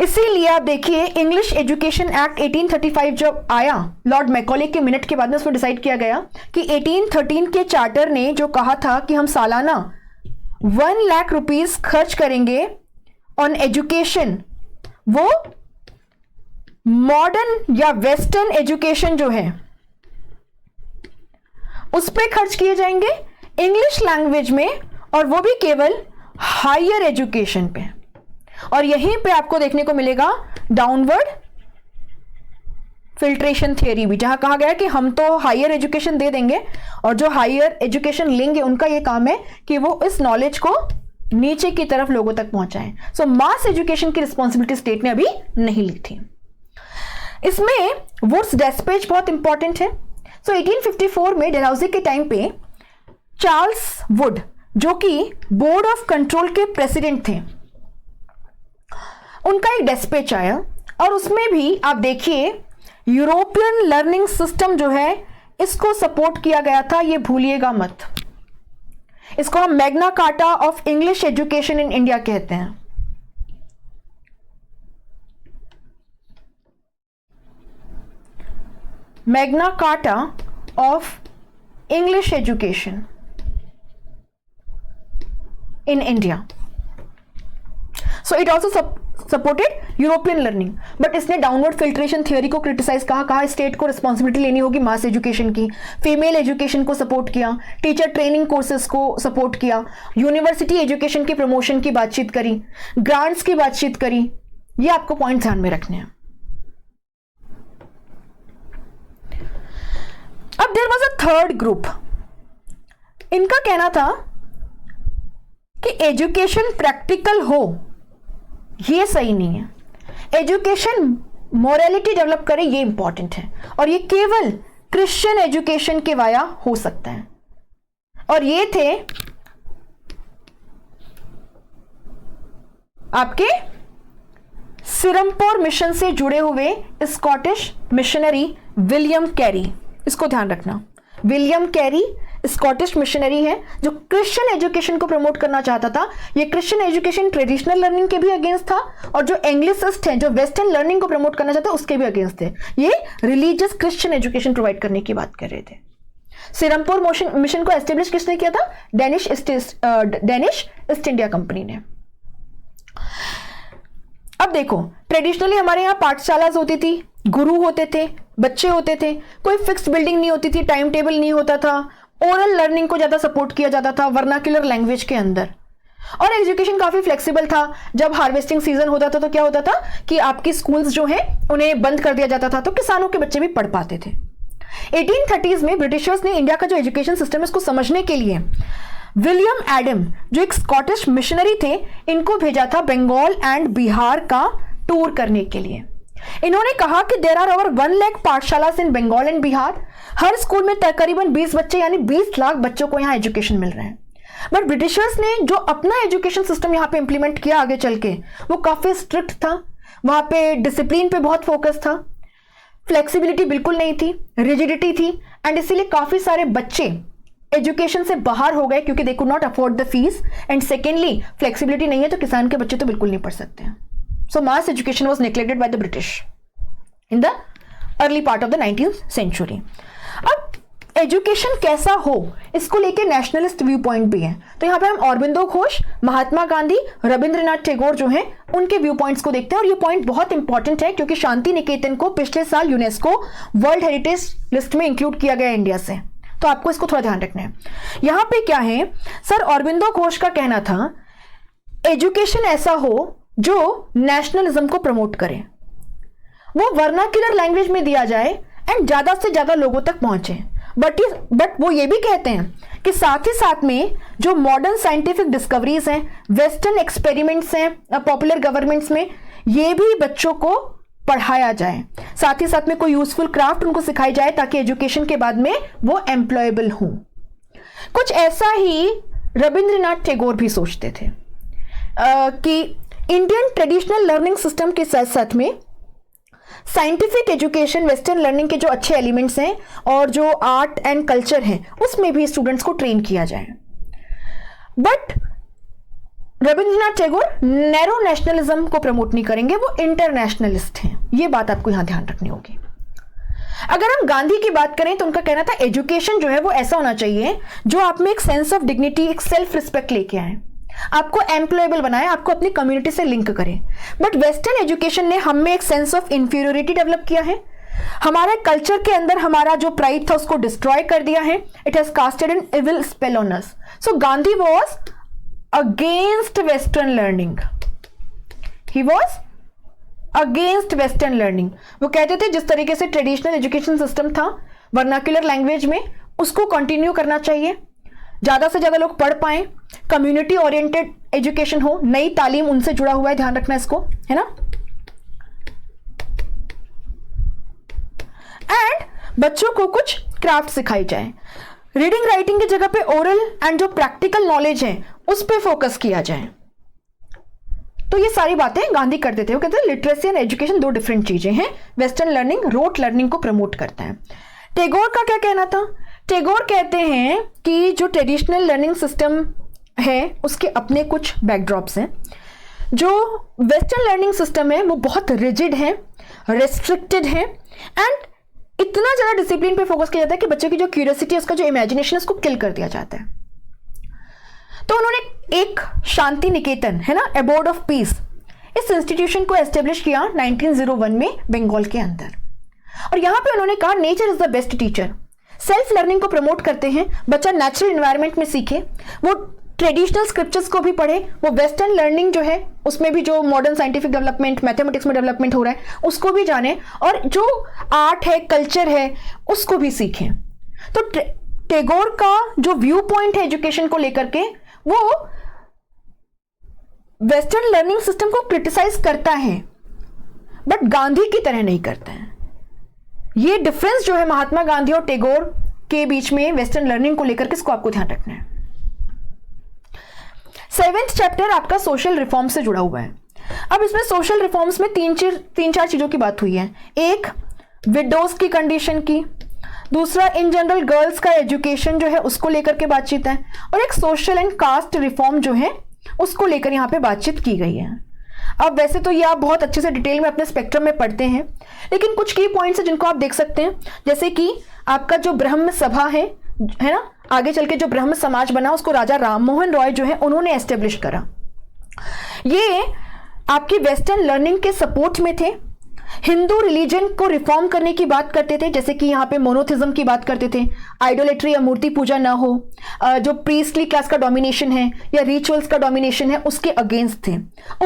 इसीलिए आप देखिए इंग्लिश एजुकेशन एक्ट 1835 जब आया, लॉर्ड मैकॉले के मिनट के बाद में उसमें डिसाइड किया गया कि 1813 के चार्टर ने जो कहा था कि हम सालाना 1 लाख रुपीस खर्च करेंगे ऑन एजुकेशन, वो मॉडर्न या वेस्टर्न एजुकेशन जो है उस पे खर्च किए जाएंगे इंग्लिश लैंग्वेज में, और वो भी केवल हायर एजुकेशन पे। और यहीं पे आपको देखने को मिलेगा डाउनवर्ड फिल्ट्रेशन थियरी भी, जहां कहा गया कि हम तो हायर एजुकेशन दे देंगे और जो हायर एजुकेशन लेंगे उनका ये काम है कि वो इस नॉलेज को नीचे की तरफ लोगों तक पहुंचाएं। सो मास एजुकेशन की रिस्पॉन्सिबिलिटी स्टेट ने अभी नहीं ली थी। इसमें वुड्स डेस्पेच बहुत इंपॉर्टेंट है। सो 1854 में डलहौजी के टाइम पे चार्ल्स वुड जो कि बोर्ड ऑफ कंट्रोल के प्रेसिडेंट थे, उनका एक डेस्पेच आया और उसमें भी आप देखिए यूरोपियन लर्निंग सिस्टम जो है इसको सपोर्ट किया गया था। ये भूलिएगा मत, इसको हम Magna carta of English education in India कहते हैं। Magna carta of English education in India. So it also supported European learning, but इसने डाउनवर्ड फिल्ट्रेशन थियरी को क्रिटिसाइज कहा स्टेट को रिस्पॉन्सिबिलिटी लेनी होगी मास एजुकेशन की, फीमेल एजुकेशन को सपोर्ट किया, टीचर ट्रेनिंग कोर्सेज को सपोर्ट किया, यूनिवर्सिटी एजुकेशन की प्रमोशन की बातचीत करी, ग्रांट्स की बातचीत करी। ये आपको पॉइंट ध्यान में रखने हैं। अब there was a third group. इनका कहना था कि एजुकेशन प्रैक्टिकल हो ये सही नहीं है, एजुकेशन मोरालिटी डेवलप करे ये इंपॉर्टेंट है, और ये केवल क्रिश्चियन एजुकेशन के वाया हो सकता है। और ये थे आपके सिरमपुर मिशन से जुड़े हुए स्कॉटिश मिशनरी विलियम कैरी। इसको ध्यान रखना, विलियम कैरी स्कॉटिश मिशनरी है जो क्रिश्चियन एजुकेशन को प्रमोट करना चाहता था। ये क्रिश्चियन एजुकेशन ट्रेडिशनल लर्निंग के भी अगेंस्ट था, और जो एंग्लिसिस्ट हैं जो वेस्टर्न लर्निंग को प्रमोट करना चाहते उसके भी अगेंस्ट थे। ये रिलीजियस क्रिश्चियन एजुकेशन प्रोवाइड करने की बात कर रहे थे। सिरमपुर मिशन को एस्टेब्लिश किसने किया था? डेनिश ईस्ट इंडिया कंपनी ने। अब देखो ट्रेडिशनली हमारे यहाँ पाठशालाज होती थी, गुरु होते थे, बच्चे होते थे, कोई फिक्स बिल्डिंग नहीं होती थी, टाइम टेबल नहीं होता था, ओरल लर्निंग को ज्यादा सपोर्ट किया जाता था वर्नाक्युलर लैंग्वेज के अंदर, और एजुकेशन काफी फ्लेक्सिबल था। जब हार्वेस्टिंग सीजन होता था तो क्या होता था कि आपकी स्कूल्स जो हैं उन्हें बंद कर दिया जाता था, तो किसानों के बच्चे भी पढ़ पाते थे। 1830s में ब्रिटिशर्स ने इंडिया का जो एजुकेशन सिस्टम है उसको समझने के लिए विलियम एडम जो एक स्कॉटिश मिशनरी थे, इनको भेजा था बंगाल एंड बिहार का टूर करने के लिए। इन्होंने कहा कि there are over 1 lakh pathshalas in Bengal and Bihar. हर स्कूल में तकरीबन 20 बच्चे यानी 20 लाख बच्चों को यहाँ एजुकेशन मिल रहे हैं। बट ब्रिटिशर्स ने जो अपना एजुकेशन सिस्टम यहाँ पे इंप्लीमेंट किया आगे चल के, वो काफी स्ट्रिक्ट था, वहां पे डिसिप्लिन पे बहुत फोकस था, फ्लेक्सिबिलिटी बिल्कुल नहीं थी, रिजिडिटी थी, एंड इसीलिए काफी सारे बच्चे एजुकेशन से बाहर हो गए क्योंकि they could not afford the fees, and secondly flexibility नहीं है तो किसान के बच्चे तो बिल्कुल नहीं पढ़ सकते हैं. So mass education was neglected by the British in the early part of the 19th century. अब एजुकेशन कैसा हो इसको लेके नेशनलिस्ट व्यू पॉइंट भी है. तो यहाँ पे हम अरबिंदो घोष, महात्मा गांधी, रविंद्रनाथ टैगोर जो हैं उनके व्यू पॉइंट्स को देखते हैं. और ये पॉइंट बहुत इंपॉर्टेंट है क्योंकि शांति निकेतन को पिछले साल यूनेस्को वर्ल्ड हेरिटेज लिस्ट में इंक्लूड किया गया इंडिया से, तो आपको इसको थोड़ा ध्यान रखना है. यहाँ पे क्या है, सर अरबिंदो घोष का कहना था एजुकेशन ऐसा हो जो नेशनलिज्म को प्रमोट करे, वो वर्नाक्युलर लैंग्वेज में दिया जाए एंड ज्यादा से ज्यादा लोगों तक पहुंचे. बट वो ये भी कहते हैं कि साथ ही साथ में जो मॉडर्न साइंटिफिक डिस्कवरीज हैं, वेस्टर्न एक्सपेरिमेंट्स हैं पॉपुलर गवर्नमेंट्स में, ये भी बच्चों को पढ़ाया जाए. साथ ही साथ में कोई यूजफुल क्राफ्ट उनको सिखाई जाए ताकि एजुकेशन के बाद में वो एम्प्लॉयबल हो. कुछ ऐसा ही रविंद्रनाथ टैगोर भी सोचते थे कि इंडियन ट्रेडिशनल लर्निंग सिस्टम के साथ साथ में साइंटिफिक एजुकेशन, वेस्टर्न लर्निंग के जो अच्छे एलिमेंट्स हैं और जो आर्ट एंड कल्चर हैं उसमें भी स्टूडेंट्स को ट्रेन किया जाए. But Rabindranath Tagore narrow nationalism को प्रमोट नहीं करेंगे, वो इंटरनेशनलिस्ट हैं. ये बात आपको यहां ध्यान रखनी होगी. अगर हम गांधी की बात करें तो उनका कहना था एजुकेशन जो है वो ऐसा होना चाहिए जो आप में एक सेंस ऑफ डिग्निटी, एक सेल्फ रिस्पेक्ट लेके आए, आपको एम्प्लॉयबल बनाए, आपको अपनी कम्युनिटी से लिंक करें. बट वेस्टर्न एजुकेशन ने हम में एक सेंस ऑफ इंफीरियोरिटी डेवलप किया है, हमारे कल्चर के अंदर हमारा जो प्राइड था उसको डिस्ट्रॉय कर दिया है. It has casted an evil spell on us. So Gandhi was against western learning, he was against western learning. वो कहते थे जिस तरीके से ट्रेडिशनल एजुकेशन सिस्टम था वर्नाक्युलर लैंग्वेज में, उसको कंटिन्यू करना चाहिए, ज्यादा से ज्यादा लोग पढ़ पाए, कम्युनिटी ओरिएंटेड एजुकेशन हो, नई तालीम उनसे जुड़ा हुआ है, ध्यान रखना इसको, है ना. एंड बच्चों को कुछ क्राफ्ट सिखाई जाए, रीडिंग राइटिंग की जगह पे ओरल एंड जो प्रैक्टिकल नॉलेज है उस पे फोकस किया जाए. तो ये सारी बातें गांधी करते थे. वो कहते थे लिटरेसी एंड एजुकेशन दो डिफरेंट चीजें हैं. वेस्टर्न लर्निंग रोट लर्निंग को प्रमोट करता है. टैगोर का क्या कहना था, टैगोर कहते हैं कि जो ट्रेडिशनल लर्निंग सिस्टम है उसके अपने कुछ बैकड्रॉप्स हैं. जो वेस्टर्न लर्निंग सिस्टम है वो बहुत रिजिड है, रेस्ट्रिक्टेड है, एंड इतना ज्यादा डिसिप्लिन पे फोकस किया जाता है कि बच्चे की जो क्यूरियोसिटी, उसका जो इमेजिनेशन है उसको किल कर दिया जाता है. तो उन्होंने एक शांति निकेतन, है ना, एबोर्ड ऑफ पीस, इस इंस्टीट्यूशन को एस्टेब्लिश किया 1901 में बंगाल के अंदर. और यहां पे उन्होंने कहा nature is the best teacher. Self learning को प्रमोट करते हैं, बच्चा नेचुरल एनवायरनमेंट में सीखे, वो ट्रेडिशनल स्क्रिप्चर्स को भी पढ़े, वो वेस्टर्न लर्निंग जो है उसमें भी जो मॉडर्न साइंटिफिक डेवलपमेंट, मैथमेटिक्स में डेवलपमेंट हो रहा है उसको भी जाने, और जो आर्ट है, कल्चर है, उसको भी सीखें. तो टैगोर का जो व्यू पॉइंट है एजुकेशन को लेकर के, वो वेस्टर्न लर्निंग सिस्टम को क्रिटिसाइज करता है बट गांधी की तरह नहीं करता है. ये डिफरेंस जो है महात्मा गांधी और टैगोर के बीच में वेस्टर्न लर्निंग को लेकर के, इसको आपको ध्यान रखना है. 7th चैप्टर आपका सोशल रिफॉर्म से जुड़ा हुआ है. अब इसमें सोशल रिफॉर्म्स में तीन चार चीजों की बात हुई है. एक विडोज की कंडीशन की, दूसरा इन जनरल गर्ल्स का एजुकेशन जो है उसको लेकर के बातचीत है, और एक सोशल एंड कास्ट रिफॉर्म जो है उसको लेकर यहां पे बातचीत की गई है. अब वैसे तो ये आप बहुत अच्छे से डिटेल में अपने स्पेक्ट्रम में पढ़ते हैं, लेकिन कुछ की पॉइंट्स है जिनको आप देख सकते हैं. जैसे कि आपका जो ब्रह्म सभा है ना, आगे चल के जो ब्रह्म समाज बना उसको राजा राममोहन रॉय जो है उन्होंने एस्टेब्लिश करा. ये आपकी वेस्टर्न लर्निंग के सपोर्ट में थे, हिंदू रिलीजन को रिफॉर्म करने की बात करते थे, जैसे कि यहाँ पे मोनोथिज्म की बात करते थे, आइडोलेट्री या मूर्ति पूजा ना हो, जो प्रीस्टली क्लास का डोमिनेशन है या रिचुअल्स का डोमिनेशन है उसके अगेंस्ट थे.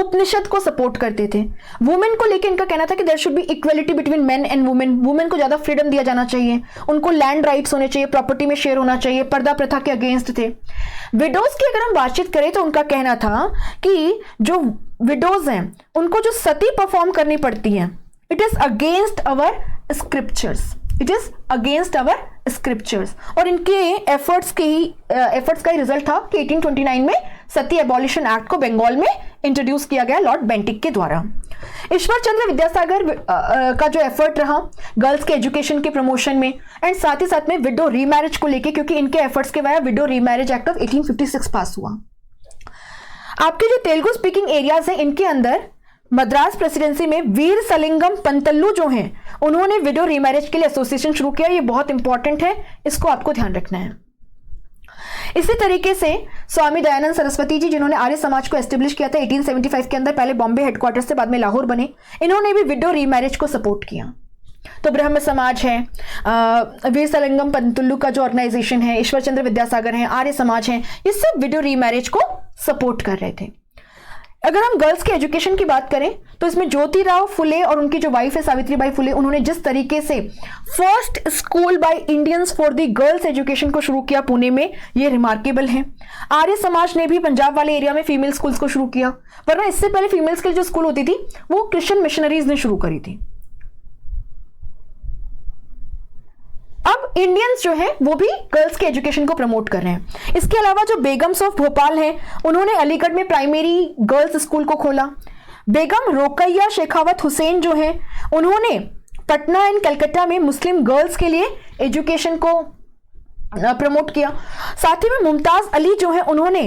उपनिषद को सपोर्ट करते थे. वुमेन को लेकर इनका कहना था कि there should be equality between men and women. Women को ज्यादा फ्रीडम दिया जाना चाहिए, उनको लैंड राइट्स होने चाहिए, प्रॉपर्टी में शेयर होना चाहिए, पर्दा प्रथा के अगेंस्ट थे. विडोज की अगर हम बातचीत करें तो उनका कहना था कि जो विडोज हैं उनको जो सती परफॉर्म करनी पड़ती है, it is against our scriptures. It is against our scriptures, और इनके एफर्ट्स का ही रिजल्ट था कि 1829 में सती एबॉलिशन एक्ट को बंगाल में इंट्रोड्यूस किया गया लॉर्ड बेंटिक के द्वारा। ईश्वर चंद्र विद्यासागर का जो एफर्ट रहा गर्ल्स के एजुकेशन के प्रमोशन में एंड साथ ही साथ में विडो रीमैरिज को लेके, क्योंकि इनके एफर्ट्स के वजह विडो रीमैरिज एक्ट ऑफ 1856 पास हुआ। आपके जो तेलुगु स्पीकिंग एरियाज हैं इनके अंदर मद्रास प्रेसिडेंसी में वीर सलिंगम पंतल्लू जो हैं उन्होंने विडो रीमैरिज के लिए एसोसिएशन शुरू किया। ये बहुत इंपॉर्टेंट है, इसको आपको ध्यान रखना है। इसी तरीके से स्वामी दयानंद सरस्वती जी जिन्होंने आर्य समाज को एस्टेब्लिश किया था 1875 के अंदर, पहले बॉम्बे हेडक्वार्टर से बाद में लाहौर बने, इन्होंने भी विडो रीमैरिज को सपोर्ट किया। तो ब्रह्म समाज है, वीर सलिंगम पंतुल्लू का जो ऑर्गेनाइजेशन है, ईश्वर चंद्र विद्यासागर है, आर्य समाज है, ये सब विडो रीमैरिज को सपोर्ट कर रहे थे। अगर हम गर्ल्स के एजुकेशन की बात करें तो इसमें ज्योतिराव फुले और उनकी जो वाइफ है सावित्रीबाई फुले, उन्होंने जिस तरीके से first school by Indians for the girls education को शुरू किया पुणे में, ये रिमार्केबल है। आर्य समाज ने भी पंजाब वाले एरिया में फीमेल स्कूल्स को शुरू किया, वरना इससे पहले फीमेल्स के जो स्कूल होती थी वो क्रिश्चियन मिशनरीज ने शुरू करी थी। अब इंडियंस जो है वो भी गर्ल्स के एजुकेशन को प्रमोट कर रहे हैं। इसके अलावा जो बेगम्स ऑफ भोपाल हैं उन्होंने अलीगढ़ में प्राइमरी गर्ल्स स्कूल को खोला। बेगम रोकैया शेखावत हुसैन जो है उन्होंने पटना एंड कलकत्ता में मुस्लिम गर्ल्स के लिए एजुकेशन को प्रमोट किया। साथ ही में मुमताज अली जो है उन्होंने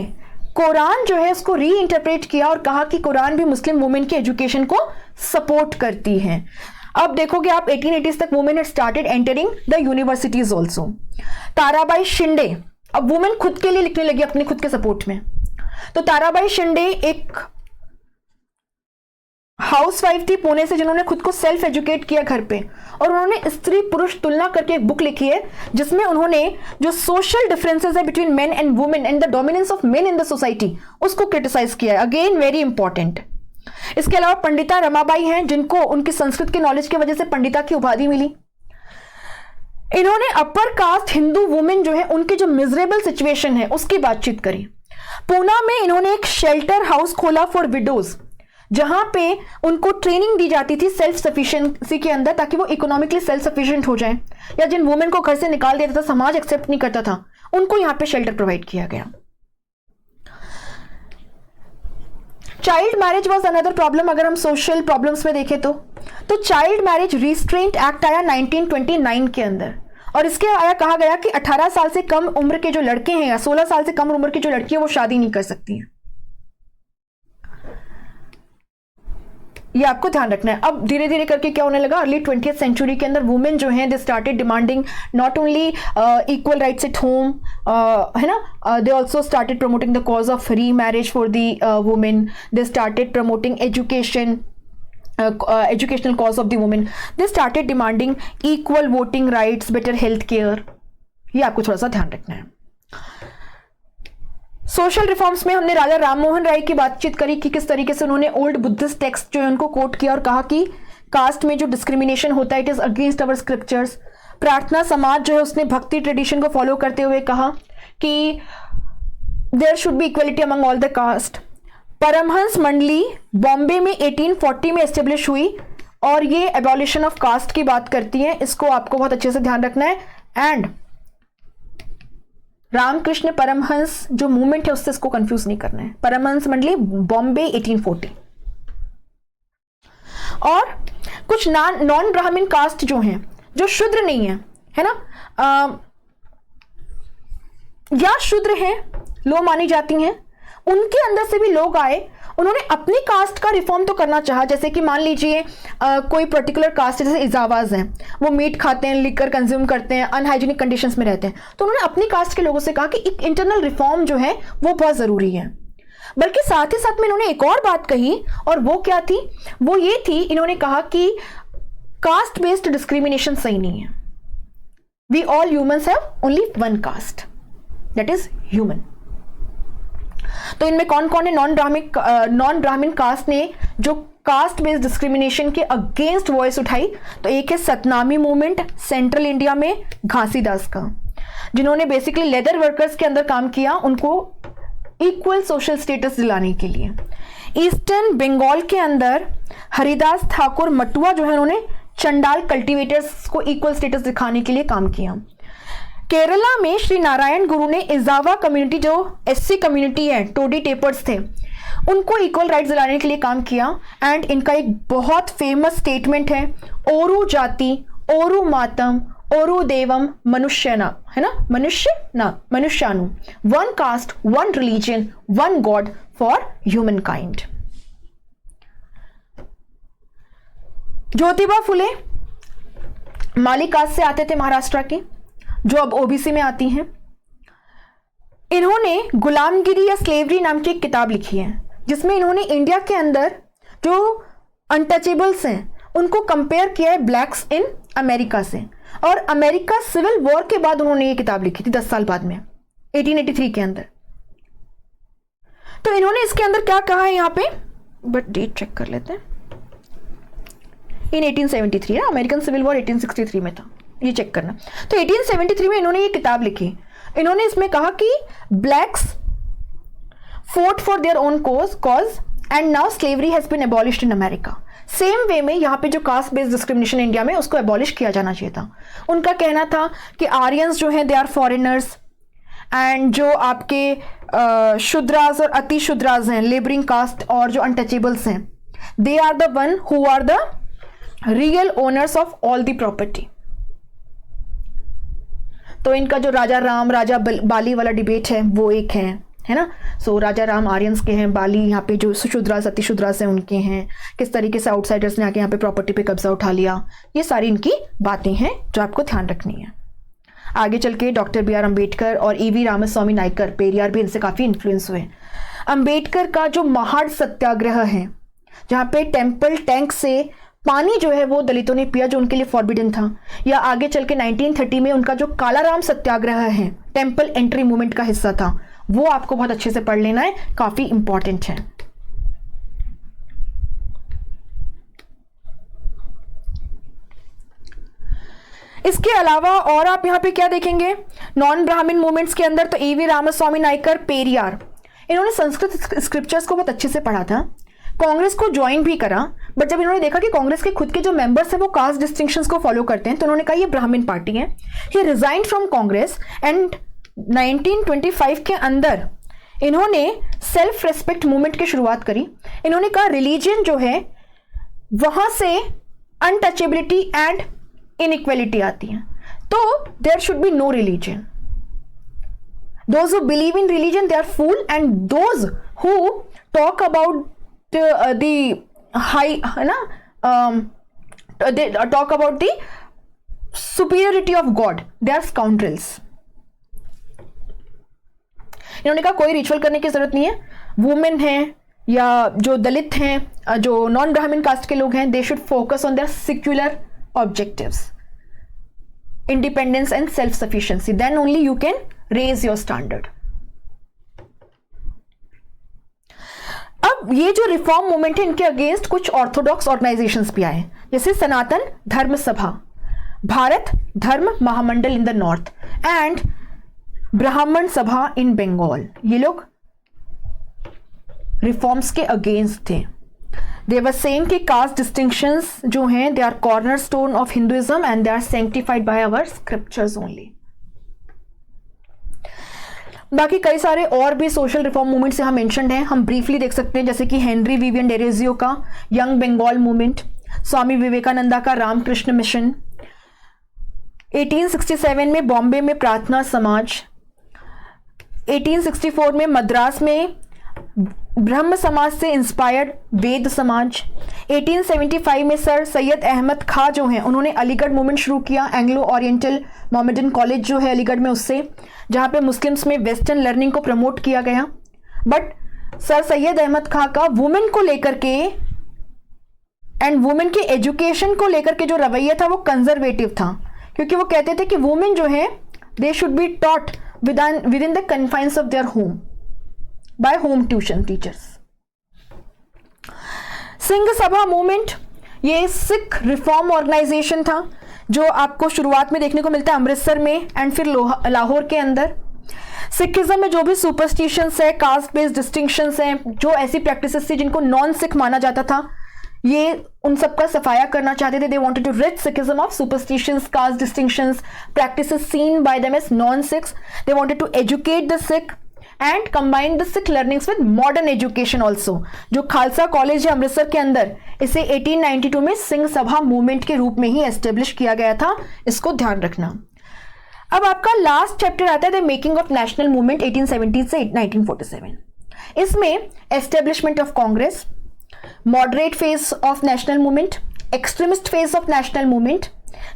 कुरान जो है उसको री इंटरप्रेट किया और कहा कि कुरान भी मुस्लिम वुमेन के एजुकेशन को सपोर्ट करती है। अब देखोगे आप 1880s तक women had started entering the universities also. Tarabai Shinde, अब वुमेन खुद के लिए लिखने लगी अपने खुद के सपोर्ट में। तो ताराबाई शिंदे एक हाउसवाइफ थी पुणे से जिन्होंने खुद को सेल्फ एजुकेट किया घर पे, और उन्होंने स्त्री पुरुष तुलना करके एक बुक लिखी है जिसमें उन्होंने जो सोशल डिफरेंसेस है between men and women and the dominance of main in the society उसको क्रिटिसाइज किया है। Again very important. इसके अलावा पंडिता रमाबाई हैं जिनको उनकी संस्कृत के नॉलेज की वजह से पंडिता की उपाधि मिली। इन्होंने अपर कास्ट हिंदू वुमेन जो है उनकी जो मिजरेबल सिचुएशन है उसकी बातचीत करी। पूना में इन्होंने एक शेल्टर हाउस खोला फॉर विडोज जहां पे उनको ट्रेनिंग दी जाती थी सेल्फ सफिशिएंसी के अंदर, ताकि वो इकोनॉमिकली सेल्फ सफिशिएंट हो जाए, या जिन वुमेन को घर से निकाल दिया था समाज एक्सेप्ट नहीं करता था उनको यहां पे शेल्टर प्रोवाइड किया गया। Child marriage was another problem. अगर हम सोशल प्रॉब्लम्स में देखें तो चाइल्ड मैरिज रिस्ट्रेंट एक्ट आया 1929 के अंदर, और इसके आया कहा गया कि 18 साल से कम उम्र के जो लड़के हैं या 16 साल से कम उम्र की जो लड़की है वो शादी नहीं कर सकती हैं। ये आपको ध्यान रखना है। अब धीरे धीरे करके क्या होने लगा, अर्ली 20th सेंचुरी के अंदर वुमेन जो हैं दे started demanding not only equal rights at home, है ना, they also started promoting the cause of री marriage for the women, they started promoting education, educational cause of the women, they started demanding equal voting rights, better health care। ये आपको थोड़ा सा ध्यान रखना है। सोशल रिफॉर्म्स में हमने राजा राममोहन राय की बातचीत करी कि किस तरीके से उन्होंने ओल्ड बुद्धिस्ट टेक्स्ट जो है उनको कोट किया और कहा कि कास्ट में जो डिस्क्रिमिनेशन होता है it is against our scriptures. प्रार्थना समाज जो है उसने भक्ति ट्रेडिशन को फॉलो करते हुए कहा कि there should be equality among all the caste. Paramhansa Mandali Bombay में 1840 में एस्टेब्लिश हुई और ये एबॉलिशन ऑफ कास्ट की बात करती है, इसको आपको बहुत अच्छे से ध्यान रखना है। एंड रामकृष्ण परमहंस जो मूवमेंट है उससे इसको कंफ्यूज नहीं करना है। परमहंस मंडली बॉम्बे 1840। और कुछ नॉन ब्राह्मण कास्ट जो हैं जो शूद्र नहीं है ना, या शूद्र हैं, लो मानी जाती हैं, उनके अंदर से भी लोग आए, उन्होंने अपनी कास्ट का रिफॉर्म तो करना चाहा। जैसे कि मान लीजिए कोई पर्टिकुलर कास्ट जैसे इजावाज हैं, वो मीट खाते हैं, लिकर कंज्यूम करते हैं, अनहाइजीनिक कंडीशंस में रहते हैं, तो उन्होंने अपनी कास्ट के लोगों से कहा कि एक इंटरनल रिफॉर्म जो है वो बहुत जरूरी है। बल्कि साथ ही साथ में इन्होंने एक और बात कही, और वो क्या थी, वो ये थी, इन्होंने कहा कि कास्ट बेस्ड डिस्क्रिमिनेशन सही नहीं है। We all humans have only one caste, that is human. तो इनमें कौन कौन है, नॉन ब्राह्मण कास्ट ने जो कास्ट बेस्ड डिस्क्रिमिनेशन के अगेंस्ट वॉइस उठाई, तो एक है सतनामी मूवमेंट सेंट्रल इंडिया में घासीदास का, जिन्होंने बेसिकली लेदर वर्कर्स के अंदर काम किया उनको इक्वल सोशल स्टेटस दिलाने के लिए। ईस्टर्न बंगाल के अंदर हरिदास ठाकुर मटुआ जो है उन्होंने चंडाल कल्टीवेटर्स को इक्वल स्टेटस दिखाने के लिए काम किया। केरला में श्री नारायण गुरु ने इजावा कम्युनिटी, जो एससी कम्युनिटी है, टोडी टेपर्स थे, उनको इक्वल राइट्स दिलाने के लिए काम किया। एंड इनका एक बहुत फेमस स्टेटमेंट है, ओरु जाति ओरु मातम ओरु देवम मनुष्यना, है ना, मनुष्यानु, one caste one religion one god for humankind. Jyotiba Phule Mali caste से आते थे महाराष्ट्र की, जो अब ओबीसी में आती हैं। इन्होंने गुलामगिरी या स्लेवरी नाम की एक किताब लिखी है, जिसमें इन्होंने इंडिया के अंदर जो अनटचेबल्स हैं उनको कंपेयर किया है ब्लैक्स इन अमेरिका से। और अमेरिका सिविल वॉर के बाद उन्होंने ये किताब लिखी थी, 10 साल बाद में, 1883 के अंदर। तो इन्होंने इसके अंदर क्या कहा है यहाँ पे, बट डेट चेक कर लेते हैं। इन 1873 है, अमेरिकन सिविल वॉर 1863 में था, ये चेक करना। तो 1873 में इन्होंने ये किताब लिखी। इन्होंने इसमें कहा कि blacks fought for their own cause and now slavery has been abolished in America। Same way में यहाँ पे जो कास्ट बेस्ड डिस्क्रिमिनेशन इंडिया में, उसको एबॉलिश किया जाना चाहिए था। उनका कहना था कि आर्यंस जो हैं दे आर फॉरेनर्स, एंड जो आपके शूद्रास और अति शूद्रास हैं, लेबरिंग कास्ट और जो अनटचेबल्स हैं, they are the one who are the real owners of all the property. तो इनका जो राजा राम राजा बाली वाला डिबेट है वो एक है ना। सो राजा राम आर्यंस के हैं, बाली यहाँ पे जो सुशूद्रास अति शूद्रास हैं उनके हैं, किस तरीके से आउटसाइडर्स ने आके यहाँ पे प्रॉपर्टी पे कब्जा उठा लिया, ये सारी इनकी बातें हैं जो आपको ध्यान रखनी है। आगे चल के डॉक्टर बी आर अम्बेडकर और ईवी रामास्वामी नायकर, पेरियार भी इनसे काफ़ी इन्फ्लुएंस हुए। अम्बेडकर का जो महाड सत्याग्रह है, जहाँ पे टेम्पल टैंक से पानी जो है वो दलितों ने पिया, जो उनके लिए फॉरबिडन था, या आगे चल के 1930 में उनका जो कालाराम सत्याग्रह है, टेम्पल एंट्री मूवमेंट का हिस्सा था, वो आपको बहुत अच्छे से पढ़ लेना है, काफी इंपॉर्टेंट है। इसके अलावा और आप यहाँ पे क्या देखेंगे, नॉन ब्राह्मण मूवमेंट्स के अंदर तो ईवी रामास्वामी नायकर, पेरियार, इन्होंने संस्कृत स्क्रिप्चर्स को बहुत अच्छे से पढ़ा था। कांग्रेस को ज्वाइन भी करा, बट जब इन्होंने देखा कि कांग्रेस के खुद के जो मेंबर्स हैं वो कास्ट डिस्टिंक्शंस को फॉलो करते हैं, तो उन्होंने कहा ये ब्राह्मण पार्टी है। ही रिजाइन फ्रॉम कांग्रेस एंड 1925 के अंदर इन्होंने सेल्फ रेस्पेक्ट मूवमेंट की शुरुआत करी। इन्होंने कहा रिलीजन जो है वहां से अनटचेबिलिटी एंड इनइक्वालिटी आती है, तो there should be no religion. Those who believe in religion they are fool, and those who talk about the high, है ना, they talk about the superiority of God, they are scoundrels. इन्होंने कहा कोई ritual करने की जरूरत नहीं है, वुमेन हैं या जो दलित हैं, जो नॉन ब्राह्मण कास्ट के लोग हैं, they should focus on their secular objectives, independence and self sufficiency, then only you can raise your standard. अब ये जो रिफॉर्म मूवमेंट है, इनके अगेंस्ट कुछ ऑर्थोडॉक्स ऑर्गेनाइजेशंस भी आए, जैसे सनातन धर्म सभा, भारत धर्म महामंडल इन द नॉर्थ एंड ब्राह्मण सभा इन बंगाल। ये लोग रिफॉर्म्स के अगेंस्ट थे। दे वर सेइंग कि कास्ट डिस्टिंक्शंस जो हैं they are cornerstone of Hinduism and they are sanctified by our scriptures only. बाकी कई सारे और भी सोशल रिफॉर्म मूवमेंट्स यहाँ मेंशन्ड हैं, हम ब्रीफली देख सकते हैं, जैसे कि हेनरी विवियन डेरेजियो का यंग बंगाल मूवमेंट, स्वामी विवेकानंदा का रामकृष्ण मिशन, 1867 में बॉम्बे में प्रार्थना समाज, 1864 में मद्रास में ब्रह्म समाज से इंस्पायर्ड वेद समाज, 1875 में सर सैयद अहमद खां जो हैं उन्होंने अलीगढ़ मूवमेंट शुरू किया, एंग्लो ओरिएंटल मोमेडन कॉलेज जो है अलीगढ़ में उससे, जहाँ पे मुस्लिम्स में वेस्टर्न लर्निंग को प्रमोट किया गया। बट सर सैयद अहमद खां का वुमेन को लेकर के एंड वुमेन के एजुकेशन को लेकर के जो रवैया था वो कंजर्वेटिव था, क्योंकि वो कहते थे कि वुमेन जो है they should be taught within the confines of their home by home tuition teachers। Singh Sabha movement, ये सिख रिफॉर्म ऑर्गेनाइजेशन था जो आपको शुरुआत में देखने को मिलता है अमृतसर में एंड फिर लाहौर के अंदर। सिखिज्म में जो भी सुपरस्टिशंस है, कास्ट बेस्ड डिस्टिंक्शंस हैं, जो ऐसी प्रैक्टिसेस थी जिनको नॉन सिख माना जाता था, ये उन सबका सफाया करना चाहते थे। They wanted to rid Sikhism of superstitions, caste distinctions, practices seen by them as non Sikhs. They wanted to educate the Sikh and combine the Sikh learnings with modern education also. जो खालसा कॉलेज है अमृतसर के अंदर, इसे 1892 में सिंह सभा मूवमेंट के रूप में ही एस्टेब्लिश किया गया था, इसको ध्यान रखना। अब आपका लास्ट चैप्टर आता है the making of national movement 1870 से 1947। इसमें establishment of Congress, moderate phase of national movement, extremist phase of national movement,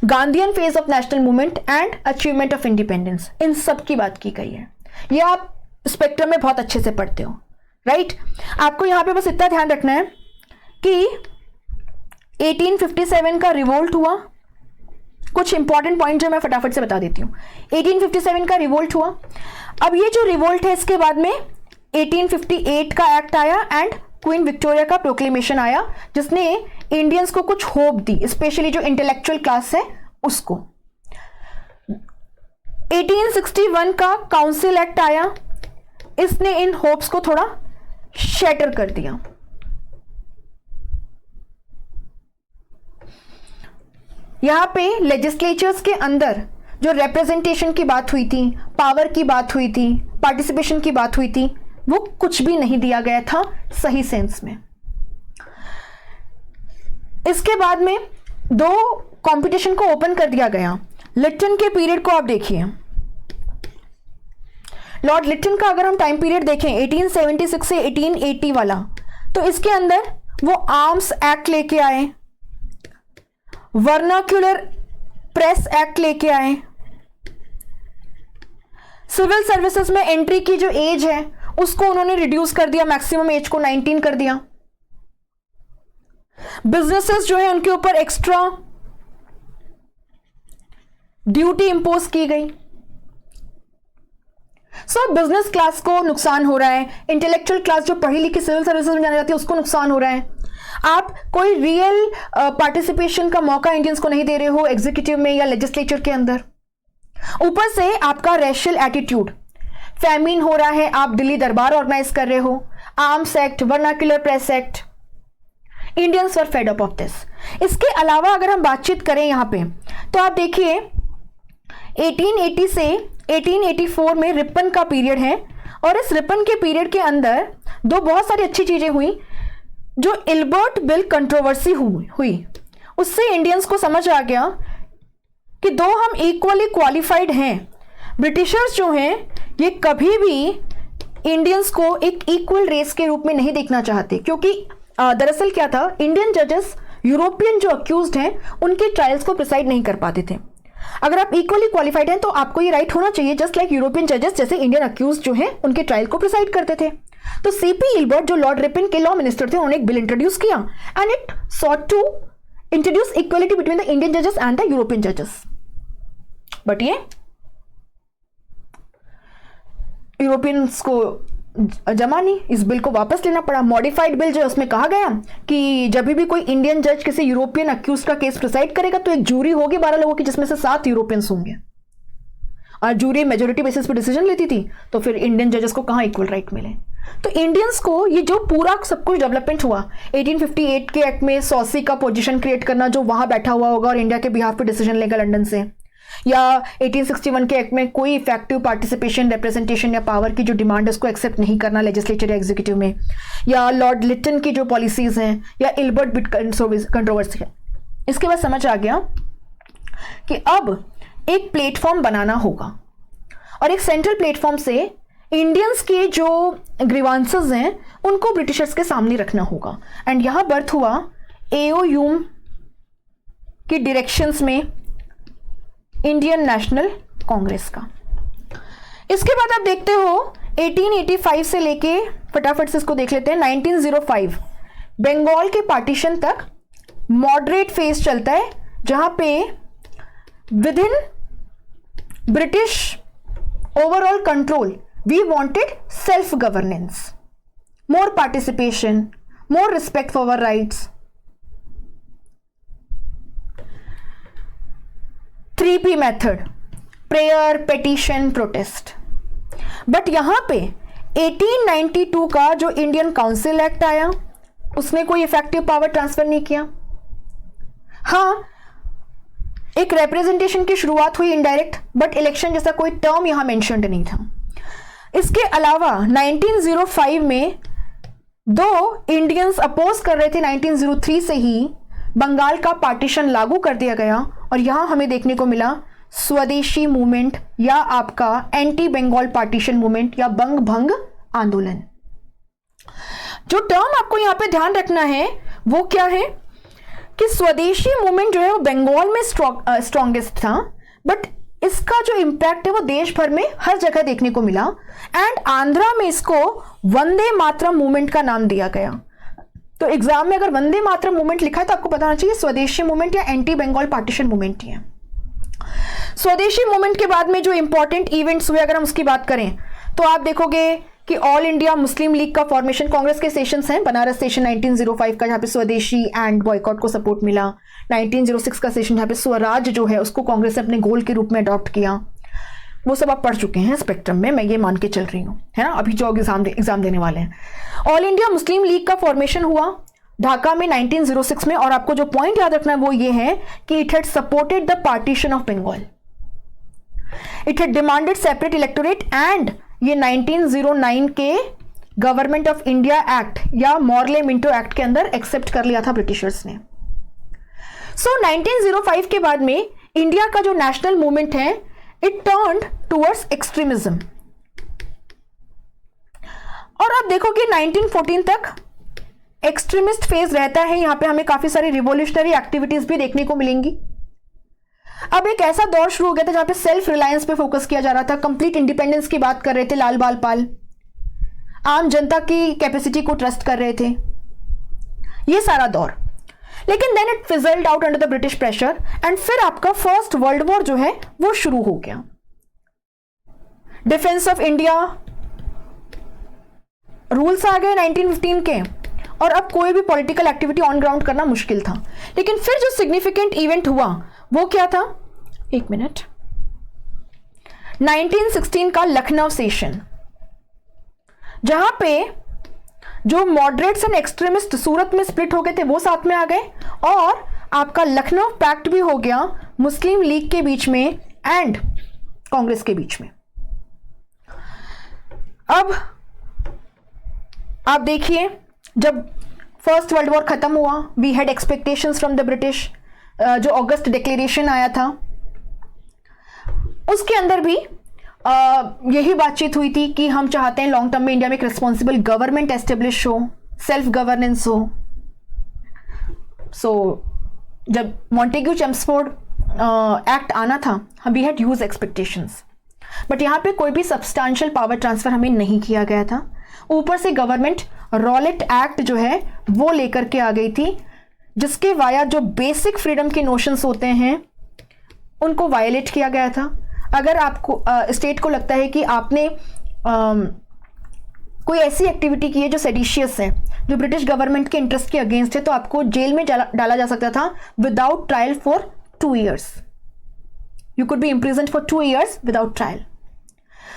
Gandhian phase of national movement and achievement of independence, इन सब की बात की गई है। ये आप स्पेक्ट्रम में बहुत अच्छे से पढ़ते हो, राइट। आपको यहां पे बस इतना ध्यान रखना है कि 1857 का रिवोल्ट हुआ। कुछ इंपॉर्टेंट पॉइंट जो मैं फटाफट से बता देती हूँ। 1857 का रिवोल्ट हुआ। अब ये जो रिवोल्ट है, इसके बाद में 1858 का एक्ट आया एंड क्वीन विक्टोरिया का प्रोक्लेमेशन आया, जिसने इंडियंस को कुछ होप दी, स्पेशली जो इंटेलेक्चुअल क्लास है उसको। 1861 का काउंसिल एक्ट आया, इसने इन होप्स को थोड़ा शैटर कर दिया। यहां पे लेजिस्लेचर्स के अंदर जो रिप्रेजेंटेशन की बात हुई थी, पावर की बात हुई थी, पार्टिसिपेशन की बात हुई थी, वो कुछ भी नहीं दिया गया था सही सेंस में। इसके बाद में दो कंपटीशन को ओपन कर दिया गया। लिटन के पीरियड को आप देखिए, लॉर्ड लिटन का अगर हम टाइम पीरियड देखें 1876 से 1880 वाला, तो इसके अंदर वो आर्म्स एक्ट लेके आए, वर्नाक्यूलर प्रेस एक्ट लेके आए, सिविल सर्विसेज में एंट्री की जो एज है उसको उन्होंने रिड्यूस कर दिया, मैक्सिमम एज को 19 कर दिया। बिजनेसेस जो है उनके ऊपर एक्स्ट्रा ड्यूटी इंपोज की गई। बिजनेस क्लास को नुकसान हो रहा है, इंटेलेक्चुअल क्लास जो पढ़ी लिखी सिविल सर्विसेज में जाने जाती है उसको नुकसान हो रहा है। आप कोई रियल पार्टिसिपेशन का मौका इंडियंस को नहीं दे रहे हो एग्जीक्यूटिव में या लेजिस्लेचर के अंदर। ऊपर से आपका रेशियल एटीट्यूड, फैमिन हो रहा है, आप दिल्ली दरबार ऑर्गेनाइज कर रहे हो, arms act, vernacular press act, Indians were fed up of this. इसके अलावा अगर हम बातचीत करें यहां पे, तो आप देखिए 1880 से 1884 में रिपन का पीरियड है, और इस रिपन के पीरियड के अंदर दो बहुत सारी अच्छी चीजें हुई। जो इल्बर्ट बिल कंट्रोवर्सी हुई, उससे इंडियंस को समझ आ गया कि दो हम इक्वली क्वालिफाइड हैं, ब्रिटिशर्स जो हैं ये कभी भी इंडियंस को एक इक्वल रेस के रूप में नहीं देखना चाहते। क्योंकि दरअसल क्या था, इंडियन जजेस यूरोपियन जो अक्यूज्ड हैं उनके ट्रायल्स को प्रिसाइड नहीं कर पाते थे। अगर आप इक्वली क्वालिफाइड हैं तो आपको ये राइट होना चाहिए, जस्ट लाइक यूरोपियन जजेस जैसे इंडियन अक्यूज जो हैं उनके ट्रायल को प्रिसाइड करते थे। तो सीपी इल्बर्ट जो लॉर्ड रिपन के लॉ मिनिस्टर थे, उन्होंने एक बिल इंट्रोड्यूस किया and it sought to introduce equality between the Indian जजेस एंड द यूरोपियन जजेस। बट ये यूरोपियंस को जमा नहीं, इस बिल को वापस लेना पड़ा। मॉडिफाइड बिल जो है उसमें कहा गया कि जब भी कोई इंडियन जज किसी यूरोपियन अक्यूज का केस प्रिसाइड करेगा तो एक जूरी होगी 12 लोगों की, जिसमें से 7 यूरोपियंस होंगे, और जूरी मेजोरिटी बेसिस पे डिसीजन लेती थी, तो फिर इंडियन जजेस को कहां इक्वल राइट मिले। तो इंडियंस को ये जो पूरा सब कुछ डेवलपमेंट हुआ 1858 के एक्ट में, सॉसी का पोजीशन क्रिएट करना जो वहां बैठा हुआ होगा और इंडिया के बिहाफ पे डिसीजन लेगा लंदन से, या 1861 के एक्ट में कोई इफेक्टिव पार्टिसिपेशन, रिप्रेजेंटेशन या पावर की जो डिमांड है उसको एक्सेप्ट नहीं करना लेजिस्लेचर या एग्जीक्यूटिव में, या लॉर्ड लिटन की जो पॉलिसीज हैं, या इल्बर्ट बिल कंट्रोवर्सी है। इसके बाद समझ आ गया कि अब एक प्लेटफॉर्म बनाना होगा, और एक सेंट्रल प्लेटफॉर्म से इंडियंस के जो ग्रीवांसेस हैं उनको ब्रिटिशर्स के सामने रखना होगा। एंड यहां बर्थ हुआ एओ ह्यूम की डायरेक्शंस में इंडियन नेशनल कांग्रेस का। इसके बाद आप देखते हो 1885 से लेके, फटाफट से इसको देख लेते हैं, 1905 बंगाल के पार्टीशन तक मॉडरेट फेज चलता है, जहां पे within British overall control we wanted self governance, more participation, more respect for our rights. 3P method, prayer, petition, protest. But यहां पे 1892 का जो इंडियन काउंसिल एक्ट आया उसने कोई इफेक्टिव पावर ट्रांसफर नहीं किया। हाँ, एक रिप्रेजेंटेशन की शुरुआत हुई इनडायरेक्ट, बट इलेक्शन जैसा कोई टर्म यहां मेंशन्ड नहीं था। इसके अलावा 1905 में दो इंडियंस अपोज कर रहे थे, 1903 से ही बंगाल का पार्टीशन लागू कर दिया गया और यहां हमें देखने को मिला स्वदेशी मूवमेंट या आपका एंटी बंगाल पार्टीशन मूवमेंट या बंग भंग आंदोलन। जो टर्म आपको यहां पे ध्यान रखना है वो क्या है कि स्वदेशी मूवमेंट जो है वो बंगाल में स्ट्रॉन्गेस्ट था, बट इसका जो इंपैक्ट है वो देश भर में हर जगह देखने को मिला एंड आंध्रा में इसको वंदे मातरम मूवमेंट का नाम दिया गया। तो एग्जाम में अगर वंदे मातरम मूवमेंट लिखा है तो आपको पता होना चाहिए स्वदेशी मूवमेंट या एंटी बंगाल पार्टीशन मूवमेंट ही है। स्वदेशी मूवमेंट के बाद में जो इंपॉर्टेंट इवेंट्स हुए अगर हम उसकी बात करें तो आप देखोगे कि ऑल इंडिया मुस्लिम लीग का फॉर्मेशन, कांग्रेस के सेशंस हैं, बनारस सेशन 1905 का जहां पे स्वदेशी एंड बॉयकॉट को सपोर्ट मिला, 1906 का सेशन जहां पे स्वराज जो है उसको कांग्रेस ने अपने गोल के रूप में अडॉप्ट किया, वो सब आप पढ़ चुके हैं स्पेक्ट्रम में, मैं ये मान के चल रही हूँ, है ना, अभी जो एग्जाम देने वाले हैं। ऑल इंडिया मुस्लिम लीग का फॉर्मेशन हुआ ढाका में 1906 में, और आपको जो पॉइंट याद रखना है वो ये है कि it had supported the partition of Bengal, it had demanded separate electorate and ये 1909 के गवर्नमेंट ऑफ इंडिया एक्ट या मॉर्ले मिंटो एक्ट के अंदर एक्सेप्ट कर लिया था ब्रिटिशर्स ने। सो 1905 के बाद में इंडिया का जो नेशनल मूवमेंट है इट टर्न्ड टुवर्ड्स एक्सट्रीमिज्म, और आप देखोगे 1914 तक एक्सट्रीमिस्ट फेज रहता है। यहां पे हमें काफी सारी रिवोल्यूशनरी एक्टिविटीज भी देखने को मिलेंगी। अब एक ऐसा दौर शुरू हो गया था जहां पे सेल्फ रिलायंस पे फोकस किया जा रहा था, कंप्लीट इंडिपेंडेंस की बात कर रहे थे लाल बाल पाल, आम जनता की कैपेसिटी को ट्रस्ट कर रहे थे, ये सारा दौर। लेकिन then it fizzled out under the British pressure and फिर आपका फर्स्ट वर्ल्ड वॉर जो है वो शुरू हो गया। डिफेंस ऑफ इंडिया रूल्स आ गए 1915 के, और अब कोई भी पॉलिटिकल एक्टिविटी ऑन ग्राउंड करना मुश्किल था। लेकिन फिर जो सिग्निफिकेंट इवेंट हुआ वो क्या था, एक मिनट, 1916 का लखनऊ सेशन, जहां पे जो मॉडरेट्स एंड एक्सट्रीमिस्ट सूरत में स्प्लिट हो गए थे वो साथ में आ गए, और आपका लखनऊ पैक्ट भी हो गया मुस्लिम लीग के बीच में एंड कांग्रेस के बीच में। अब आप देखिए जब फर्स्ट वर्ल्ड वॉर खत्म हुआ, we had expectations from the British, जो अगस्त डिक्लेरेशन आया था उसके अंदर भी यही बातचीत हुई थी कि हम चाहते हैं लॉन्ग टर्म में इंडिया में एक रिस्पॉन्सिबल गवर्नमेंट एस्टेब्लिश हो, सेल्फ गवर्नेंस हो। सो जब मॉन्टेग्यू चेम्सफोर्ड एक्ट आना था, we had huge expectations, but यहाँ पे कोई भी सब्सटैंशियल पावर ट्रांसफर हमें नहीं किया गया था। ऊपर से गवर्नमेंट रॉलेट एक्ट जो है वो लेकर के आ गई थी, जिसके वाया जो बेसिक फ्रीडम के नोशंस होते हैं उनको वायलेट किया गया था। अगर आपको स्टेट को लगता है कि आपने कोई ऐसी एक्टिविटी की है जो सेडिशियस है, जो ब्रिटिश गवर्नमेंट के इंटरेस्ट के अगेंस्ट है, तो आपको जेल में डाला जा सकता था without trial for 2 years। You could be imprisoned for 2 years without trial.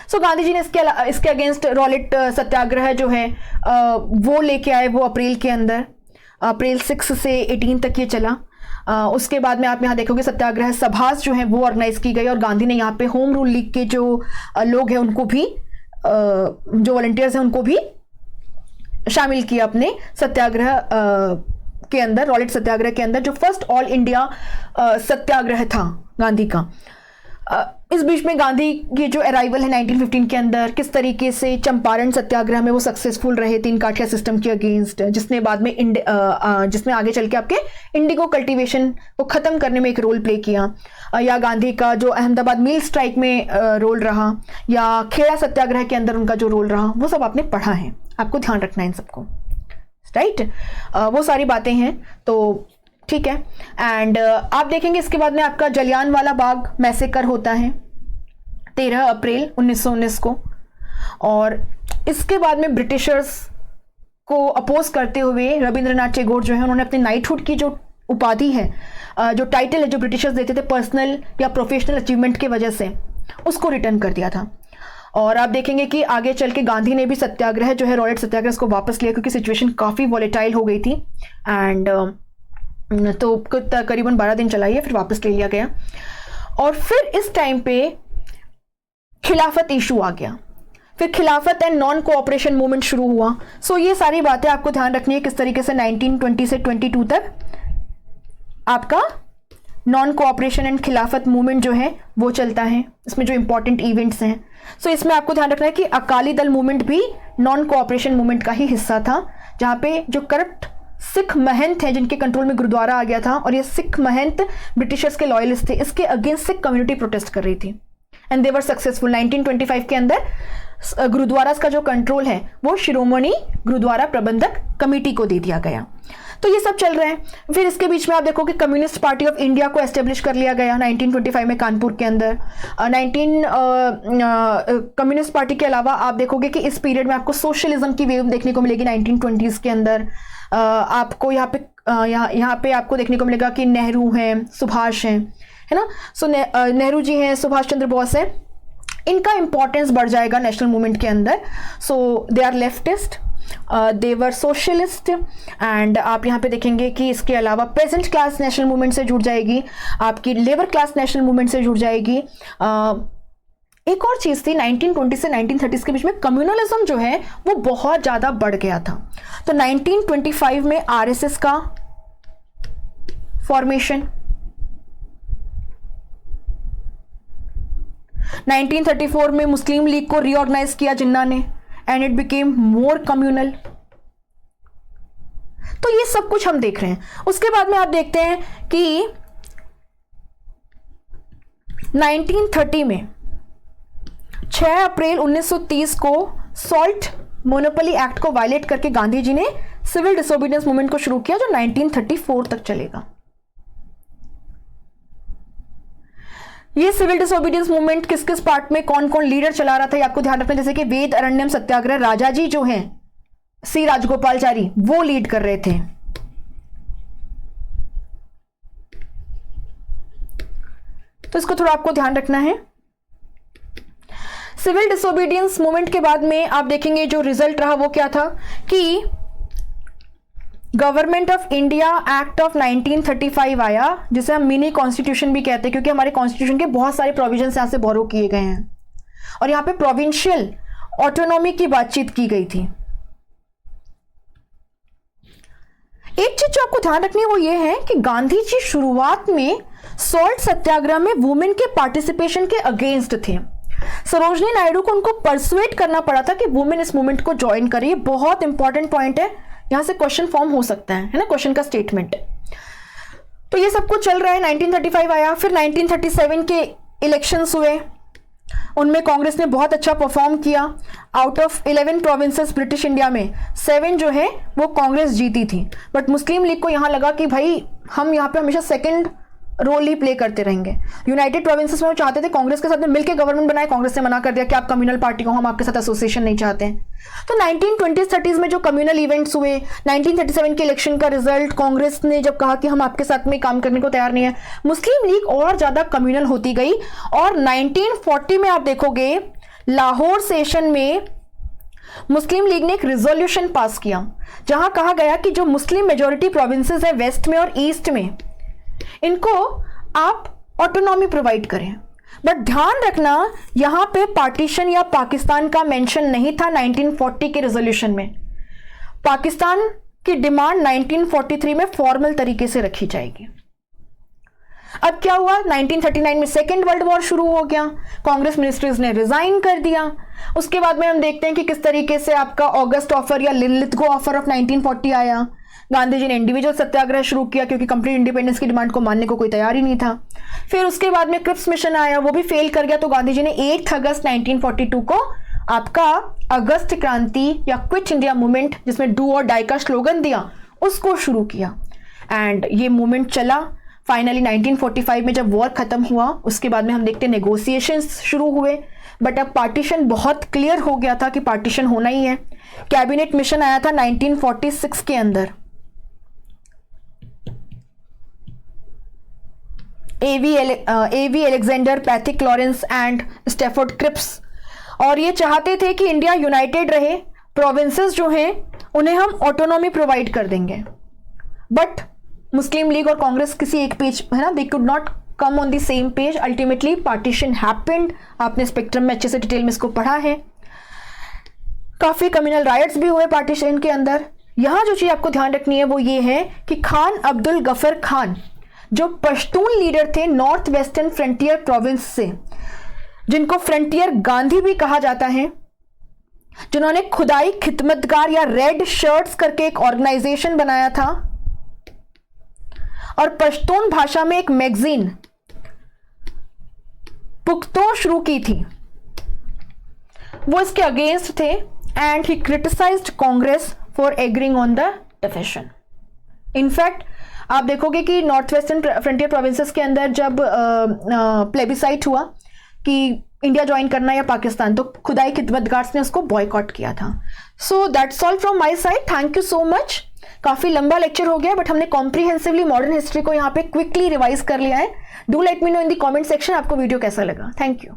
So Gandhi ji ने इसके अगेंस्ट रॉलेट सत्याग्रह जो है वो लेके आए, वो अप्रैल के अंदर, अप्रैल 6 से 18 तक ये चला। उसके बाद में आप यहाँ देखोगे सत्याग्रह सभा जो है वो ऑर्गेनाइज की गई, और गांधी ने यहाँ पे होम रूल लीग के जो लोग हैं उनको भी, जो वॉलंटियर्स हैं उनको भी शामिल किया अपने सत्याग्रह के अंदर, रॉलेट सत्याग्रह के अंदर, जो फर्स्ट ऑल इंडिया सत्याग्रह था गांधी का। इस बीच में गांधी की जो अराइवल है 1915 के अंदर, किस तरीके से चंपारण सत्याग्रह में वो सक्सेसफुल रहे 3 काठिया सिस्टम के अगेंस्ट, जिसने बाद में जिसमें आगे चल के आपके इंडिगो कल्टीवेशन को खत्म करने में एक रोल प्ले किया, या गांधी का जो अहमदाबाद मिल स्ट्राइक में रोल रहा, या खेड़ा सत्याग्रह के अंदर उनका जो रोल रहा, वो सब आपने पढ़ा है, आपको ध्यान रखना है इन सबको, राइट। वो सारी बातें हैं, तो ठीक है। एंड आप देखेंगे इसके बाद में आपका जलियांवाला बाग मैसेकर होता है 13 अप्रैल 1919 को, और इसके बाद में ब्रिटिशर्स को अपोज करते हुए रविंद्रनाथ टैगोर जो है उन्होंने अपने नाइटहुड की जो उपाधि है, जो टाइटल है जो ब्रिटिशर्स देते थे पर्सनल या प्रोफेशनल अचीवमेंट की वजह से, उसको रिटर्न कर दिया था। और आप देखेंगे कि आगे चल के गांधी ने भी सत्याग्रह जो है, रॉलेट सत्याग्रह, इसको वापस लिया क्योंकि सिचुएशन काफ़ी वॉलेटाइल हो गई थी। एंड तो करीबन 12 दिन चलाई है, फिर वापस ले लिया गया। और फिर इस टाइम पे खिलाफत इशू आ गया, फिर खिलाफत एंड नॉन कोऑपरेशन मूवमेंट शुरू हुआ। सो ये सारी बातें आपको ध्यान रखनी है किस तरीके से 1920 से 22 तक आपका नॉन कोऑपरेशन एंड खिलाफत मूवमेंट जो है वो चलता है। इसमें जो इंपॉर्टेंट इवेंट्स हैं, सो इसमें आपको ध्यान रखना है कि अकाली दल मूवमेंट भी नॉन कोऑपरेशन मूवमेंट का ही हिस्सा था, जहाँ पे जो करप्ट सिख महंत हैं जिनके कंट्रोल में गुरुद्वारा आ गया था, और ये सिख महंत ब्रिटिशर्स के लॉयलिस्ट थे, इसके अगेंस्ट सिख कम्युनिटी प्रोटेस्ट कर रही थी एंड दे वर सक्सेसफुल। 1925 के अंदर गुरुद्वारा का जो कंट्रोल है वो शिरोमणि गुरुद्वारा प्रबंधक कमेटी को दे दिया गया। तो ये सब चल रहे हैं। फिर इसके बीच में आप देखो कि कम्युनिस्ट पार्टी ऑफ इंडिया को एस्टेब्लिश कर लिया गया 1925 में कानपुर के अंदर। कम्युनिस्ट पार्टी के अलावा आप देखोगे कि इस पीरियड में आपको सोशलिज्म की वेव देखने को मिलेगी 1920s के अंदर। आपको यहाँ पे आपको देखने को मिलेगा कि नेहरू हैं, सुभाष हैं, है ना। सो नेहरू जी हैं, सुभाष चंद्र बोस हैं, इनका इंपॉर्टेंस बढ़ जाएगा नेशनल मूवमेंट के अंदर। So they are leftist, they were socialist. And आप यहाँ पे देखेंगे कि इसके अलावा प्रेजेंट क्लास नेशनल मूवमेंट से जुड़ जाएगी, आपकी लेबर क्लास नेशनल मूवमेंट से जुड़ जाएगी। एक और चीज़ थी, 1920 से 1930 के बीच में कम्युनलिज्म जो है वो बहुत ज़्यादा बढ़ गया था। तो 1925 में आरएसएस का फॉर्मेशन, 1934 में मुस्लिम लीग को रीऑर्गेनाइज किया जिन्ना ने, and it became more communal. तो ये सब कुछ हम देख रहे हैं। उसके बाद में आप देखते हैं कि 1930 में 6 अप्रैल 1930 को सॉल्ट मोनोपोली एक्ट को वायलेट करके गांधी जी ने सिविल डिसोबीडियंस मूवमेंट को शुरू किया, जो 1934 तक चलेगा। ये सिविल डिसोबीडियंस मूवमेंट किस किस पार्ट में कौन कौन लीडर चला रहा था ये आपको ध्यान रखना। जैसे कि वेद अरण्यम सत्याग्रह राजाजी जो हैं, सी राजगोपालचारी, वो लीड कर रहे थे। तो इसको थोड़ा आपको ध्यान रखना है। सिविल डिसोबीडियंस मूवमेंट के बाद में आप देखेंगे जो रिजल्ट रहा वो क्या था कि government of India act of 1935 आया, जिसे हम मिनी कॉन्स्टिट्यूशन भी कहते हैं, क्योंकि हमारे कॉन्स्टिट्यूशन के बहुत सारे प्रोविजंस यहां से बोरो किए गए हैं और यहां पे प्रोविंशियल ऑटोनॉमी की बातचीत की गई थी। एक चीज जो आपको ध्यान रखनी है वो ये है कि गांधी जी शुरुआत में सॉल्ट सत्याग्रह में वुमेन के पार्टिसिपेशन के अगेंस्ट थे। सरोजनी नायडू को उनको परसुएट करना पड़ा था कि वुमेन इस मूवमेंट को ज्वाइन करिए। बहुत इंपॉर्टेंट पॉइंट है, यहां से क्वेश्चन फॉर्म हो सकता है ना, क्वेश्चन का स्टेटमेंट। तो ये सब कुछ चल रहा है। 1935 आया, फिर 1937 के इलेक्शंस हुए, उनमें कांग्रेस ने बहुत अच्छा परफॉर्म किया। Out of 11 provinces British India में 7 जो है वो कांग्रेस जीती थी। बट मुस्लिम लीग को यहां लगा कि भाई हम यहाँ पे हमेशा सेकंड रोल ही प्ले करते रहेंगे। यूनाइटेड प्रोविंसेस में वो चाहते थे कांग्रेस के साथ में मिलकर गवर्नमेंट बनाए, कांग्रेस ने मना कर दिया कि आप कम्युनल पार्टी हो, हम आपके साथ एसोसिएशन नहीं चाहते हैं। तो 1920-30s में जो कम्युनल इवेंट्स हुए, 1937 के इलेक्शन का रिजल्ट, कांग्रेस ने जब कहा कि हम आपके साथ में काम करने को तैयार नहीं है, मुस्लिम लीग और ज्यादा कम्युनल होती गई। और 1940 में आप देखोगे लाहौर सेशन में मुस्लिम लीग ने एक रिजोल्यूशन पास किया, जहां कहा गया कि जो मुस्लिम मेजोरिटी प्रोविंसेस है वेस्ट में और ईस्ट में, इनको आप ऑटोनॉमी प्रोवाइड करें। बट ध्यान रखना यहां पे पार्टीशन या पाकिस्तान का मेंशन नहीं था 1940 के रेजोल्यूशन में। पाकिस्तान की डिमांड 1943 में फॉर्मल तरीके से रखी जाएगी। अब क्या हुआ, 1939 में सेकेंड वर्ल्ड वॉर शुरू हो गया, कांग्रेस मिनिस्ट्रीज ने रिजाइन कर दिया। उसके बाद में हम देखते हैं कि किस तरीके से आपका ऑगस्ट ऑफर या लिथगो ऑफर ऑफ 1940 आया। गांधी जी ने इंडिविजुअल सत्याग्रह शुरू किया क्योंकि कंप्लीट इंडिपेंडेंस की डिमांड को मानने को कोई तैयार ही नहीं था। फिर उसके बाद में क्रिप्स मिशन आया, वो भी फेल कर गया। तो गांधी जी ने 8 अगस्त 1942 को आपका अगस्त क्रांति या क्विट इंडिया मूवमेंट, जिसमें डू और डाई का स्लोगन दिया, उसको शुरू किया। एंड ये मूवमेंट चला। फाइनली 1945 में जब वॉर खत्म हुआ, उसके बाद में हम देखते हैं नेगोशिएशंस शुरू हुए। बट अब पार्टीशन बहुत क्लियर हो गया था कि पार्टीशन होना ही है। कैबिनेट मिशन आया था 1946 के अंदर। A V Alexander, Pethick Lawrence and Stafford Cripps, और ये चाहते थे कि इंडिया यूनाइटेड रहे, प्रोविंसेस जो हैं उन्हें हम ऑटोनॉमी प्रोवाइड कर देंगे, बट मुस्लिम लीग और कांग्रेस किसी एक पेज है ना, they could not come on the same page. Ultimately partition happened. आपने स्पेक्ट्रम में अच्छे से डिटेल में इसको पढ़ा है। काफी कम्युनल राइट्स भी हुए पार्टीशन के अंदर। यहां जो चीज आपको ध्यान रखनी है वो ये है कि खान अब्दुल गफर खान जो पश्तून लीडर थे नॉर्थ वेस्टर्न फ्रंटियर प्रोविंस से, जिनको फ्रंटियर गांधी भी कहा जाता है, जिन्होंने खुदाई खिदमतगार या रेड शर्ट्स करके एक ऑर्गेनाइजेशन बनाया था और पश्तून भाषा में एक मैगजीन पुख्तो शुरू की थी, वो इसके अगेंस्ट थे and he criticised Congress for agreeing on the defection. In fact आप देखोगे कि नॉर्थ वेस्टर्न फ्रंटियर प्रोविंसेस के अंदर जब प्लेबिसाइट हुआ कि इंडिया ज्वाइन करना या पाकिस्तान, तो खुदाई खिदमतगार ने उसको बॉयकॉट किया था। So that's all from my side. Thank you so much. काफी लंबा लेक्चर हो गया बट हमने कॉम्प्रिहेंसिवली मॉडर्न हिस्ट्री को यहाँ पे क्विकली रिवाइज कर लिया है। Do let me know in the comment section आपको वीडियो कैसा लगा। Thank you.